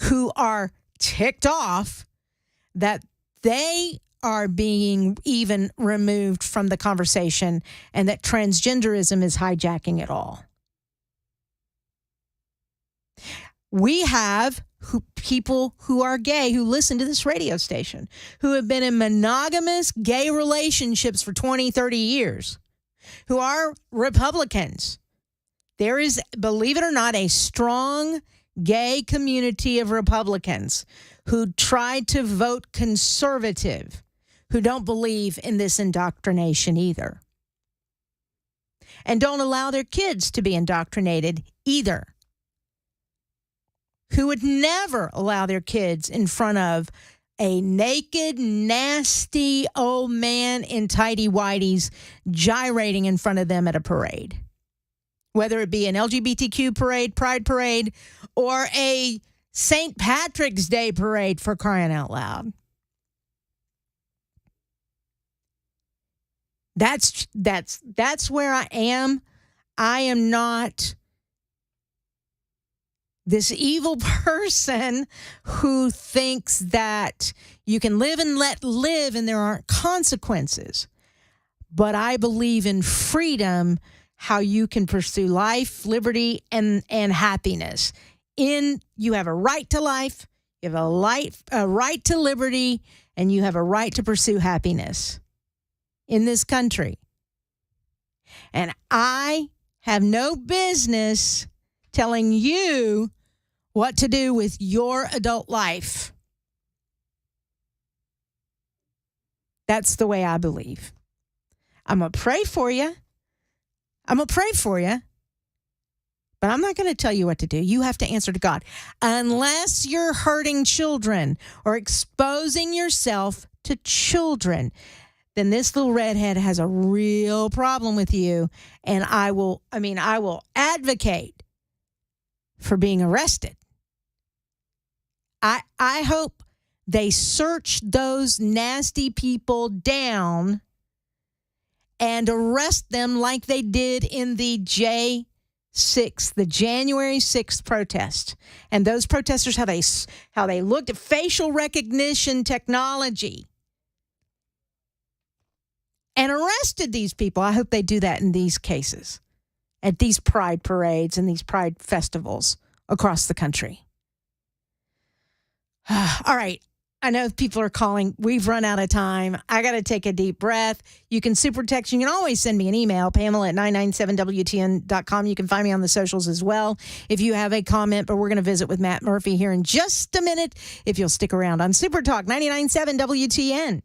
who are ticked off that they are being even removed from the conversation and that transgenderism is hijacking it all. We have people who are gay who listen to this radio station, who have been in monogamous gay relationships for 20, 30 years, who are Republicans. There is, believe it or not, a strong gay community of Republicans who tried to vote conservative, who don't believe in this indoctrination either, and don't allow their kids to be indoctrinated either, who would never allow their kids in front of a naked, nasty old man in tighty-whities gyrating in front of them at a parade, whether it be an LGBTQ parade, Pride parade, or a St. Patrick's Day parade, for crying out loud. That's where I am. I am not this evil person who thinks that you can live and let live and there aren't consequences. But I believe in freedom, how you can pursue life, liberty, and happiness. You have a right to life, you have a right to liberty, and you have a right to pursue happiness in this country. And I have no business telling you what to do with your adult life. That's the way I believe. I'm going to pray for you. I'm going to pray for you, but I'm not going to tell you what to do. You have to answer to God. Unless you're hurting children or exposing yourself to children, then this little redhead has a real problem with you. And I will advocate for being arrested. I hope they search those nasty people down and arrest them like they did in the January 6th protest. And those protesters, how they looked at facial recognition technology and arrested these people. I hope they do that in these cases, at these pride parades and these pride festivals across the country. All right. I know people are calling. We've run out of time. I got to take a deep breath. You can super text. You can always send me an email, Pamela at 997WTN.com. You can find me on the socials as well if you have a comment. But we're going to visit with Matt Murphy here in just a minute if you'll stick around on Super Talk 99.7 WTN.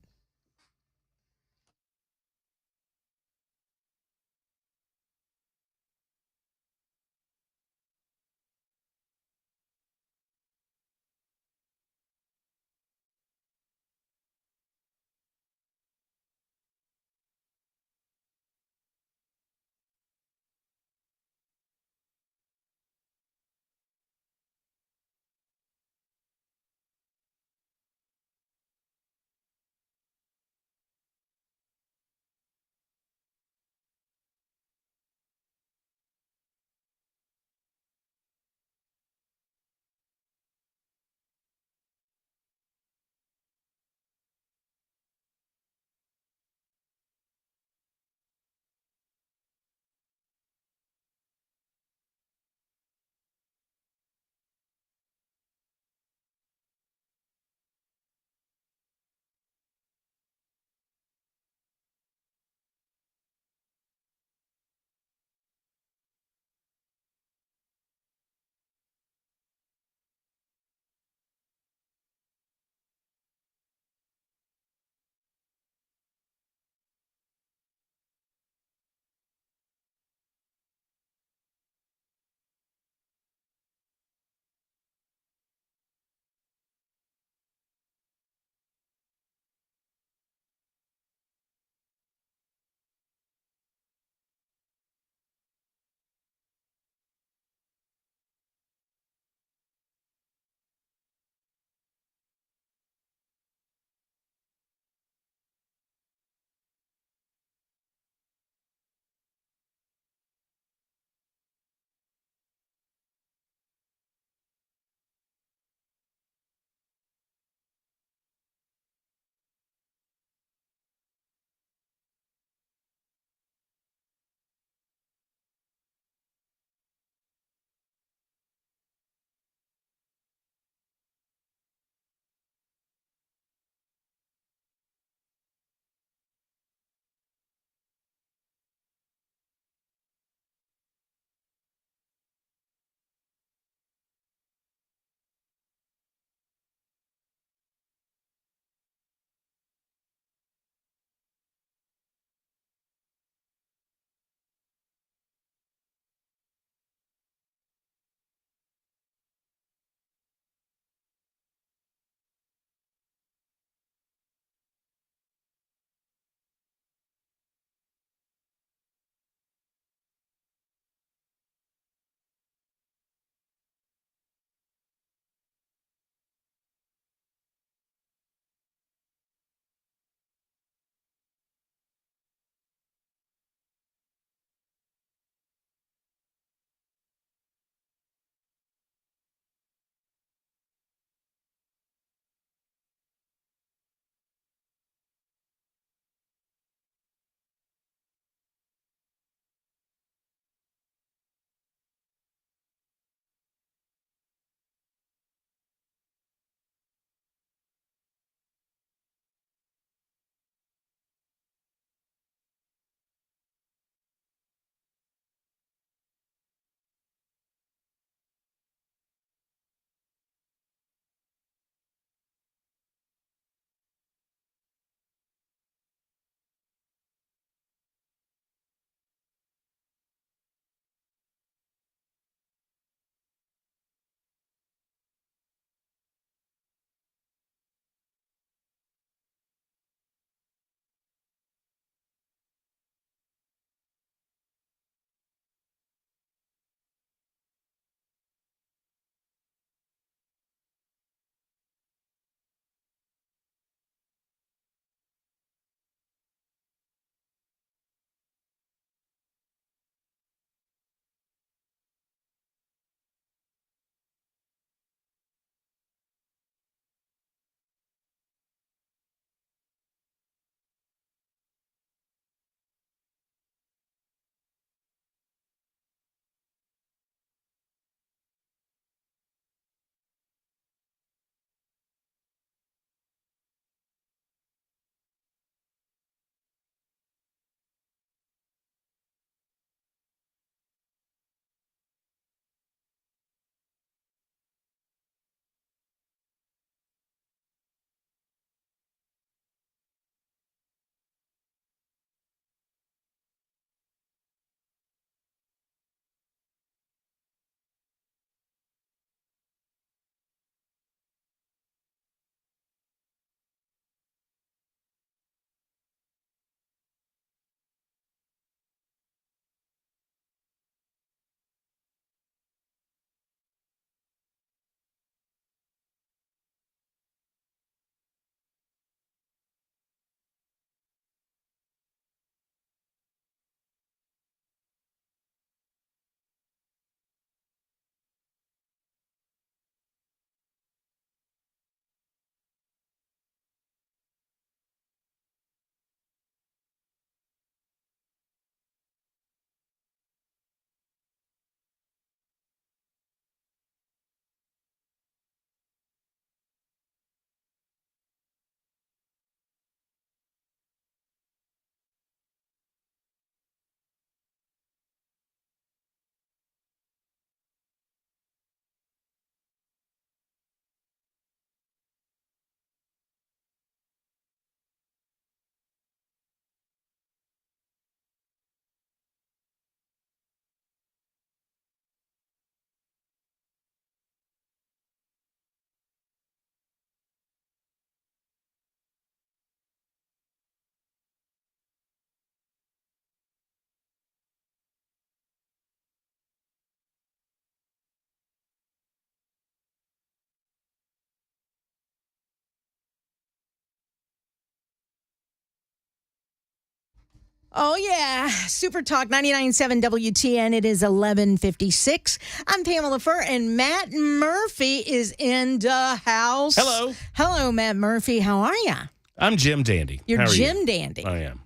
Oh, yeah. Super Talk 99.7 WTN. It is 11:56. I'm Pamela Furr, and Matt Murphy is in the house. Hello. Hello, Matt Murphy. How are you? I'm Jim Dandy. You're How are Jim you? Dandy. I am.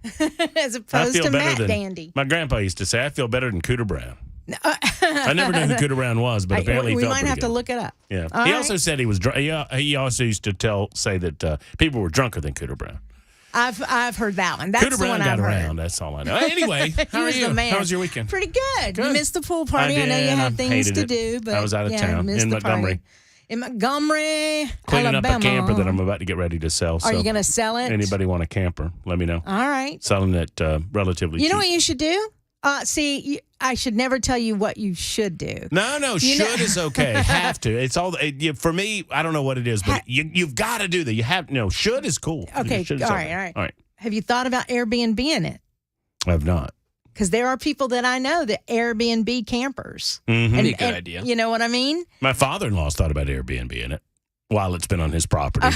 As opposed to Matt Dandy. My grandpa used to say, I feel better than Cooter Brown. I never knew who Cooter Brown was, but apparently he we felt might pretty have good. to look it up. Yeah. All He right. also said he was drunk. He also used to say that people were drunker than Cooter Brown. I've heard that one. That's Cooter the Brown one got I've around. heard. That's all I know. Anyway, how are was you? the man. How was your weekend? Pretty good. You Good. missed the pool party. I know did, you and had I things hated to it. do, but I was out of yeah, town missed in the Montgomery. party. In Montgomery, Cleaning Alabama. up a camper that I'm about to get ready to sell. Are you going to sell it? Anybody want a camper? Let me know. All right. Selling it relatively You cheap. know what you should do? I should never tell you what you should do. No, should is okay. Have to. It's all for me. I don't know what it is, but you've got to do that. You have should is cool. Okay, Should is all okay. right. All right. Have you thought about Airbnb in it? I have not. Because there are people that I know that Airbnb campers. Mm-hmm. And, Be a good idea. You know what I mean? My father-in-law's thought about Airbnb in it while it's been on his property.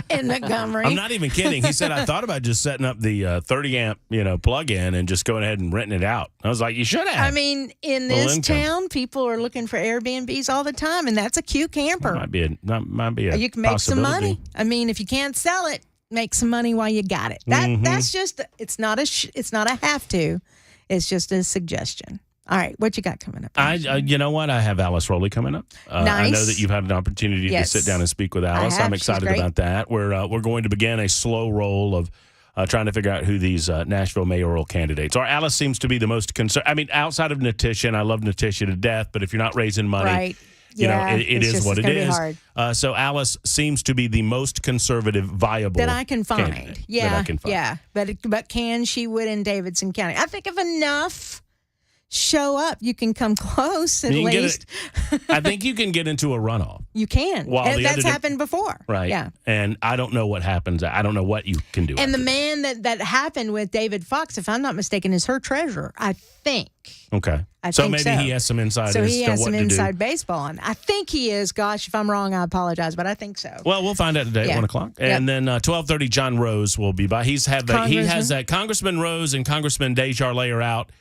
In Montgomery. I'm not even kidding. He said, I thought about just setting up the 30 amp, plug-in and just going ahead and renting it out. I was like, you should have. I mean, in Little this income. town, people are looking for Airbnbs all the time, and that's a cute camper. Might be a You can make some possibility. money. I mean, if you can't sell it, make some money while you got it. That's just it's not a have to. It's just a suggestion. All right, what you got coming up? You know what? I have Alice Rowley coming up. I Nice. know that you've had an opportunity Yes. to sit down and speak with Alice. have. I'm She's excited great. about that. We're going to begin a slow roll of trying to figure out who these Nashville mayoral candidates are. Alice seems to be the most concerned. I mean, outside of Natisha, and I love Natisha to death, but if you're not raising money, Right. you know, Yeah, it is what it gonna be is. hard. So Alice seems to be the most conservative, viable That I can find. candidate Yeah, that I can find. yeah. But can she win in Davidson County? I think if enough show up, you can come close at You can get least. I think you can get into a runoff. You can. While And the that's other happened before. Right. Yeah. And I don't know what happens. I don't know what you can do. And the man that happened with David Fox, if I'm not mistaken, is her treasurer, I think. Okay. I so think maybe so. he has some insight So as he to has what some to inside do. baseball on. I think he is. Gosh, if I'm wrong, I apologize, but I think so. Well, we'll find out today Yeah. at 1 o'clock. Yep. And then 12:30, John Rose will be by. He has that Congressman Rose and Congressman Desjardins are out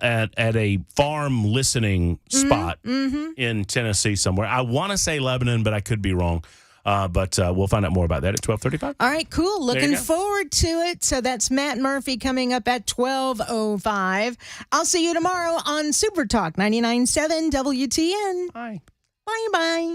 at a farm listening spot in Tennessee somewhere. I want to say Lebanon, but I could be wrong. But we'll find out more about that at 12:35. All right, cool. There you Looking go. forward to it. So that's Matt Murphy coming up at 12:05. I'll see you tomorrow on Super Talk 99.7 WTN. Bye. Bye-bye.